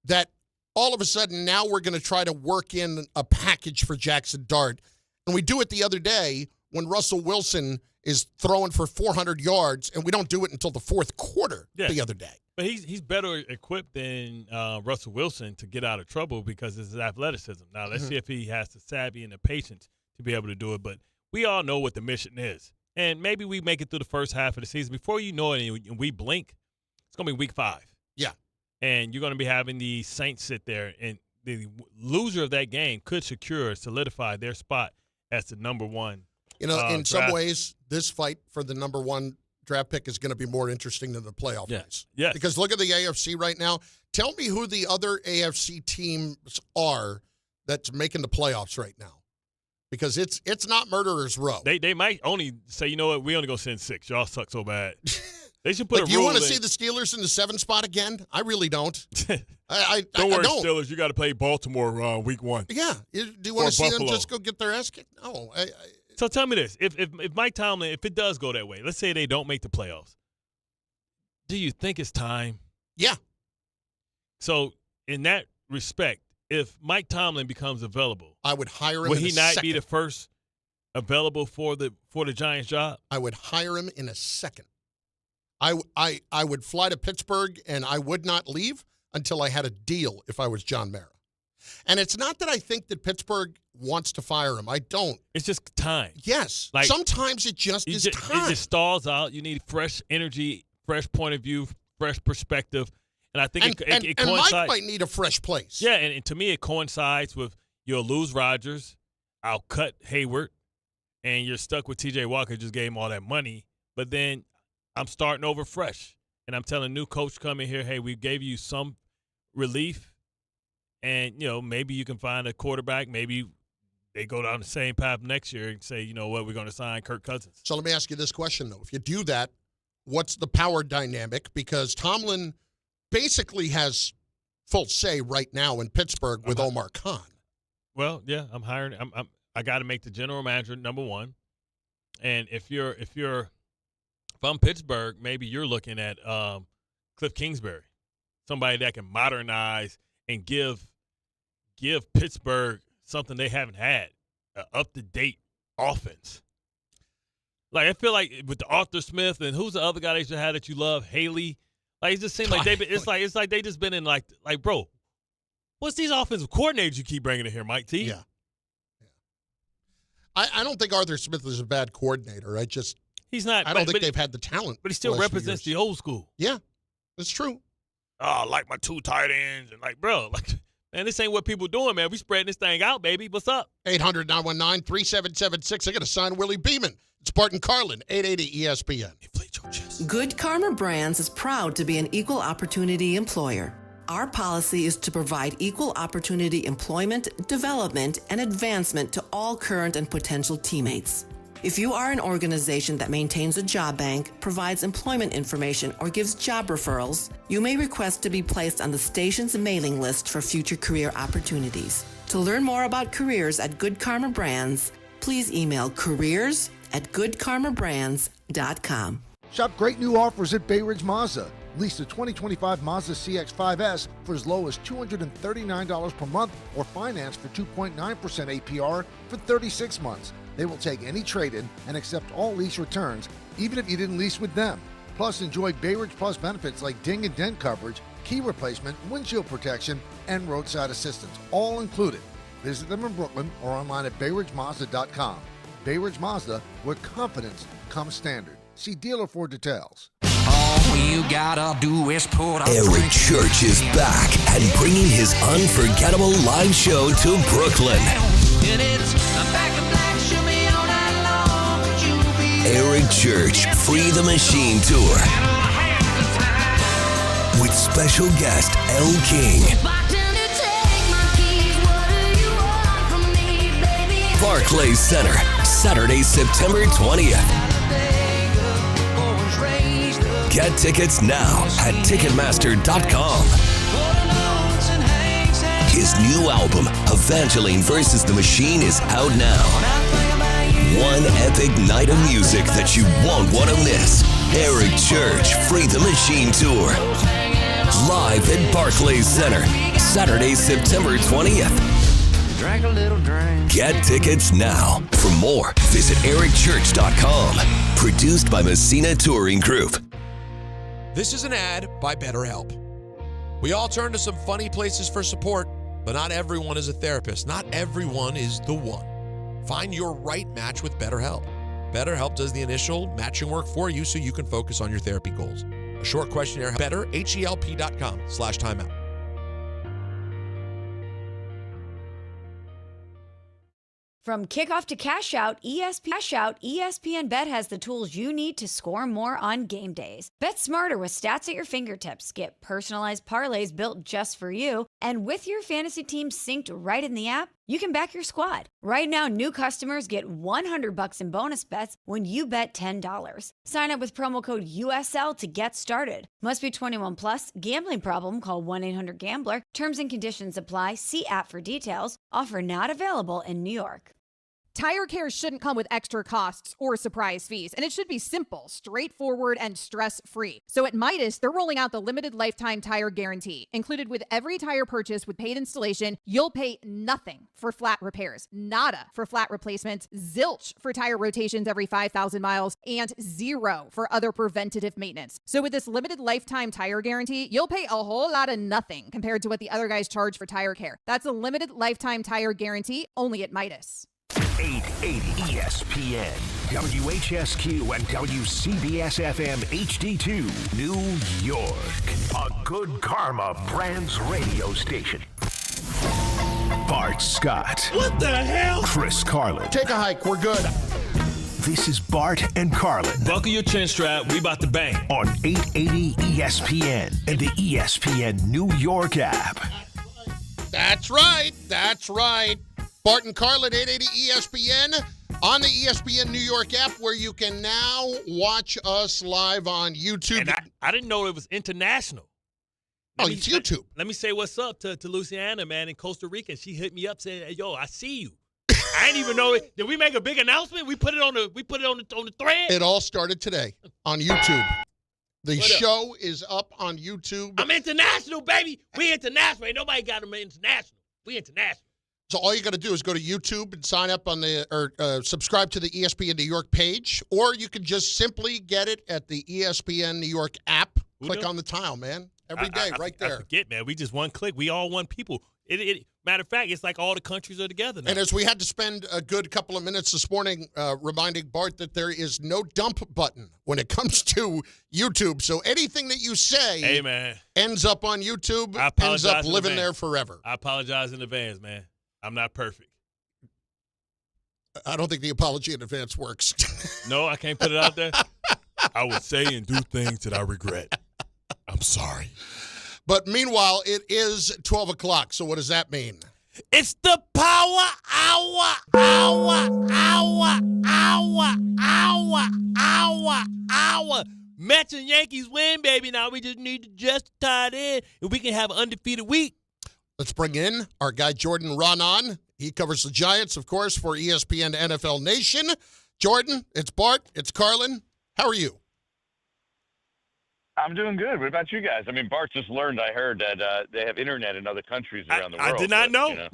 that all of a sudden now we're going to try to work in a package for Jackson Dart And we do it the other day when Russell Wilson is throwing for 400 yards, and we don't do it until the fourth quarter the other day. But he's better equipped than Russell Wilson to get out of trouble because of his athleticism. Now, let's see if he has the savvy and the patience to be able to do it. But we all know what the mission is. And maybe we make it through the first half of the season. Before you know it and we blink, it's going to be week 5. Yeah. And you're going to be having the Saints sit there, and the loser of that game could solidify their spot as the number one. You know, in draft. some ways, this fight for the number 1 draft pick is going to be more interesting than the playoff race. Yes. Because look at the AFC right now. Tell me who the other AFC teams are that's making the playoffs right now. Because it's not Murderer's Row. They might only say, you know what, we only going to send 6. Y'all suck so bad. They should put a rule in. Do you want to see the Steelers in the 7 spot again? I really don't. I don't worry, don't. Steelers. You got to play Baltimore week 1. Yeah. Do you want to see Buffalo. them just go get their ass kicked? No. So tell me this. If Mike Tomlin, if it does go that way, let's say they don't make the playoffs, do you think it's time? Yeah. So in that respect, if Mike Tomlin becomes available, I would hire him would in he a not second. be the first available for the Giants job? I would hire him in a second. I would fly to Pittsburgh, and I would not leave until I had a deal if I was John Mara. And it's not that I think that Pittsburgh wants to fire him. I don't. It's just time. Yes. Like, sometimes it just is time. It just stalls out. You need fresh energy, fresh point of view, fresh perspective. And I think it coincides. Mike might need a fresh place. Yeah, and to me it coincides with you'll lose Rodgers, I'll cut Hayward, and you're stuck with T.J. Walker, just gave him all that money. But then I'm starting over fresh, and I'm telling new coach come in here, hey, we gave you some relief, and, you know, maybe you can find a quarterback. Maybe they go down the same path next year and say, you know what, we're going to sign Kirk Cousins. So let me ask you this question, though. If you do that, what's the power dynamic? Because Tomlin basically has full say right now in Pittsburgh with Omar Khan. Well, yeah, I'm hiring. I got to make the general manager number 1. And if I'm Pittsburgh, maybe you're looking at Cliff Kingsbury, somebody that can modernize and give Pittsburgh something they haven't had, an up-to-date offense. Like, I feel like with the Arthur Smith and who's the other guy they should have that you love, Haley. Like, it just seems like it's like they just been in like bro, what's these offensive coordinators you keep bringing in here, Mike T? Yeah. I don't think Arthur Smith is a bad coordinator. He's not. I don't think they've had the talent. But he still represents the old school. Yeah, that's true. Oh, I like my 2 tight ends. And man, this ain't what people doing, man. We spreading this thing out, baby. What's up? 800-919-3776. I got to sign Willie Beeman. It's Bart Carlin, 880 ESPN. Good Karma Brands is proud to be an equal opportunity employer. Our policy is to provide equal opportunity employment, development, and advancement to all current and potential teammates. If you are an organization that maintains a job bank, provides employment information, or gives job referrals, you may request to be placed on the station's mailing list for future career opportunities. To learn more about careers at Good Karma Brands, please email careers@goodkarmabrands.com. Shop great new offers at Bay Ridge Mazda. Lease the 2025 Mazda CX-5S for as low as $239 per month or finance for 2.9% APR for 36 months. They will take any trade-in and accept all lease returns, even if you didn't lease with them. Plus, enjoy Bay Ridge Plus benefits like ding and dent coverage, key replacement, windshield protection, and roadside assistance, all included. Visit them in Brooklyn or online at BayRidgeMazda.com. Bay Ridge Mazda, where confidence comes standard. See dealer for details. All you gotta do is put Eric Church is back and bringing his unforgettable live show to Brooklyn. Eric Church, Free the Machine Tour. With special guest L. King. Barclays Center, Saturday, September 20th. Get tickets now at Ticketmaster.com. His new album, Evangeline vs. the Machine, is out now. One epic night of music that you won't want to miss. Eric Church, Free the Machine Tour. Live at Barclays Center, Saturday, September 20th. drank a little drink. Get tickets now. For more, visit ericchurch.com. Produced by Messina Touring Group. This is an ad by BetterHelp. We all turn to some funny places for support, but not everyone is a therapist. Not everyone is the one. Find your right match with BetterHelp. BetterHelp does the initial matching work for you so you can focus on your therapy goals. A short questionnaire, betterhelp.com/timeout. From kickoff to cash out, ESPN Bet has the tools you need to score more on game days. Bet smarter with stats at your fingertips. Get personalized parlays built just for you. And with your fantasy team synced right in the app, you can back your squad. Right now, new customers get $100 in bonus bets when you bet $10. Sign up with promo code USL to get started. Must be 21 plus. Gambling problem? Call 1-800-GAMBLER. Terms and conditions apply. See app for details. Offer not available in New York. Tire care shouldn't come with extra costs or surprise fees, and it should be simple, straightforward, and stress-free. So at Midas, they're rolling out the limited lifetime tire guarantee. Included with every tire purchase with paid installation, you'll pay nothing for flat repairs, nada for flat replacements, zilch for tire rotations every 5,000 miles, and zero for other preventative maintenance. So with this limited lifetime tire guarantee, you'll pay a whole lot of nothing compared to what the other guys charge for tire care. That's a limited lifetime tire guarantee only at Midas. 880 ESPN, WHSQ, and WCBS-FM HD2, New York. A Good Karma Brands radio station. Bart Scott. What the hell? Chris Carlin. Take a hike. We're good. This is Bart and Carlin. Buckle your chin strap. We about to bang. On 880 ESPN and the ESPN New York app. That's right. That's right. Bart and Carlin, 880 ESPN, on the ESPN New York app, where you can now watch us live on YouTube. And I didn't know it was international. It's YouTube. Let me say what's up to Luciana, man, in Costa Rica. She hit me up saying, hey, yo, I see you. I didn't even know it. Did we make a big announcement? We put it on the thread? It all started today on YouTube. The show is up on YouTube. I'm international, baby. We international. Ain't nobody got them international. We international. So all you got to do is go to YouTube and sign up subscribe to the ESPN New York page, or you can just simply get it at the ESPN New York app. Click on the tile, man. Every day, right there. I forget, man. We just one click. We all one people. Matter of fact, it's like all the countries are together now. And as we had to spend a good couple of minutes this morning reminding Bart that there is no dump button when it comes to YouTube. So anything that you say ends up on YouTube, ends up living there forever. I apologize in advance, man. I'm not perfect. I don't think the apology in advance works. No, I can't put it out there. I would say and do things that I regret. I'm sorry. But meanwhile, it is 12 o'clock. So what does that mean? It's the power hour. Mets and Yankees win, baby. Now we just need to just tie it in, and we can have an undefeated week. Let's bring in our guy, Jordan Ronan. He covers the Giants, of course, for ESPN NFL Nation. Jordan, it's Bart, it's Carlin. How are you? I'm doing good. What about you guys? I mean, Bart just learned, I heard, that they have internet in other countries around the world. I did not know. You know.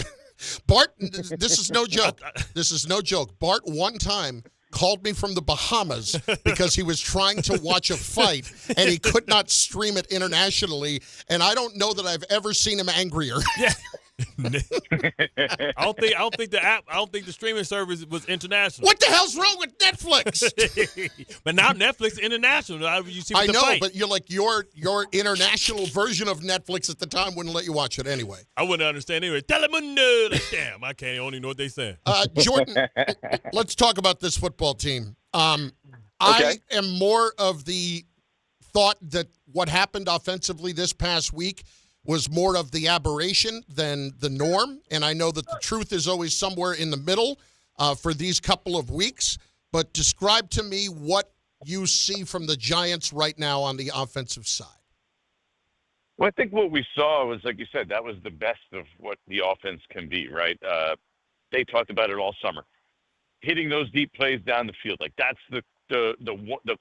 Bart, this is no joke. This is no joke. Bart one time called me from the Bahamas because he was trying to watch a fight and he could not stream it internationally. And I don't know that I've ever seen him angrier. Yeah. I don't think the streaming service was international. What the hell's wrong with Netflix? But now Netflix is international. You see I know, fight. but you're like your international version of Netflix at the time wouldn't let you watch it anyway. I wouldn't understand anyway. Telemundo. Like, damn, I can't only know what they saying. Jordan, let's talk about this football team. I am more of the thought that what happened offensively this past week was more of the aberration than the norm. And I know that the truth is always somewhere in the middle for these couple of weeks. But describe to me what you see from the Giants right now on the offensive side. Well, I think what we saw was, like you said, that was the best of what the offense can be, right? They talked about it all summer. Hitting those deep plays down the field, like that's the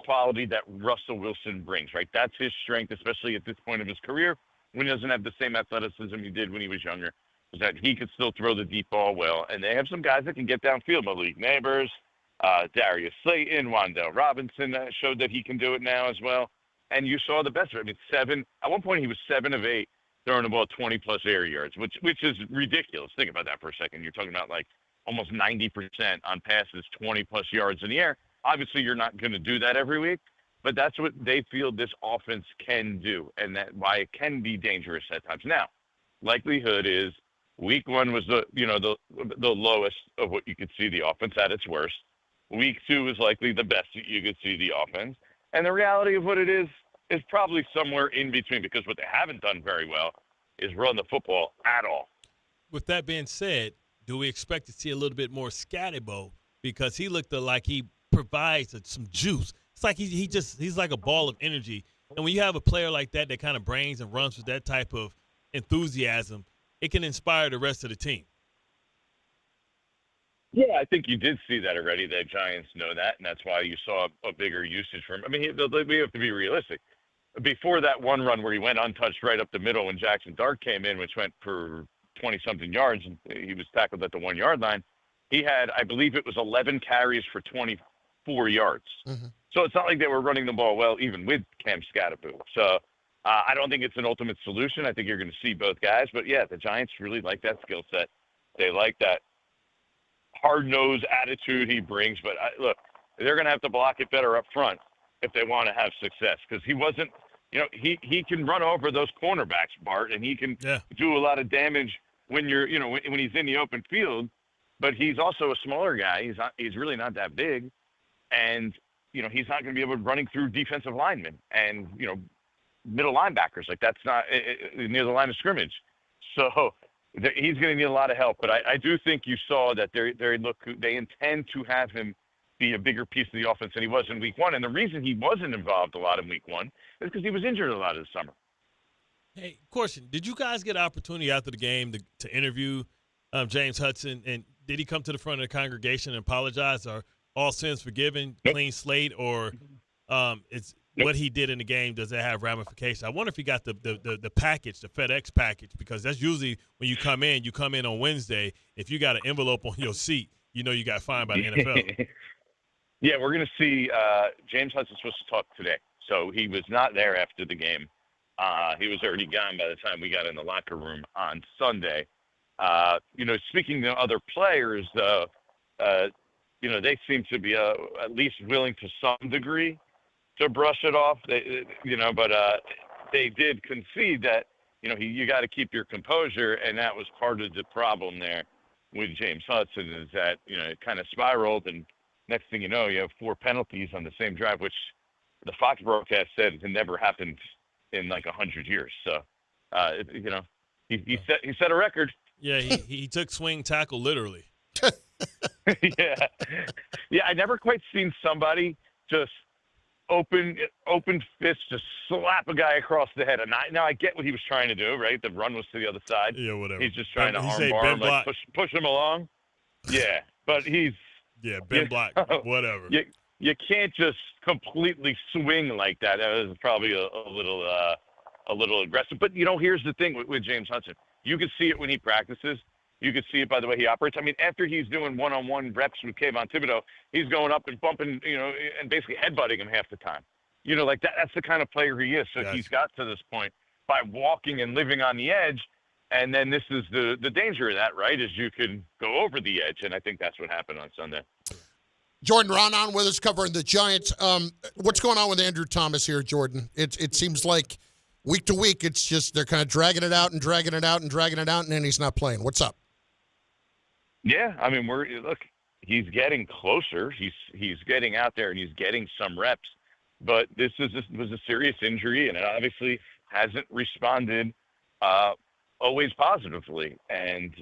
quality that Russell Wilson brings, right? That's his strength, especially at this point of his career, when he doesn't have the same athleticism he did when he was younger. is that he could still throw the deep ball well. And they have some guys that can get downfield. Malik Neighbors, Darius Slayton, Wan'Dale Robinson showed that he can do it now as well. And you saw the best of it. I mean, at one point he was 7 of 8 throwing the ball 20-plus air yards, which is ridiculous. Think about that for a second. You're talking about like almost 90% on passes, 20-plus yards in the air. Obviously, you're not going to do that every week, but that's what they feel this offense can do, and that why it can be dangerous at times. Now, likelihood is week 1 was the lowest of what you could see the offense at its worst. Week 2 is likely the best that you could see the offense. And the reality of what it is probably somewhere in between, because what they haven't done very well is run the football at all. With that being said, do we expect to see a little bit more Scatterbo? Because he looked like he provides some juice. It's like he's like a ball of energy. And when you have a player like that kind of brains and runs with that type of enthusiasm, it can inspire the rest of the team. Yeah, I think you did see that already. The Giants know that, and that's why you saw a bigger usage from him. I mean, we have to be realistic. Before that one run where he went untouched right up the middle when Jackson Dart came in, which went for 20-something yards, and he was tackled at the 1-yard line, he had, I believe it was 11 carries for 24 yards. Mm-hmm. So it's not like they were running the ball well even with Cam Scatterbo. So I don't think it's an ultimate solution. I think you're going to see both guys. But, yeah, the Giants really like that skill set. They like that hard-nosed attitude he brings. But, look, they're going to have to block it better up front if they want to have success, because he wasn't – he can run over those cornerbacks, Bart, and he can do a lot of damage when when he's in the open field. But he's also a smaller guy. He's really not that big, and he's not going to be able to running through defensive linemen and middle linebackers. Like, that's not near the line of scrimmage. So he's going to need a lot of help. But I do think you saw that they intend to have him be a bigger piece of the offense than he was in week 1. And the reason he wasn't involved a lot in week 1 is because he was injured a lot of the summer. Hey, question. Did you guys get an opportunity after the game to interview James Hudson? And did he come to the front of the congregation and apologize? Or all sins forgiven, clean slate? Or it's what he did in the game, does that have ramifications? I wonder if he got the package, the FedEx package, because that's usually when you come in on Wednesday. If you got an envelope on your seat, you got fined by the NFL. Yeah, we're going to see James Hudson's supposed to talk today. So he was not there after the game. He was already gone by the time we got in the locker room on Sunday. Speaking to other players, though, they seem to be at least willing to some degree to brush it off. But they did concede that, you got to keep your composure, and that was part of the problem there with James Hudson is that, it kind of spiraled, and next thing you know, you have 4 penalties on the same drive, which the Fox broadcast said it never happened in like 100 years. So, he set a record. Yeah, he took swing tackle literally. Yeah. I never quite seen somebody just open fist just slap a guy across the head. And now I get what he was trying to do, right? The run was to the other side. Yeah, whatever. He's just trying to armbar him, like push him along. Yeah, but he's Ben Black, whatever. You can't just completely swing like that. That was probably a little aggressive. But here's the thing with James Hudson. You can see it when he practices. You can see it by the way he operates. I mean, after he's doing one-on-one reps with Kayvon Thibodeau, he's going up and bumping, and basically headbutting him half the time. Like that's the kind of player he is. So he's got to this point by walking and living on the edge. And then this is the danger of that, right, is you can go over the edge. And I think that's what happened on Sunday. Jordan Ron on with us covering the Giants. What's going on with Andrew Thomas here, Jordan? It seems like week to week it's just they're kind of dragging it out, and then he's not playing. What's up? Yeah, I mean, he's getting closer. He's getting out there and he's getting some reps. But this was a serious injury, and it obviously hasn't responded always positively. And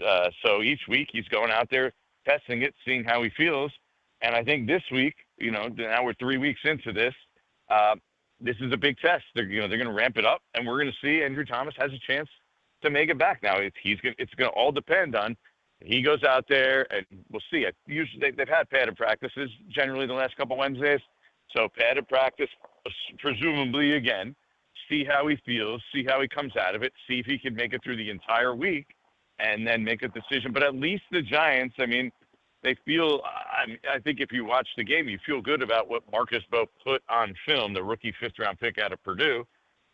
so each week he's going out there, testing it, seeing how he feels. And I think this week, now we're 3 weeks into this. This is a big test. They're going to ramp it up, and we're going to see Andrew Thomas has a chance to make it back. Now it's going to all depend on he goes out there, and we'll see. Usually they've had padded practices generally the last couple Wednesdays. So padded practice, presumably again. See how he feels. See how he comes out of it. See if he can make it through the entire week. and then make a decision. But at least the Giants, I mean, they feel I think if you watch the game, you feel good about what Marcus Bowe put on film, the rookie fifth-round pick out of Purdue.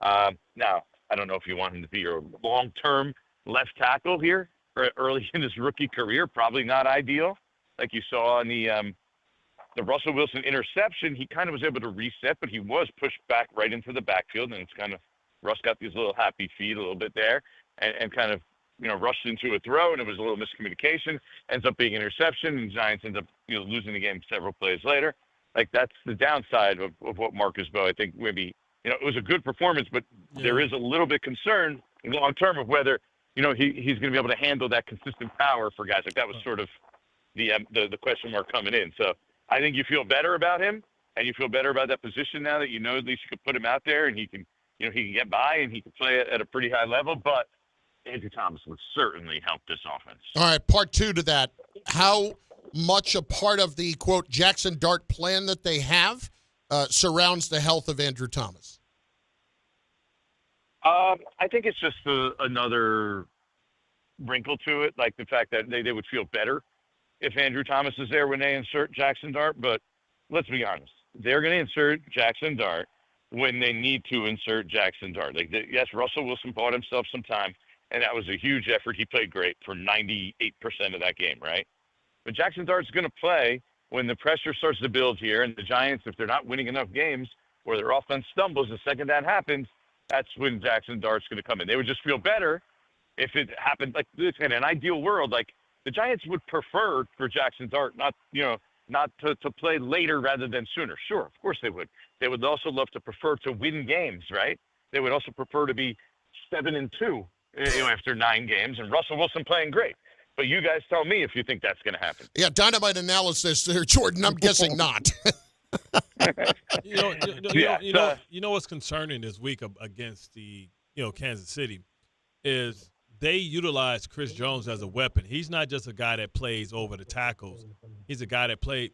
Now, I don't know if you want him to be your long-term left tackle here early in his rookie career. Probably not ideal. Like you saw on the Russell Wilson interception, he kind of was able to reset, but he was pushed back right into the backfield, and it's kind of Russ got these little happy feet a little bit there and kind of, rushed into a throw, and it was a little miscommunication, ends up being interception, and Giants end up, losing the game several plays later. Like, that's the downside of what Marcus Bowe, I think maybe, it was a good performance, but there is a little bit concern long term of whether, he's going to be able to handle that consistent power for guys. Like, that was sort of the question mark coming in. So I think you feel better about him, and you feel better about that position now that at least you could put him out there, and he can get by, and he can play at a pretty high level, but Andrew Thomas would certainly help this offense. All right, part two to that. How much a part of the, quote, Jackson Dart plan that they have surrounds the health of Andrew Thomas? I think it's just another wrinkle to it, like the fact that they would feel better if Andrew Thomas is there when they insert Jackson Dart. But let's be honest, they're going to insert Jackson Dart when they need to insert Jackson Dart. Yes, Russell Wilson bought himself some time, and that was a huge effort. He played great for 98% of that game, right? But Jackson Dart's going to play when the pressure starts to build here, and the Giants, if they're not winning enough games or their offense stumbles, the second that happens, that's when Jackson Dart's going to come in. They would just feel better if it happened like this. In an ideal world, like the Giants would prefer for Jackson Dart not to play later rather than sooner. Sure, of course they would. They would also love to prefer to win games, right? They would also prefer to be 7-2 after 9 games, and Russell Wilson playing great. But you guys tell me if you think that's going to happen. Yeah, dynamite analysis there, Jordan. I'm guessing not. You know what's concerning this week against the Kansas City is they utilize Chris Jones as a weapon. He's not just a guy that plays over the tackles. He's a guy that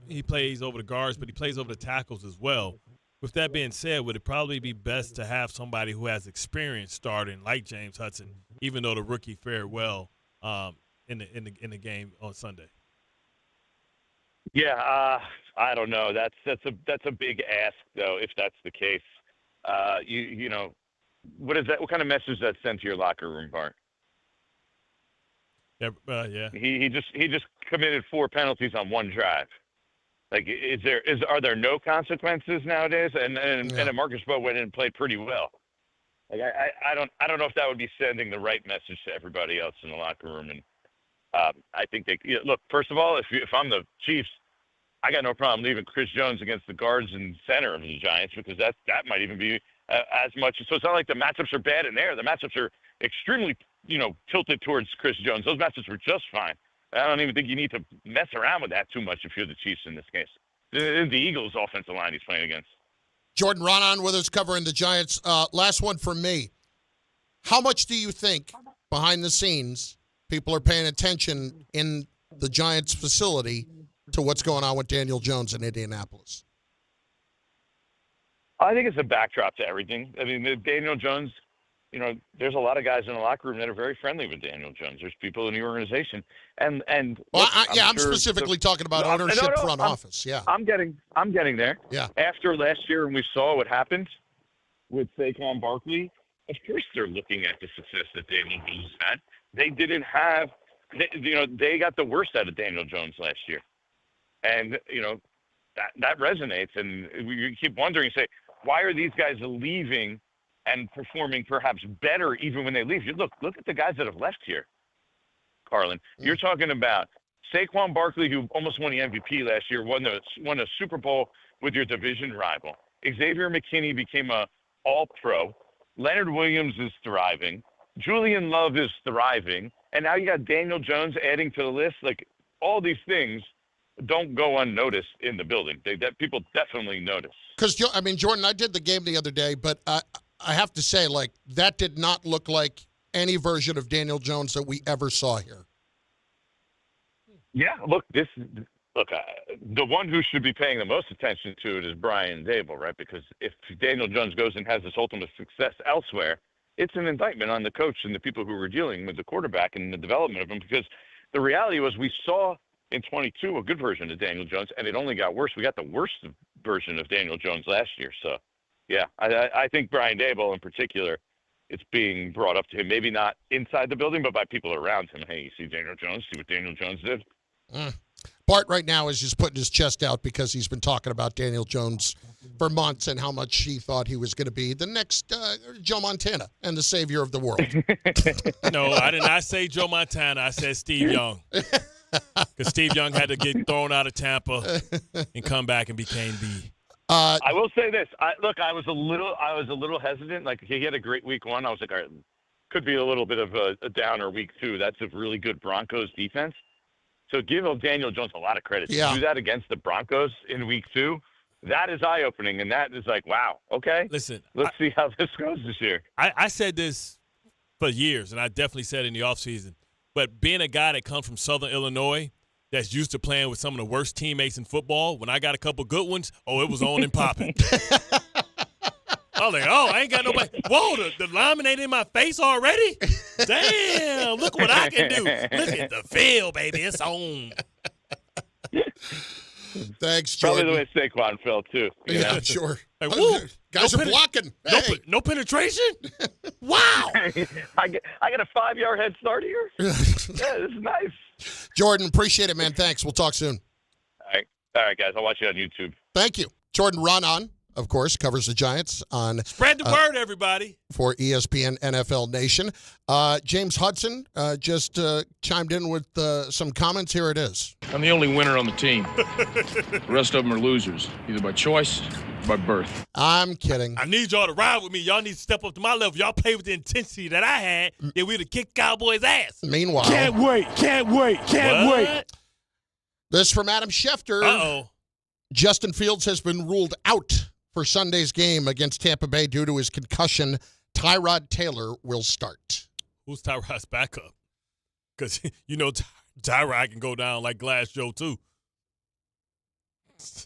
he plays over the guards, but he plays over the tackles as well. With that being said, would it probably be best to have somebody who has experience starting like James Hudson, even though the rookie fared well in the game on Sunday? Yeah, I don't know. That's a big ask though, if that's the case. What is that? What kind of message does that send to your locker room, Bart? Yeah. He just committed 4 penalties on 1 drive. Like, are there no consequences nowadays? And Marcus Bowe went in and played pretty well. Like, I don't know if that would be sending the right message to everybody else in the locker room. And I think look. First of all, if I'm the Chiefs, I got no problem leaving Chris Jones against the guards and center of the Giants because that might even be as much. So it's not like the matchups are bad in there. The matchups are extremely tilted towards Chris Jones. Those matchups were just fine. I don't even think you need to mess around with that too much if you're the Chiefs in this case. The Eagles' offensive line he's playing against. Jordan Ronan with us covering the Giants. Last one from me. How much do you think behind the scenes people are paying attention in the Giants facility to what's going on with Daniel Jones in Indianapolis? I think it's a backdrop to everything. I mean, Daniel Jones, there's a lot of guys in the locker room that are very friendly with Daniel Jones. There's people in the organization, and I'm specifically talking about ownership, front office. Yeah, I'm getting there. Yeah. After last year, when we saw what happened with Saquon Barkley, of course they're looking at the success that Daniel Jones had. They didn't have, they got the worst out of Daniel Jones last year, and that resonates. And you keep wondering, say, why are these guys leaving and performing perhaps better even when they leave? You look at the guys that have left here, Carlin. You're talking about Saquon Barkley, who almost won the MVP last year, won a Super Bowl with your division rival. Xavier McKinney became a All-Pro. Leonard Williams is thriving. Julian Love is thriving. And now you got Daniel Jones adding to the list. Like, all these things don't go unnoticed in the building. People definitely notice. Because, Jordan, I did the game the other day, but I have to say, that did not look like any version of Daniel Jones that we ever saw here. Yeah, the one who should be paying the most attention to it is Brian Dable, right? Because if Daniel Jones goes and has this ultimate success elsewhere, it's an indictment on the coach and the people who were dealing with the quarterback and the development of him, because the reality was we saw in 22 a good version of Daniel Jones, and it only got worse. We got the worst version of Daniel Jones last year. So, yeah, I think Brian Daboll in particular, it's being brought up to him, maybe not inside the building, but by people around him. Hey, you see Daniel Jones? See what Daniel Jones did? Bart right now is just putting his chest out because he's been talking about Daniel Jones for months and how much he thought he was going to be the next Joe Montana and the savior of the world. No, I did not say Joe Montana. I said Steve Young. Because Steve Young had to get thrown out of Tampa and come back and became the. I will say this. I was a little hesitant. Like, he had a great week 1. I was like, all right, could be a little bit of a downer week 2. That's a really good Broncos defense. So give Daniel Jones a lot of credit. Yeah. To do that against the Broncos in week 2, that is eye-opening, and that is like, wow, okay. Listen, let's see how this goes this year. I said this for years, and I definitely said it in the offseason, but being a guy that comes from Southern Illinois that's used to playing with some of the worst teammates in football, when I got a couple good ones, it was on and popping. I was like, I ain't got nobody. Whoa, the lineman ain't in my face already? Damn, look what I can do. Look at the field, baby. It's on. Thanks, Jordan. Probably the way Saquon felt, too. Yeah, sure. Like, woo, guys are blocking. Hey. No penetration? Wow. I got a 5-yard head start here? Yeah, this is nice. Jordan, appreciate it, man. Thanks. We'll talk soon. All right, guys. I'll watch you on YouTube. Thank you. Jordan Ronan, of course, covers the Giants on Spread the word, everybody. For ESPN NFL Nation. James Hudson just chimed in with some comments. Here it is. I'm the only winner on the team. The rest of them are losers, either by choice or by birth. I'm kidding. I need y'all to ride with me. Y'all need to step up to my level. Y'all play with the intensity that I had, then we'd have kicked Cowboys' ass. Meanwhile. Can't wait. This from Adam Schefter. Uh-oh. Justin Fields has been ruled out for Sunday's game against Tampa Bay due to his concussion. Tyrod Taylor will start. Who's Tyrod's backup? Because, Tyrod can go down like Glass Joe, too.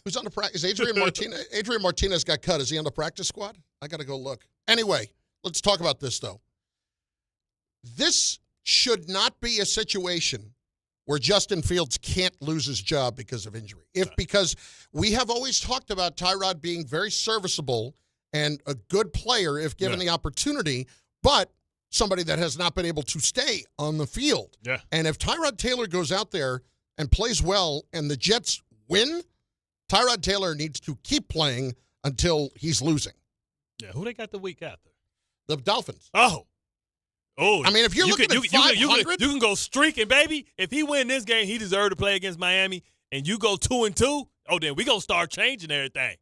Who's on the practice? Adrian Martinez. Adrian Martinez got cut. Is he on the practice squad? I got to go look. Anyway, let's talk about this, though. This should not be a situation where Justin Fields can't lose his job because of injury. Because we have always talked about Tyrod being very serviceable and a good player if given the opportunity, but somebody that has not been able to stay on the field. Yeah. And if Tyrod Taylor goes out there and plays well and the Jets win, Tyrod Taylor needs to keep playing until he's losing. Yeah, who they got the week after? The Dolphins. Oh, I mean, if you're looking at 500, you can go streaking, baby. If he win this game, he deserves to play against Miami. And you go 2-2. Then we gonna start changing everything.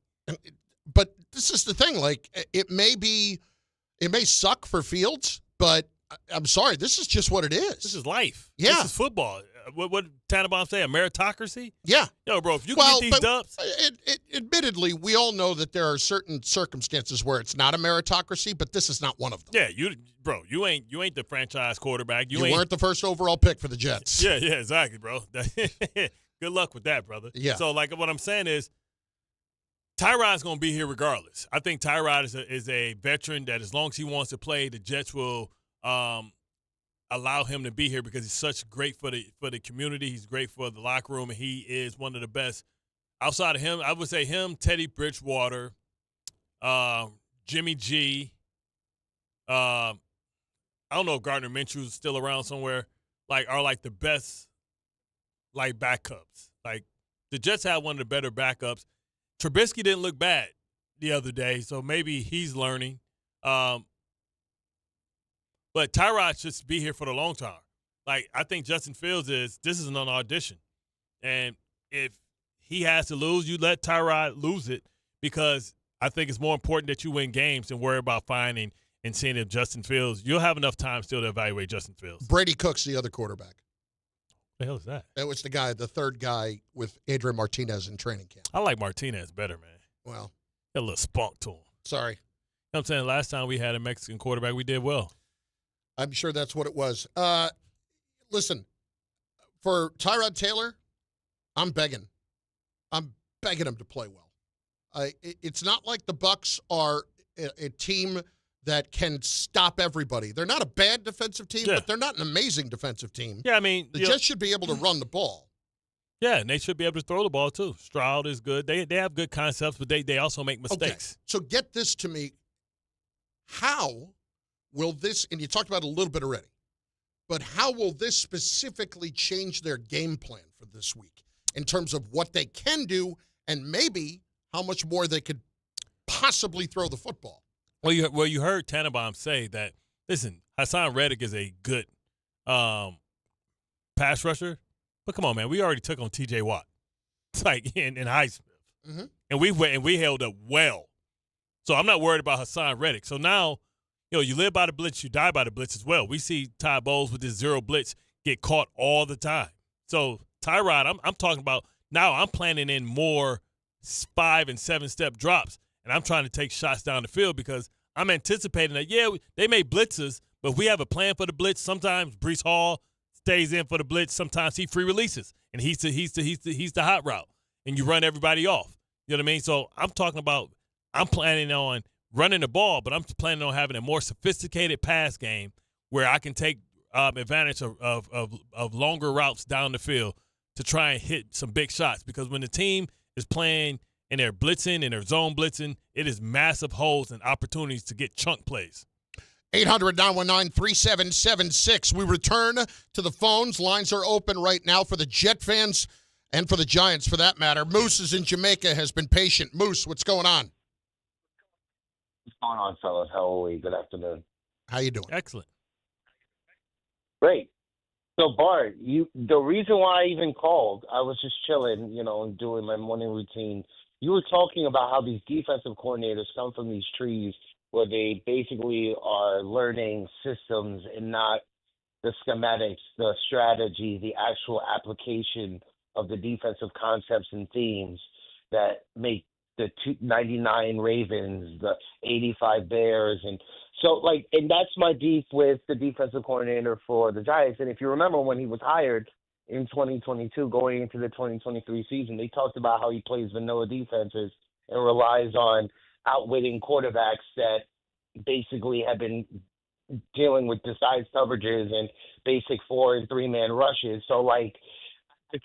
But this is the thing. Like, it may suck for Fields, but I'm sorry, this is just what it is. This is life. Yeah, this is football. What Tannenbaum say? A meritocracy? Yeah. Yo, bro, if you can get these dubs. Admittedly, we all know that there are certain circumstances where it's not a meritocracy, but this is not one of them. Yeah, you ain't the franchise quarterback. You weren't the first overall pick for the Jets. Yeah, exactly, bro. Good luck with that, brother. Yeah. So, like, what I'm saying is, Tyrod's going to be here regardless. I think Tyrod is a veteran that as long as he wants to play, the Jets will allow him to be here because he's such great for the community. He's great for the locker room, and he is one of the best. Outside of him, I would say him, Teddy Bridgewater, Jimmy G. I don't know if Gardner Minshew's still around somewhere. Are the best backups. Like, the Jets have one of the better backups. Trubisky didn't look bad the other day, so maybe he's learning. But Tyrod should be here for the long term. Like, I think Justin Fields this is an audition. And if he has to lose, you let Tyrod lose it, because I think it's more important that you win games than worry about finding and seeing if Justin Fields, you'll have enough time still to evaluate Justin Fields. Brady Cook's the other quarterback. What the hell is that? That was the third guy with Adrian Martinez in training camp. I like Martinez better, man. Well, got a little spunk to him. Sorry. You know what I'm saying? Last time we had a Mexican quarterback, we did well. I'm sure that's what it was. Listen, for Tyrod Taylor, I'm begging him to play well. It's not like the Bucs are a team that can stop everybody. They're not a bad defensive team, but they're not an amazing defensive team. Yeah, I mean, the Jets should be able to run the ball. Yeah, and they should be able to throw the ball too. Stroud is good. They have good concepts, but they also make mistakes. Okay. So get this to me. How will this, and you talked about it a little bit already, but how will this specifically change their game plan for this week in terms of what they can do and maybe how much more they could possibly throw the football? Well, you heard Tannenbaum say that, listen, Hassan Reddick is a good pass rusher, but come on, man, we already took on T.J. Watt. It's like in Highsmith. Mm-hmm. And we held up well. So I'm not worried about Hassan Reddick. So now, you live by the blitz, you die by the blitz as well. We see Ty Bowles with this zero blitz get caught all the time. So Tyrod, I'm talking about now I'm planning in more 5 and 7 step drops, and I'm trying to take shots down the field because I'm anticipating that, they may blitz us, but we have a plan for the blitz. Sometimes Breece Hall stays in for the blitz. Sometimes he free releases, and he's the hot route, and you run everybody off. You know what I mean? So I'm talking about I'm planning on running the ball, but I'm planning on having a more sophisticated pass game where I can take advantage of longer routes down the field to try and hit some big shots. Because when the team is playing and they're blitzing and they're zone blitzing, it is massive holes and opportunities to get chunk plays. 800-919-3776. We return to the phones. Lines are open right now for the Jet fans and for the Giants, for that matter. Moose is in Jamaica, has been patient. Moose, what's going on? What's going on, fellas? How are we? Good afternoon. How you doing? Excellent. Great. So, Bart, the reason why I even called, I was just chilling, and doing my morning routine. You were talking about how these defensive coordinators come from these trees where they basically are learning systems and not the schematics, the strategy, the actual application of the defensive concepts and themes that make the 99 Ravens, the 85 Bears. And so, and that's my beef with the defensive coordinator for the Giants. And if you remember when he was hired in 2022, going into the 2023 season, they talked about how he plays vanilla defenses and relies on outwitting quarterbacks that basically have been dealing with disguised coverages and basic 4- and 3-man rushes. So, I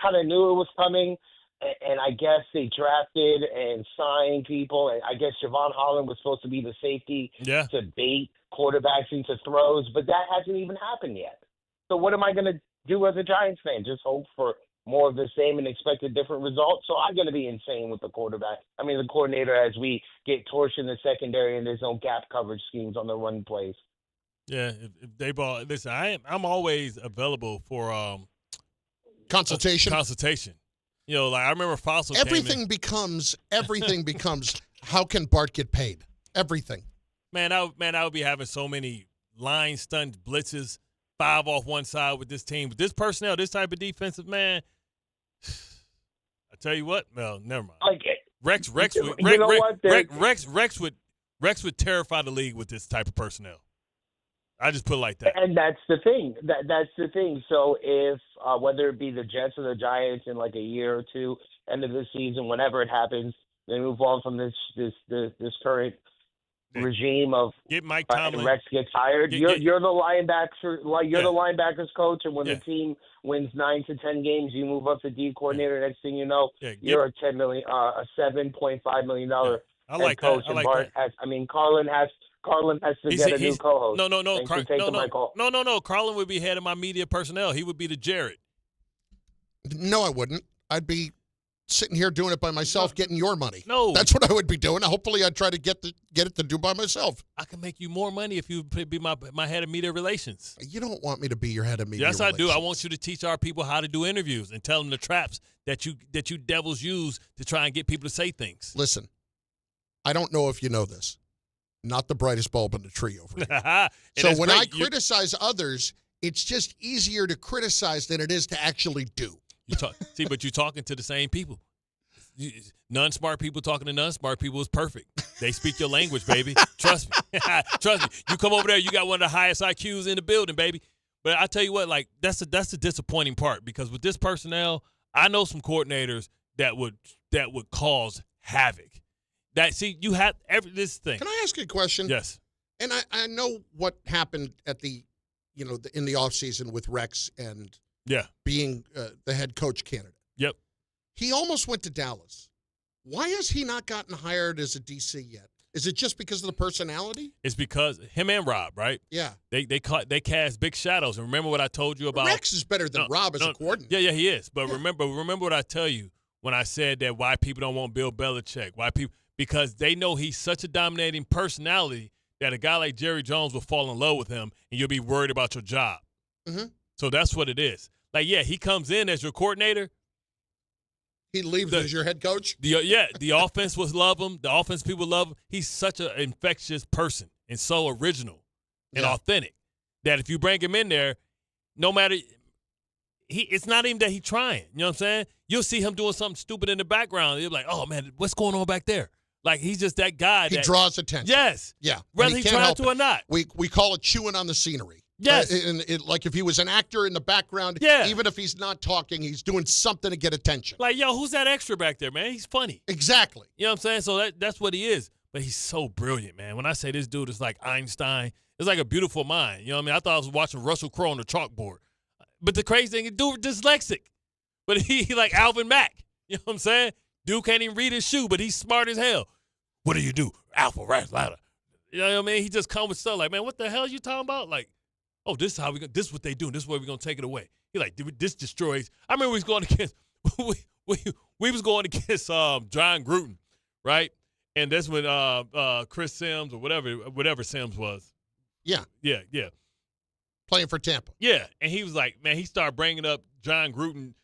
kind of knew it was coming. And I guess they drafted and signed people. And I guess Javon Holland was supposed to be the safety to bait quarterbacks into throws, but that hasn't even happened yet. So what am I going to do as a Giants fan? Just hope for more of the same and expect a different result? So I'm going to be insane with the the coordinator, as we get torched in the secondary and there's no gap coverage schemes on the run plays. Yeah, if they ball. Listen, I'm always available for consultation. I remember Fossil. Everything becomes how can Bart get paid? Everything. Man, I would be having so many line stunt blitzes, 5 off one side with this team, with this personnel, this type of defensive man. I tell you what, well, never mind. Rex would terrify the league with this type of personnel. I just put it like that. And that's the thing. That's the thing. So if whether it be the Jets or the Giants in a year or two, end of the season, whenever it happens, they move on from this current regime of get Mike Tomlin. Rex gets hired. You're the linebacker. You're the linebackers coach, and when the team wins 9 to 10 games, you move up to D coordinator. Next thing you know, you're a $7.5 million head coach. And Bart has. Carlin has to get a new co-host. No. Carlin would be head of my media personnel. He would be the Jared. No, I wouldn't. I'd be sitting here doing it by myself, getting your money. No. That's what I would be doing. Hopefully I'd try to get it to do by myself. I can make you more money if you be my head of media relations. You don't want me to be your head of media relations. Yes, I do. I want you to teach our people how to do interviews and tell them the traps that you devils use to try and get people to say things. Listen, I don't know if you know this. Not the brightest bulb in the tree over here. So when I criticize others, it's just easier to criticize than it is to actually do. But you're talking to the same people. Non-smart people talking to non-smart people is perfect. They speak your language, baby. Trust me. Trust me. You come over there, you got one of the highest IQs in the building, baby. But I tell you what, that's the disappointing part, because with this personnel, I know some coordinators that would cause havoc. You have this thing. Can I ask you a question? Yes. And I know what happened at in the offseason with Rex and being the head coach candidate. Yep. He almost went to Dallas. Why has he not gotten hired as a DC yet? Is it just because of the personality? It's because him and Rob, right? Yeah. They cast big shadows. And remember what I told you about? Rex is better than Rob as a coordinator. Yeah, he is. But remember what I tell you when I said that why people don't want Bill Belichick. Because they know he's such a dominating personality that a guy like Jerry Jones will fall in love with him and you'll be worried about your job. Mm-hmm. So that's what it is. Like, yeah, he comes in as your coordinator. He leaves as your head coach? The offense was love him. The offense people love him. He's such an infectious person and so original and authentic that if you bring him in there, no matter it's not even that he's trying. You know what I'm saying? You'll see him doing something stupid in the background. You're like, oh, man, what's going on back there? Like, he's just that guy. He draws attention. Yes. Yeah. Whether he tries to or not. We call it chewing on the scenery. Yes. Like if he was an actor in the background, even if he's not talking, he's doing something to get attention. Like, yo, who's that extra back there, man? He's funny. Exactly. You know what I'm saying? So that's what he is. But he's so brilliant, man. When I say this dude is like Einstein, it's like a beautiful mind. You know what I mean? I thought I was watching Russell Crowe on the chalkboard. But the crazy thing, dude dyslexic. But he like Alvin Mack. You know what I'm saying? Dude can't even read his shoe, but he's smart as hell. What do you do? Alpha, right, ladder. You know what I mean? He just comes with stuff like, man, what the hell are you talking about? Like, oh, this is what they do. This is where we're going to take it away. He like, this destroys. I remember we was going against, we was going against John Gruden, right? And that's when Chris Sims or whatever Sims was. Yeah. Yeah. Playing for Tampa. Yeah. And he was like, man, he started bringing up John Gruden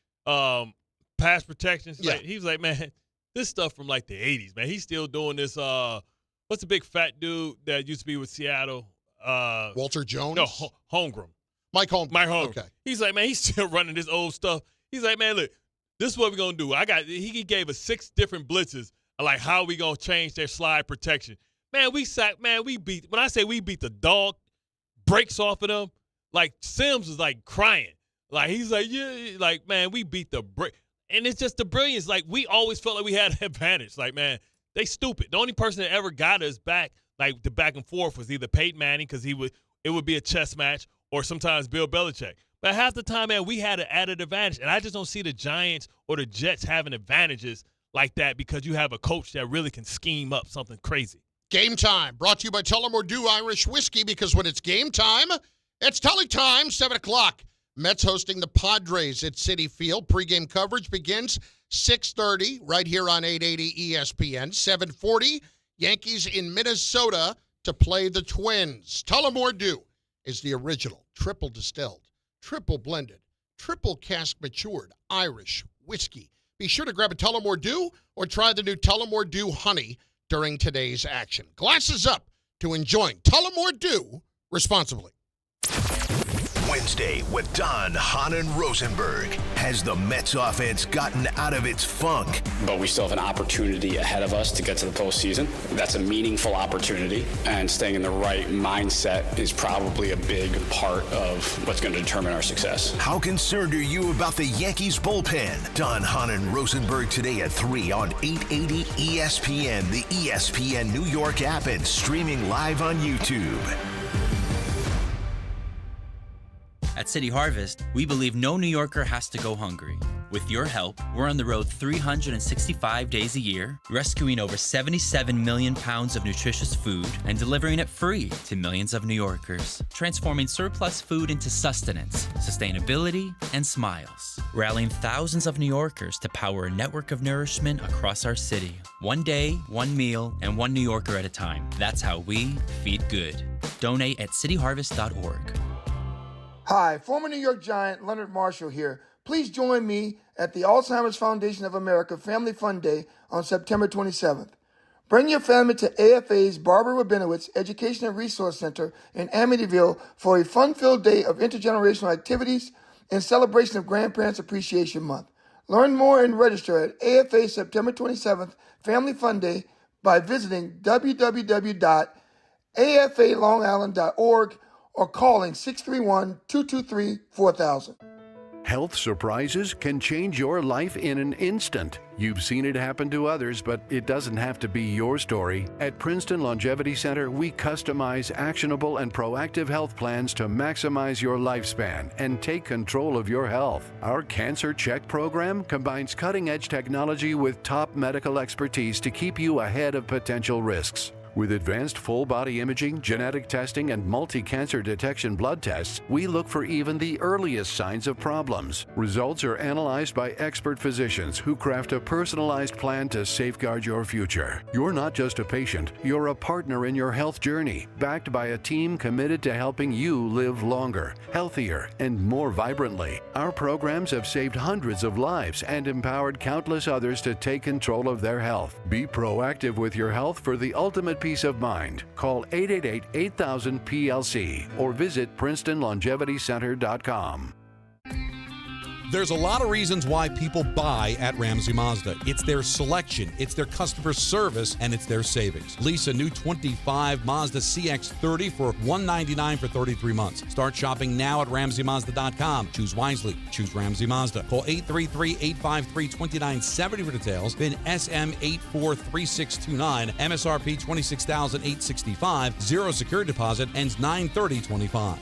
pass protections. He was like, man, this stuff from like the 80s, man. He's still doing this. What's the big fat dude that used to be with Seattle? Walter Jones? No, Holmgren. Mike Holmgren. Okay. He's like, man, he's still running this old stuff. He's like, man, look, this is what we're going to do. He gave us 6 different blitzes, like how we going to change their slide protection. Man, when I say we beat the dog breaks off of them, like Sims was like crying. Like, he's like, yeah, like, man, we beat the break. And it's just the brilliance. Like, we always felt like we had an advantage. Like, man, they stupid. The only person that ever got us back, like the back and forth, was either Peyton Manning because it would be a chess match, or sometimes Bill Belichick. But half the time, man, we had an added advantage. And I just don't see the Giants or the Jets having advantages like that because you have a coach that really can scheme up something crazy. Game time. Brought to you by Tullamore Dew Irish Whiskey, because when it's game time, it's Tully time, 7 o'clock. Mets hosting the Padres at Citi Field. Pre-game coverage begins 6:30 right here on 880 ESPN. 7:40, Yankees in Minnesota to play the Twins. Tullamore Dew is the original triple distilled, triple blended, triple cask matured Irish whiskey. Be sure to grab a Tullamore Dew or try the new Tullamore Dew Honey during today's action. Glasses up to enjoying Tullamore Dew responsibly. Wednesday with Don, Hahn, and Rosenberg. Has the Mets offense gotten out of its funk? But we still have an opportunity ahead of us to get to the postseason. That's a meaningful opportunity, and staying in the right mindset is probably a big part of what's going to determine our success. How concerned are you about the Yankees bullpen? Don, Hahn, and Rosenberg today at 3 on 880 ESPN, the ESPN New York app, and streaming live on YouTube. At City Harvest, we believe no New Yorker has to go hungry. With your help, we're on the road 365 days a year, rescuing over 77 million pounds of nutritious food and delivering it free to millions of New Yorkers, transforming surplus food into sustenance, sustainability, and smiles, rallying thousands of New Yorkers to power a network of nourishment across our city. One day, one meal, and one New Yorker at a time. That's how we feed good. Donate at cityharvest.org. Hi, former New York Giant Leonard Marshall here. Please join me at the Alzheimer's Foundation of America Family Fun Day on September 27th. Bring your family to AFA's Barbara Rabinowitz Education and Resource Center in Amityville for a fun-filled day of intergenerational activities in celebration of Grandparents Appreciation Month. Learn more and register at AFA's September 27th Family Fun Day by visiting www.afalongisland.org or calling 631-223-4000. Health surprises can change your life in an instant. You've seen it happen to others, but it doesn't have to be your story. At Princeton Longevity Center, we customize actionable and proactive health plans to maximize your lifespan and take control of your health. Our Cancer Check program combines cutting-edge technology with top medical expertise to keep you ahead of potential risks. With advanced full-body imaging, genetic testing, and multi-cancer detection blood tests, we look for even the earliest signs of problems. Results are analyzed by expert physicians who craft a personalized plan to safeguard your future. You're not just a patient, you're a partner in your health journey, backed by a team committed to helping you live longer, healthier, and more vibrantly. Our programs have saved hundreds of lives and empowered countless others to take control of their health. Be proactive with your health for the ultimate peace of mind. Call 888-8000-PLC or visit PrincetonLongevityCenter.com. There's a lot of reasons why people buy at Ramsey Mazda. It's their selection, it's their customer service, and it's their savings. Lease a new 25 Mazda CX-30 for $199 for 33 months. Start shopping now at RamseyMazda.com. Choose wisely. Choose Ramsey Mazda. Call 833-853-2970 for details. Then SM843629. MSRP $26,865. Zero security deposit. Ends 9/30/25.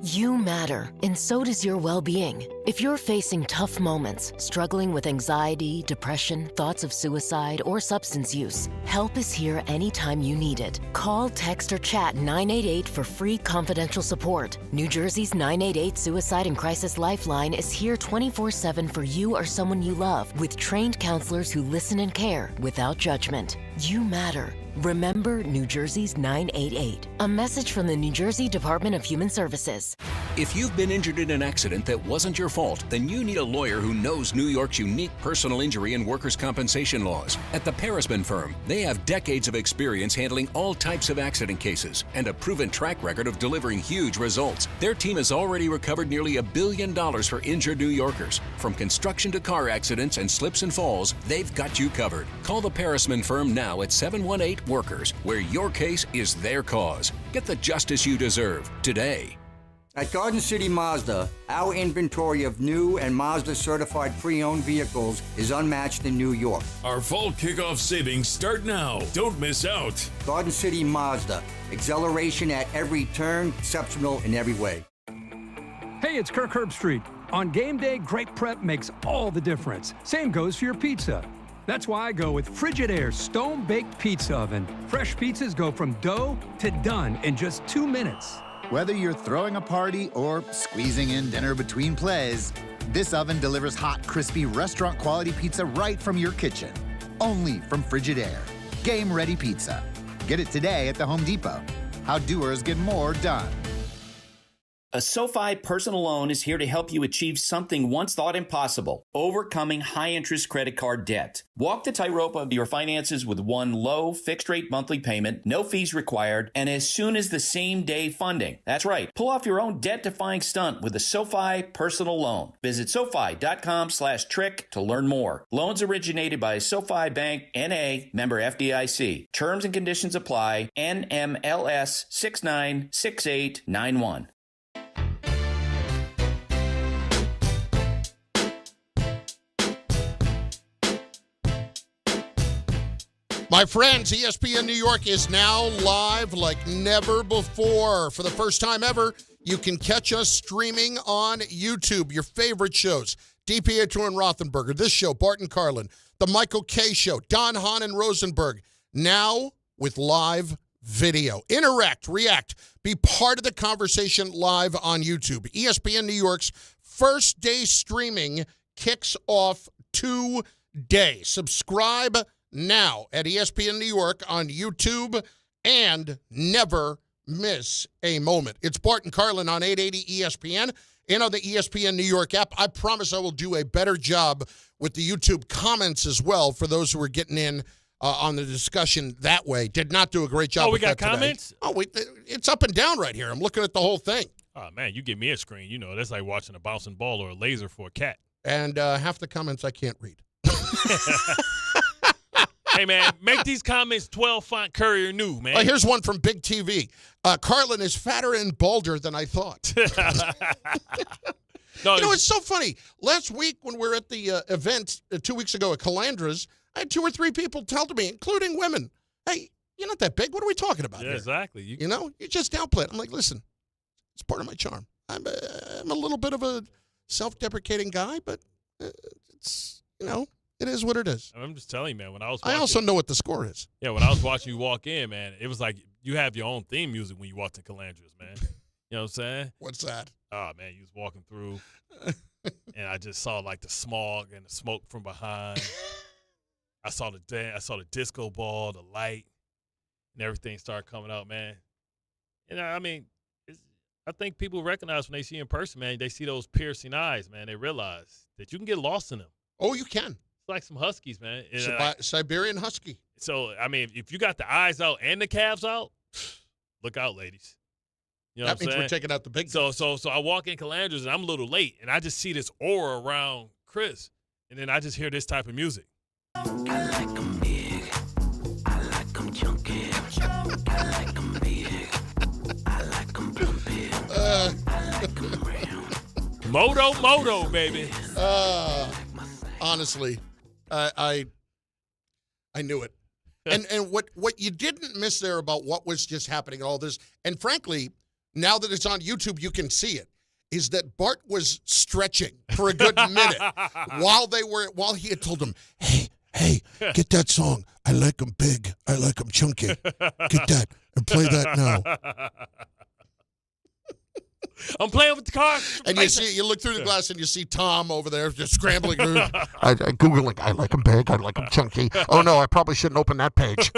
You matter, and so does your well-being. If you're facing tough moments, struggling with anxiety, depression, thoughts of suicide, or substance use, help is here anytime you need it. Call, text, or chat 988 for free confidential support. New Jersey's 988 Suicide and Crisis Lifeline is here 24/7 for you or someone you love, with trained counselors who listen and care without judgment. You matter. Remember New Jersey's 988. A message from the New Jersey Department of Human Services. If you've been injured in an accident that wasn't your fault, then you need a lawyer who knows New York's unique personal injury and workers' compensation laws. At the Parisman Firm, they have decades of experience handling all types of accident cases and a proven track record of delivering huge results. Their team has already recovered nearly $1 billion for injured New Yorkers. From construction to car accidents and slips and falls, they've got you covered. Call the Parisman Firm now at 718-WORKERS, where your case is their cause. Get the justice you deserve today. At Garden City Mazda, our inventory of new and Mazda certified pre-owned vehicles is unmatched in New York. Our fall kickoff savings start now. Don't miss out. Garden City Mazda. Exhilaration at every turn, exceptional in every way. Hey, it's Kirk Herbstreit. On game day, great prep makes all the difference. Same goes for your pizza. That's why I go with Frigidaire Stone-Baked Pizza Oven. Fresh pizzas go from dough to done in just 2 minutes. Whether you're throwing a party or squeezing in dinner between plays, this oven delivers hot, crispy, restaurant-quality pizza right from your kitchen. Only from Frigidaire. Game-ready pizza. Get it today at the Home Depot. How doers get more done. A SoFi personal loan is here to help you achieve something once thought impossible, overcoming high-interest credit card debt. Walk the tightrope of your finances with one low, fixed-rate monthly payment, no fees required, and as soon as the same-day funding. That's right. Pull off your own debt-defying stunt with a SoFi personal loan. Visit SoFi.com/trick to learn more. Loans originated by SoFi Bank, N.A., member FDIC. Terms and conditions apply. NMLS 696891. My friends, ESPN New York is now live like never before. For the first time ever, you can catch us streaming on YouTube. Your favorite shows, DiPietro and Rothenberger, this show, Bart Carlin, The Michael Kay Show, Don Hahn and Rosenberg, now with live video. Interact, react, be part of the conversation live on YouTube. ESPN New York's first day streaming kicks off today. Subscribe now at ESPN New York on YouTube and never miss a moment. It's Bart Carlin on 880 ESPN and on the ESPN New York app. I promise I will do a better job with the YouTube comments as well for those who are getting in on the discussion that way. Did not do a great job. Oh, we with got that comments? Today. Oh, it's up and down right here. I'm looking at the whole thing. Oh, man, you give me a screen. You know, that's like watching a bouncing ball or a laser for a cat. And half the comments I can't read. Hey, man, make these comments 12 font Courier new, man. Here's one from Big TV. Carlin is fatter and balder than I thought. No, it's so funny. Last week when we were at the event 2 weeks ago at Calandra's, I had 2 or 3 people tell to me, including women, hey, you're not that big. What are we talking about here? Exactly. You just downplay it. I'm like, listen, it's part of my charm. I'm a little bit of a self-deprecating guy, but it's, it is what it is. I'm just telling you, man, when I was I also know what the score is. Yeah, when I was watching you walk in, man, it was like you have your own theme music when you walk to Calandra's, man. You know what I'm saying? What's that? Oh, man, you was walking through, and I just saw, like, the smog and the smoke from behind. I saw the disco ball, the light, and everything started coming out, man. And, I mean, I think people recognize when they see you in person, man, they see those piercing eyes, man. They realize that you can get lost in them. Oh, you can. It's like some huskies, man. Siberian husky. So, I mean, if you got the eyes out and the calves out, look out, ladies. You know that means we're taking out the big. So I walk in Calandra's and I'm a little late, and I just see this aura around Chris, and then I just hear this type of music. I like 'em big. I like 'em chunky. I like 'em big. I like 'em plumpy. I like 'em round. Moto, baby. Honestly, I knew it. And what you didn't miss there about what was just happening and all this, and frankly, now that it's on YouTube, you can see it, is that Bart was stretching for a good minute while he had told him, hey, get that song. I like 'em big. I like 'em chunky. Get that and play that now. I'm playing with the car. And you look through the glass and you see Tom over there just scrambling through. I Googling, I like 'em big, I like 'em chunky. Oh, no, I probably shouldn't open that page.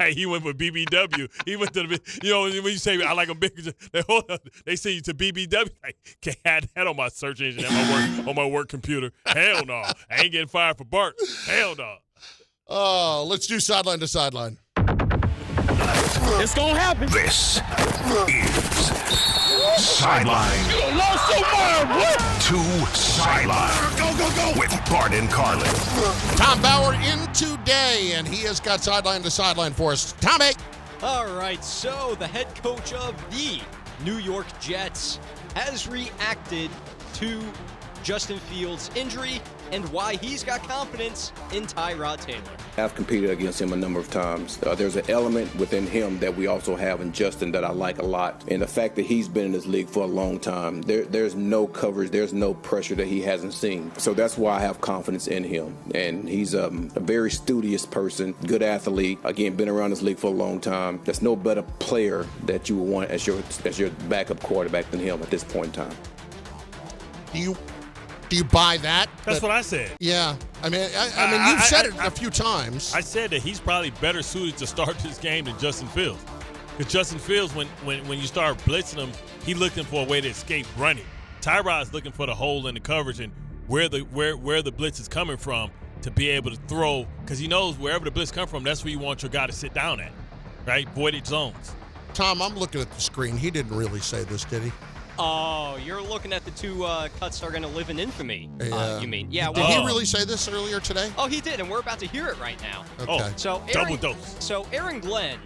Right, he went with BBW. He went to the, when you say I like 'em big, they send you to BBW. I can't have that on my search engine on my work computer. Hell no. I ain't getting fired for Bart. Hell no. Oh, let's do sideline to sideline. It's going to happen. This is Sideline to Sideline. Go. With Bart and Carlin. Tom Bauer in today, and he has got sideline to sideline for us. Tommy. All right, so the head coach of the New York Jets has reacted to Justin Fields' injury and why he's got confidence in Tyrod Taylor. I've competed against him a number of times. There's an element within him that we also have in Justin that I like a lot. And the fact that he's been in this league for a long time, there's no coverage, there's no pressure that he hasn't seen. So that's why I have confidence in him. And he's a very studious person, good athlete. Again, been around this league for a long time. There's no better player that you would want as your backup quarterback than him at this point in time. Do you buy that? That's what I said. Yeah. I mean, you've said it a few times. I said that he's probably better suited to start this game than Justin Fields. Because Justin Fields, when you start blitzing him, he's looking for a way to escape running. Tyrod's looking for the hole in the coverage and where the blitz is coming from to be able to throw. Because he knows wherever the blitz comes from, that's where you want your guy to sit down at, right? Voided zones. Tom, I'm looking at the screen. He didn't really say this, did he? Oh, you're looking at the two cuts that are going to live in infamy, you mean. Yeah. Did he really say this earlier today? Oh, he did, and we're about to hear it right now. Okay. So double dose. So Aaron Glenn,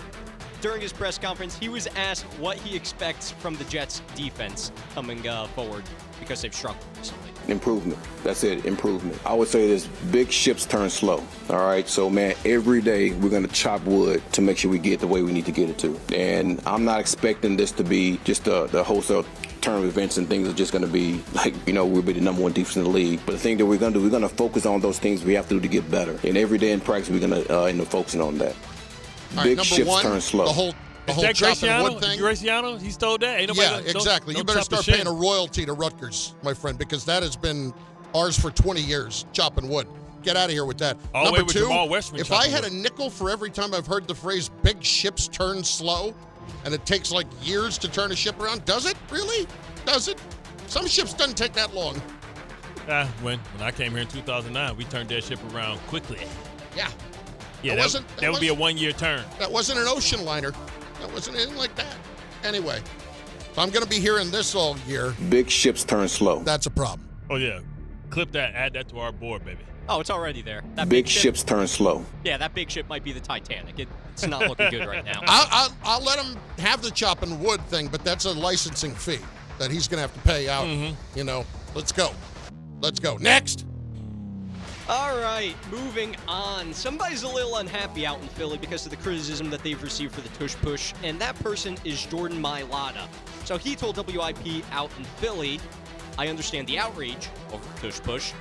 during his press conference, he was asked what he expects from the Jets' defense coming forward because they've struggled recently. Improvement. That's it, improvement. I would say this, big ships turn slow, all right? So, man, every day we're going to chop wood to make sure we get the way we need to get it to. And I'm not expecting this to be just the wholesale turn of events and things are just going to be like, we'll be the number one defense in the league. But the thing that we're going to do, we're going to focus on those things we have to do to get better. And every day in practice, we're going to end up focusing on that. All big right, ships turn slow. The whole chopping wood thing. Graciano, he stole that. Ain't nobody, exactly. Don't you better chop start paying a royalty to Rutgers, my friend, because that has been ours for 20 years, chopping wood. Get out of here with that. Number two, if I had a nickel for every time I've heard the phrase big ships turn slow, and it takes like years to turn a ship around, does it? Really? Does it? Some ships doesn't take that long. When I came here in 2009, we turned that ship around quickly. Yeah. Yeah, that would be a one-year turn. That wasn't an ocean liner. That wasn't anything like that. Anyway, so I'm going to be hearing this all year. Big ships turn slow. That's a problem. Oh, yeah. Clip that. Add that to our board, baby. Oh, it's already there. That Big ships turn slow. Yeah, that big ship might be the Titanic. It's not looking good right now. I'll let him have the chopping wood thing, but that's a licensing fee that he's going to have to pay out. You know, let's go. Next. All right, moving on. Somebody's a little unhappy out in Philly because of the criticism that they've received for the tush push, and that person is Jordan Mailata. So he told WIP out in Philly, I understand the outrage over the tush push.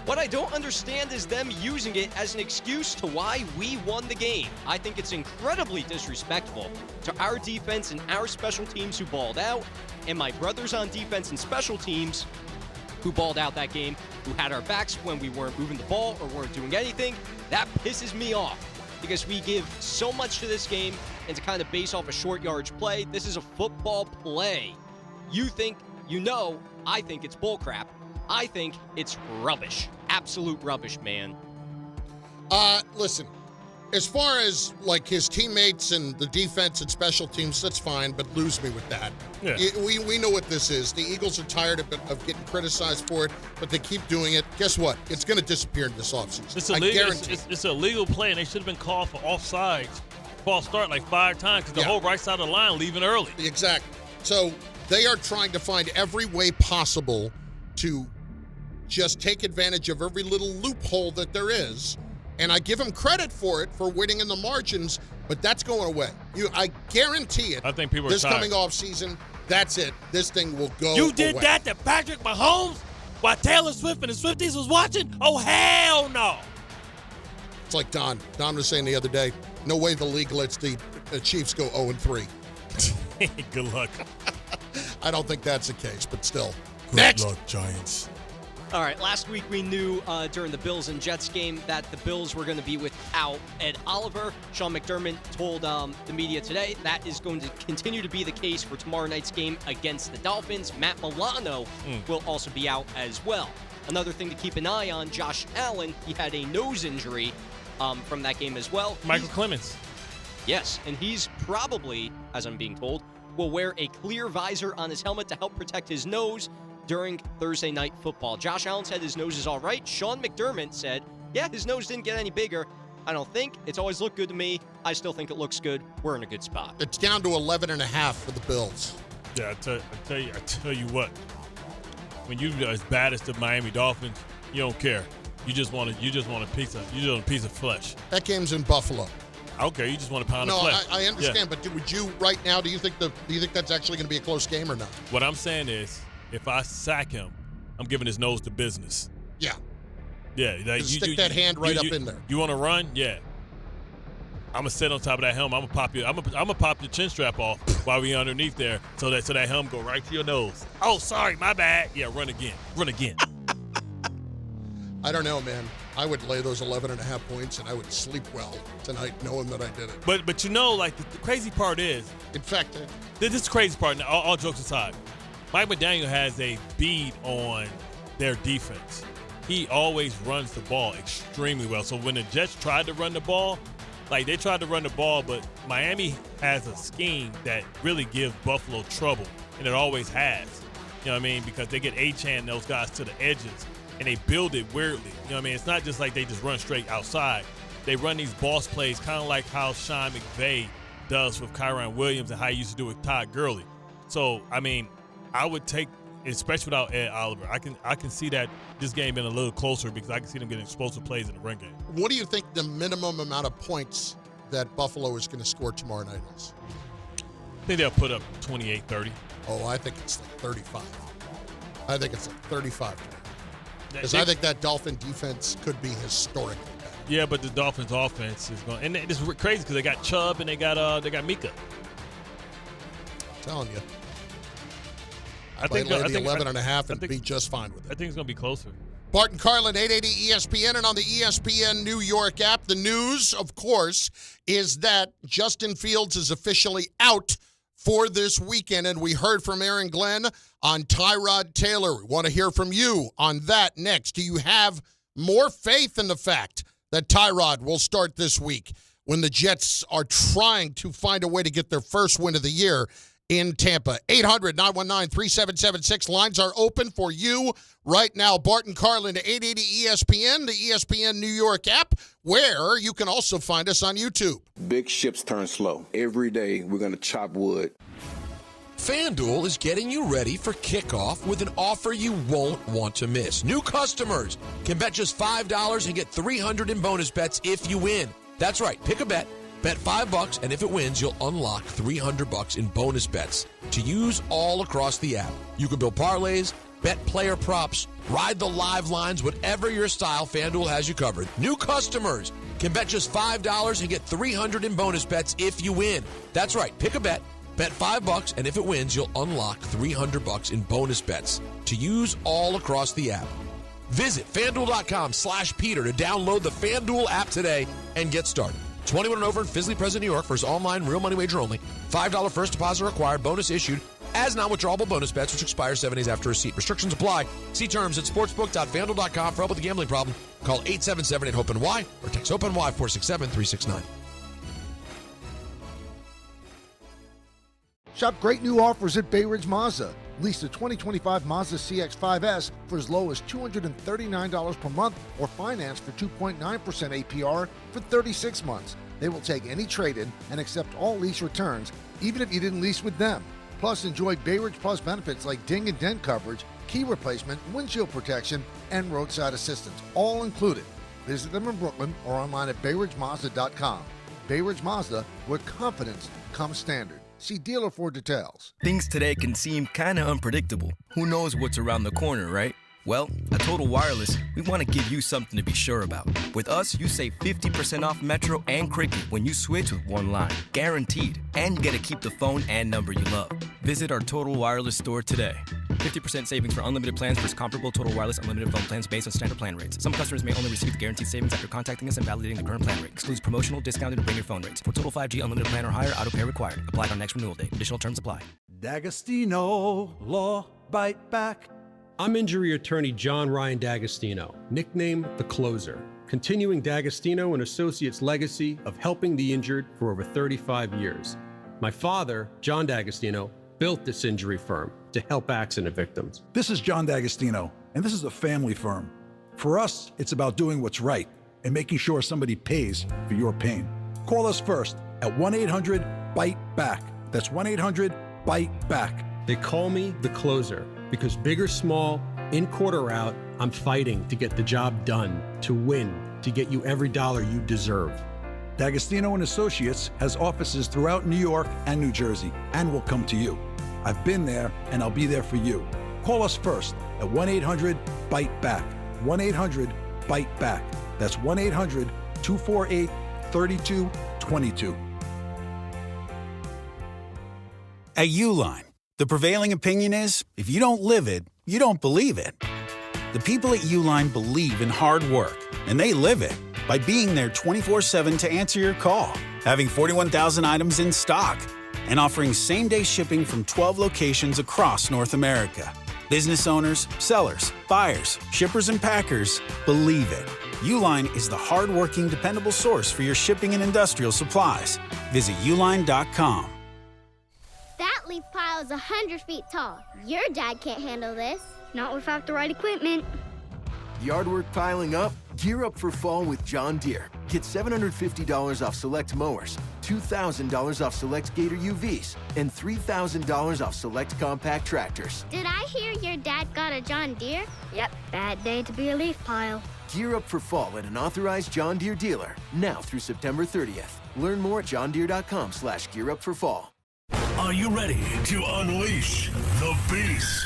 What I don't understand is them using it as an excuse to why we won the game. I think it's incredibly disrespectful to our defense and our special teams who balled out, and my brothers on defense and special teams who balled out that game, who had our backs when we weren't moving the ball or weren't doing anything. That pisses me off because we give so much to this game, and to kind of base off a short yardage play, this is a football play. You think, I think it's bullcrap. I think it's rubbish. Absolute rubbish, man. Listen, as far as like his teammates and the defense and special teams, that's fine, but lose me with that. Yeah. We know what this is. The Eagles are tired of getting criticized for it, but they keep doing it. Guess what? It's going to disappear in this offseason. I guarantee. It's a legal play, and they should have been called for offsides, false start like 5 times because the whole right side of the line leaving early. Exactly. So they are trying to find every way possible to just take advantage of every little loophole that there is. And I give him credit for it, for winning in the margins, but that's going away. I guarantee it. I think people are this tired. coming off season, that's it. This thing will go You did away. that to Patrick Mahomes while Taylor Swift and the Swifties was watching? Oh, hell no. It's like Don. Don was saying the other day, no way the league lets the Chiefs go 0-3. Good luck. I don't think that's the case, but still. Good Next. luck, Giants. All right, last week we knew during the Bills and Jets game that the Bills were going to be without Ed Oliver. Sean McDermott told the media today that is going to continue to be the case for tomorrow night's game against the Dolphins. Matt Milano will also be out as well. Another thing to keep an eye on, Josh Allen, he had a nose injury from that game as well. Michael Clemens. Yes, and he's probably, as I'm being told, will wear a clear visor on his helmet to help protect his nose during Thursday Night Football. Josh Allen said his nose is all right. Sean McDermott said, yeah, his nose didn't get any bigger. I don't think. It's always looked good to me. I still think it looks good. We're in a good spot. It's down to 11.5 for the Bills. Yeah, I tell you what. When you're as bad as the Miami Dolphins, you don't care. You just want a piece of flesh. That game's in Buffalo. Okay, you just want a pound of flesh. I understand, but would you right now? Do you think that's actually going to be a close game or not? What I'm saying is, if I sack him, I'm giving his nose to business. Yeah. Yeah. Like stick that hand right up in there. You want to run? Yeah. I'm gonna sit on top of that helmet. I'm gonna pop your chin strap off while we underneath there, so that helmet go right to your nose. Oh, sorry, my bad. Yeah, run again. I don't know, man. I would lay those 11.5 points, and I would sleep well tonight knowing that I did it. But like the crazy part is, in fact, this is the crazy part. Now, all jokes aside, Mike McDaniel has a bead on their defense. He always runs the ball extremely well. So when the Jets tried to run the ball, but Miami has a scheme that really gives Buffalo trouble, and it always has. You know what I mean? Because they get Achane and those guys to the edges, and they build it weirdly. You know what I mean? It's not just like they just run straight outside. They run these boss plays kind of like how Sean McVay does with Kyron Williams and how he used to do with Todd Gurley. So, I mean, I would take, especially without Ed Oliver, I can see that this game being a little closer because I can see them getting explosive plays in the run game. What do you think the minimum amount of points that Buffalo is going to score tomorrow night is? I think they'll put up 28-30. Oh, I think it's like 35. I think it's like 35. Because I think that Dolphin defense could be historically bad. Yeah, but the Dolphins offense is going, and it's crazy because they got Chubb and they got Mika. I'm telling you. I think the 11.5 and be just fine with it. I think it's going to be closer. Bart Carlin, 880 ESPN, and on the ESPN New York app. The news, of course, is that Justin Fields is officially out for this weekend, and we heard from Aaron Glenn on Tyrod Taylor. We want to hear from you on that next. Do you have more faith in the fact that Tyrod will start this week when the Jets are trying to find a way to get their first win of the year in Tampa. 800-919-3776. Lines are open for you right now. Bart Carlin to 880 ESPN, the ESPN New York app, where you can also find us on YouTube. Big ships turn slow. Every day we're going to chop wood. FanDuel is getting you ready for kickoff with an offer you won't want to miss. New customers can bet just $5 and get $300 in bonus bets if you win. That's right. Pick a bet. Bet $5, and if it wins, you'll unlock $300 in bonus bets to use all across the app. You can build parlays, bet player props, ride the live lines, whatever your style, FanDuel has you covered. New customers can bet just $5 and get $300 in bonus bets if you win. That's right. Pick a bet. Bet $5, and if it wins, you'll unlock $300 in bonus bets to use all across the app. Visit FanDuel.com/Peter to download the FanDuel app today and get started. 21 and over in Fisley, Present, New York. First online real money wager only. $5 first deposit required. Bonus issued as non-withdrawable bonus bets, which expire 7 days after receipt. Restrictions apply. See terms at sportsbook.fanduel.com. For help with a gambling problem, call 877-8-HOPE-NY or text HOPE-NY 467-369. Shop great new offers at Bay Ridge Mazda. Lease the 2025 Mazda CX-5S for as low as $239 per month or finance for 2.9% APR for 36 months. They will take any trade-in and accept all lease returns, even if you didn't lease with them. Plus, enjoy Bay Ridge Plus benefits like ding and dent coverage, key replacement, windshield protection, and roadside assistance, all included. Visit them in Brooklyn or online at BayRidgeMazda.com. Bay Ridge Mazda, where confidence comes standard. See dealer for details. Things today can seem kind of unpredictable. Who knows what's around the corner, right? Well, at Total Wireless, we want to give you something to be sure about. With us, you save 50% off Metro and Cricket when you switch with one line. Guaranteed. And you get to keep the phone and number you love. Visit our Total Wireless store today. 50% savings for unlimited plans versus comparable Total Wireless unlimited phone plans based on standard plan rates. Some customers may only receive the guaranteed savings after contacting us and validating the current plan rate. Excludes promotional, discounted, and bring your phone rates. For total 5G unlimited plan or higher, auto pay required. Applied on next renewal date. Additional terms apply. D'Agostino Law Bite Back. I'm injury attorney John Ryan D'Agostino, nicknamed The Closer, continuing D'Agostino and Associates' legacy of helping the injured for over 35 years. My father, John D'Agostino, built this injury firm to help accident victims. This is John D'Agostino, and this is a family firm. For us, it's about doing what's right and making sure somebody pays for your pain. Call us first at 1-800-BITE-BACK. That's 1-800-BITE-BACK. They call me The Closer because big or small, in court or out, I'm fighting to get the job done, to win, to get you every dollar you deserve. D'Agostino and Associates has offices throughout New York and New Jersey and will come to you. I've been there and I'll be there for you. Call us first at 1-800-BITE-BACK. 1-800-BITE-BACK. That's 1-800-248-3222. At Uline, the prevailing opinion is, if you don't live it, you don't believe it. The people at Uline believe in hard work, and they live it by being there 24/7 to answer your call, having 41,000 items in stock, and offering same-day shipping from 12 locations across North America. Business owners, sellers, buyers, shippers, and packers believe it. Uline is the hard-working, dependable source for your shipping and industrial supplies. Visit uline.com. That leaf pile is 100 feet tall. Your dad can't handle this. Not without the right equipment. Yard work piling up? Gear up for fall with John Deere. Get $750 off select mowers, $2,000 off select Gator UVs, and $3,000 off select compact tractors. Did I hear your dad got a John Deere? Yep, bad day to be a leaf pile. Gear up for fall at an authorized John Deere dealer, now through September 30th. Learn more at johndeere.com/gearupforfall. Are you ready to unleash the beast?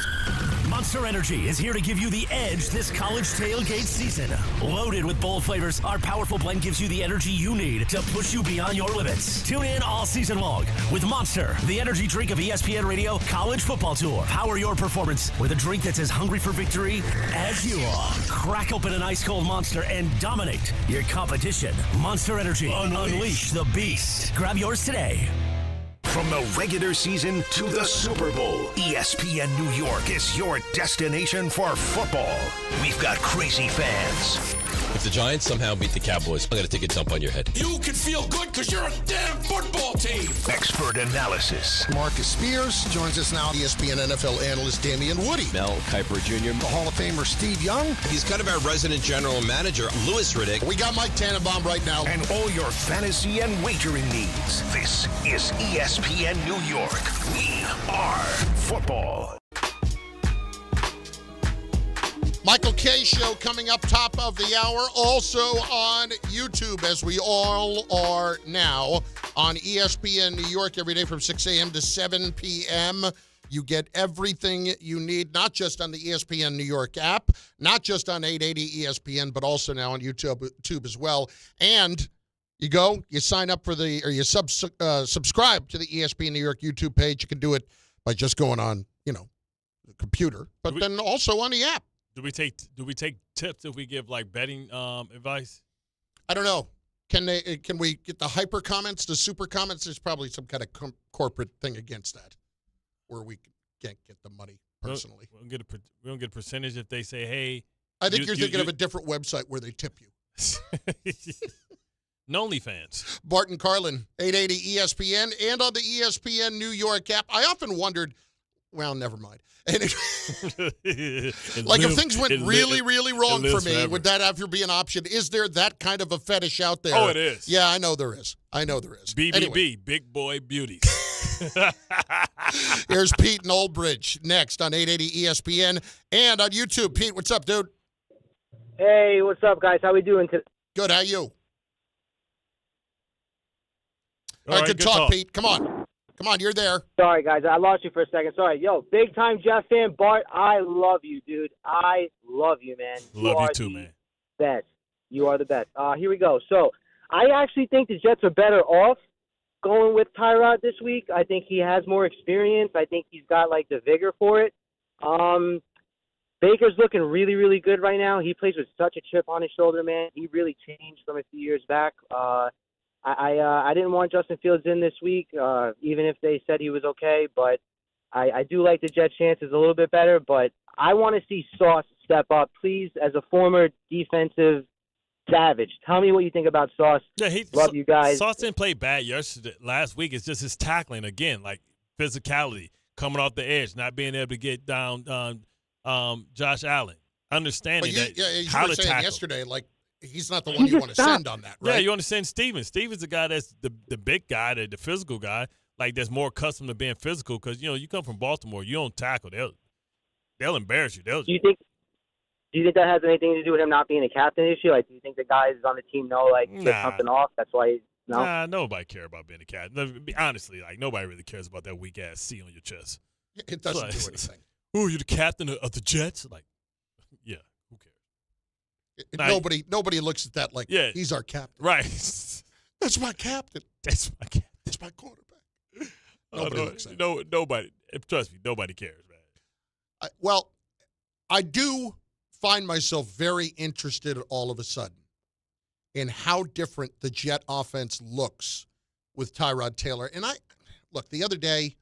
Monster Energy is here to give you the edge this college tailgate season. Loaded with bold flavors, our powerful blend gives you the energy you need to push you beyond your limits. Tune in all season long with Monster, the energy drink of ESPN Radio College Football Tour. Power your performance with a drink that's as hungry for victory as you are. Crack open an ice-cold Monster and dominate your competition. Monster Energy. Unleash the beast. Grab yours today. From the regular season to the Super Bowl, ESPN New York is your destination for football. We've got crazy fans. It's the Giants somehow beat the Cowboys, I'm going to take a dump on your head. You can feel good because you're a damn football team. Expert analysis. Marcus Spears joins us now. ESPN NFL analyst Damian Woody. Mel Kiper Jr. The Hall of Famer Steve Young. He's kind of our resident general manager, Louis Riddick. We got Mike Tannenbaum right now. And all your fantasy and wagering needs. This is ESPN New York. We are football. Michael Kay Show coming up top of the hour. Also on YouTube, as we all are now, on ESPN New York every day from 6 a.m. to 7 p.m. You get everything you need, not just on the ESPN New York app, not just on 880 ESPN, but also now on YouTube as well. And you go, you sign up for you subscribe to the ESPN New York YouTube page. You can do it by just going on, the computer, but then also on the app. Do we take tips if we give like betting advice? I don't know. Can we get the hyper comments, the super comments? There's probably some kind of corporate thing against that, where we can't get the money personally. We don't get a percentage if they say, "Hey." I think you're thinking of a different website where they tip you. Nolly fans. Bart Carlin, 880 ESPN, and on the ESPN New York app. I often wondered. Well, never mind. And if things went really, really wrong for me, forever. would that ever be an option? Is there that kind of a fetish out there? Oh, it is. Yeah, I know there is. BBB, anyway. Big Boy Beauties. Here's Pete and Oldbridge next on 880 ESPN and on YouTube. Pete, what's up, dude? Hey, what's up, guys? How we doing today? Good. How you? All right, good talk, Pete. Come on, you're there. Sorry, guys. I lost you for a second. Sorry. Yo, big-time Jeff fan. Bart, I love you, dude. I love you, man. Love you too, man. Best. You are the best. Here we go. So, I actually think the Jets are better off going with Tyrod this week. I think he has more experience. I think he's got, the vigor for it. Baker's looking really, really good right now. He plays with such a chip on his shoulder, man. He really changed from a few years back. I didn't want Justin Fields in this week, even if they said he was okay. But I do like the Jets' chances a little bit better. But I want to see Sauce step up, please, as a former defensive savage. Tell me what you think about Sauce. Yeah, love you guys. Sauce didn't play bad last week. It's just his tackling again, like physicality, coming off the edge, not being able to get down Josh Allen. Understanding that you how were to saying tackle. yesterday, he's not the one you want to send on that, right? Yeah, you understand Steven. Steven's the guy that's the big guy, the physical guy, that's more accustomed to being physical because, you come from Baltimore. You don't tackle. They'll embarrass you. Do you think that has anything to do with him not being a captain issue? Do you think the guys on the team know, get something off? That's why no? Nah, nobody cares about being a captain. Honestly, nobody really cares about that weak-ass C on your chest. It doesn't do anything. Oh, you're the captain of the Jets? Yeah. Nobody looks at that he's our captain. Right. That's my captain. That's my captain. That's my quarterback. Nobody looks at it. Nobody. Trust me, nobody cares, man. I do find myself very interested all of a sudden in how different the Jet offense looks with Tyrod Taylor. And the other day,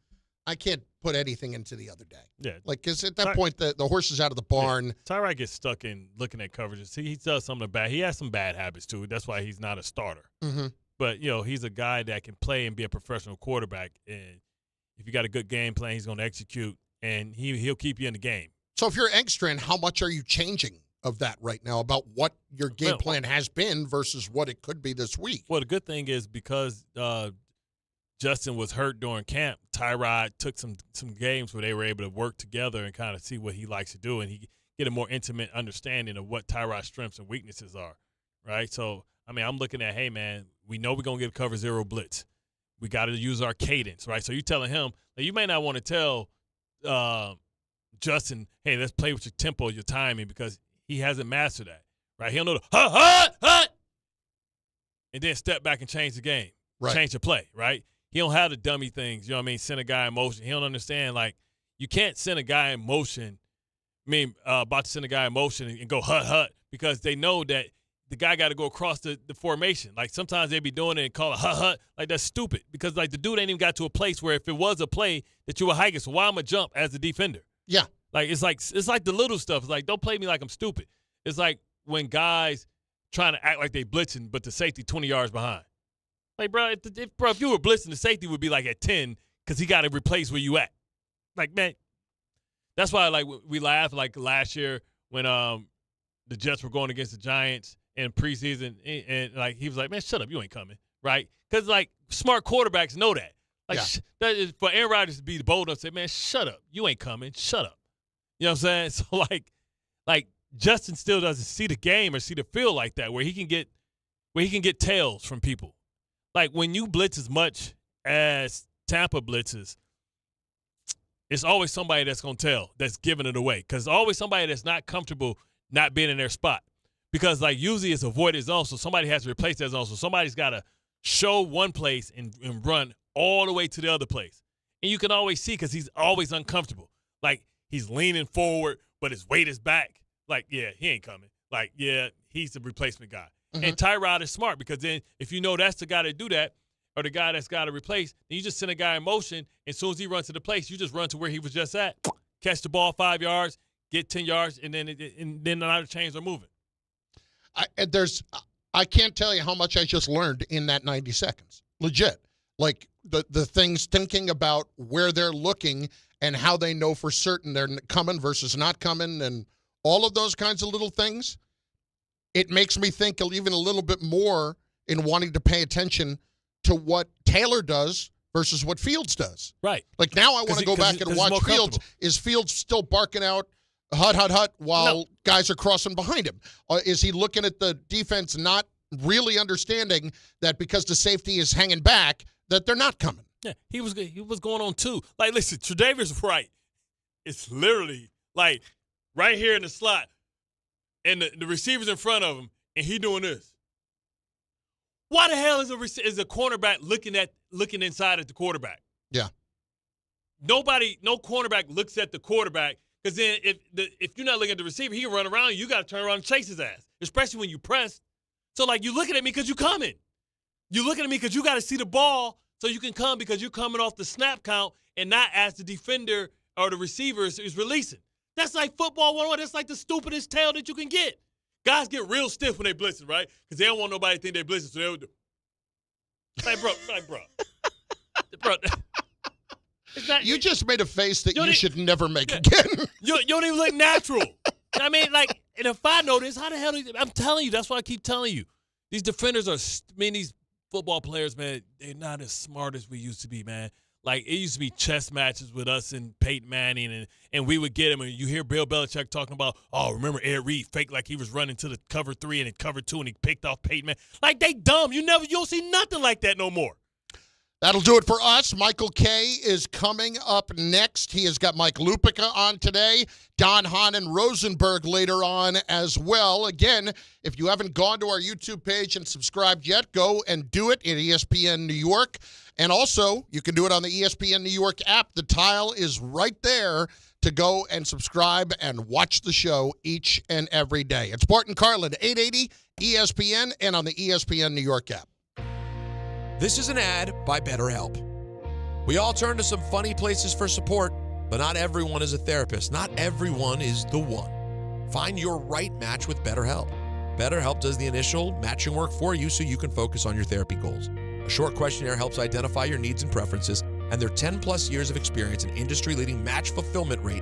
I can't put anything into the other day. Yeah. Because at that point, the horse is out of the barn. Yeah. Tyrod gets stuck in looking at coverages. He does something bad. He has some bad habits, too. That's why he's not a starter. Mm-hmm. But, he's a guy that can play and be a professional quarterback. And if you got a good game plan, he's going to execute, and he'll keep you in the game. So if you're Engstrand, how much are you changing of that right now about what your game plan has been versus what it could be this week? Well, the good thing is because Justin was hurt during camp, Tyrod took some games where they were able to work together and kind of see what he likes to do, and he get a more intimate understanding of what Tyrod's strengths and weaknesses are, right? So, I'm looking at, hey, man, we know we're going to get a cover zero blitz. We got to use our cadence, right? So you're telling him, you may not want to tell Justin, hey, let's play with your tempo, your timing, because he hasn't mastered that, right? He'll know the hut, and then step back and change the game, change the play, right? He don't have the dummy things, send a guy in motion. He don't understand, you can't send a guy in motion, about to send a guy in motion and go hut, because they know that the guy got to go across the formation. Sometimes they be doing it and call it hut. That's stupid because, the dude ain't even got to a place where if it was a play that you were hiking, so why am I jump as the defender? Yeah. It's like the little stuff. It's don't play me like I'm stupid. It's like when guys trying to act like they blitzing, but the safety 20 yards behind. Like, bro, if you were blitzing, the safety would be like at 10 because he got to replace where you at. Like, man, that's why like we laughed like last year when the Jets were going against the Giants in preseason, and like he was like, man, shut up, you ain't coming, right? Because like smart quarterbacks know that. Like that is, for Aaron Rodgers to be bold enough to say, man, shut up, you ain't coming, shut up. You know what I'm saying? So like Justin still doesn't see the game or see the field like that, where he can get tails from people. Like when you blitz as much as Tampa blitzes, it's always somebody that's going to tell, that's giving it away. Because always somebody that's not comfortable not being in their spot. Because, like, usually it's avoided zone, so somebody has to replace that zone. So somebody's got to show one place and run all the way to the other place. And you can always see because he's always uncomfortable. Like, he's leaning forward, but his weight is back. Like, yeah, he ain't coming. Like, yeah, he's the replacement guy. Mm-hmm. And Tyrod is smart because then if you know that's the guy to do that, or the guy that's got to replace, then you just send a guy in motion, and as soon as he runs to the place, you just run to where he was just at, catch the ball 5 yards, get 10 yards, and then the other chains are moving. I can't tell you how much I just learned in that 90 seconds. Legit. Like the things, thinking about where they're looking and how they know for certain they're coming versus not coming and all of those kinds of little things, it makes me think even a little bit more in wanting to pay attention to what Taylor does versus what Fields does. Right. Like now I want to go back and watch Fields. Is Fields still barking out hut, hut, hut while guys are crossing behind him? Or is he looking at the defense not really understanding that because the safety is hanging back that they're not coming? Yeah, he was going on too. Like, listen, Tre'Davious Wright, it's literally like right here in the slot and the receiver's in front of him and he doing this. Why the hell is a cornerback looking inside at the quarterback? Yeah. No cornerback looks at the quarterback because then if you're not looking at the receiver, he can run around. You got to turn around and chase his ass, especially when you press. So, like, you looking at me because you coming. You looking at me because you got to see the ball so you can come because you're coming off the snap count and not as the defender or the receiver is releasing. That's like football 101. That's like the stupidest tail that you can get. Guys get real stiff when they blitzing, right? Because they don't want nobody to think they blitzing, so they'll do. Like, bro. It's not, you just made a face that you should never make again. You don't even look natural. I mean, like, and if I know this, how the hell I'm telling you, that's why I keep telling you. These defenders these football players, man, they're not as smart as we used to be, man. Like, it used to be chess matches with us and Peyton Manning, and we would get him, and you hear Bill Belichick talking about, oh, remember Ed Reed faked like he was running to the cover 3 and then cover 2, and he picked off Peyton Manning. Like, they dumb. You don't see nothing like that no more. That'll do it for us. Michael Kay is coming up next. He has got Mike Lupica on today, Don Hahn and Rosenberg later on as well. Again, if you haven't gone to our YouTube page and subscribed yet, go and do it at ESPN New York. And also, you can do it on the ESPN New York app. The tile is right there to go and subscribe and watch the show each and every day. It's Bart Carlin, 880 ESPN, and on the ESPN New York app. This is an ad by BetterHelp. We all turn to some funny places for support, but not everyone is a therapist. Not everyone is the one. Find your right match with BetterHelp. BetterHelp does the initial matching work for you so you can focus on your therapy goals. A short questionnaire helps identify your needs and preferences, and their 10-plus years of experience and industry-leading match fulfillment rate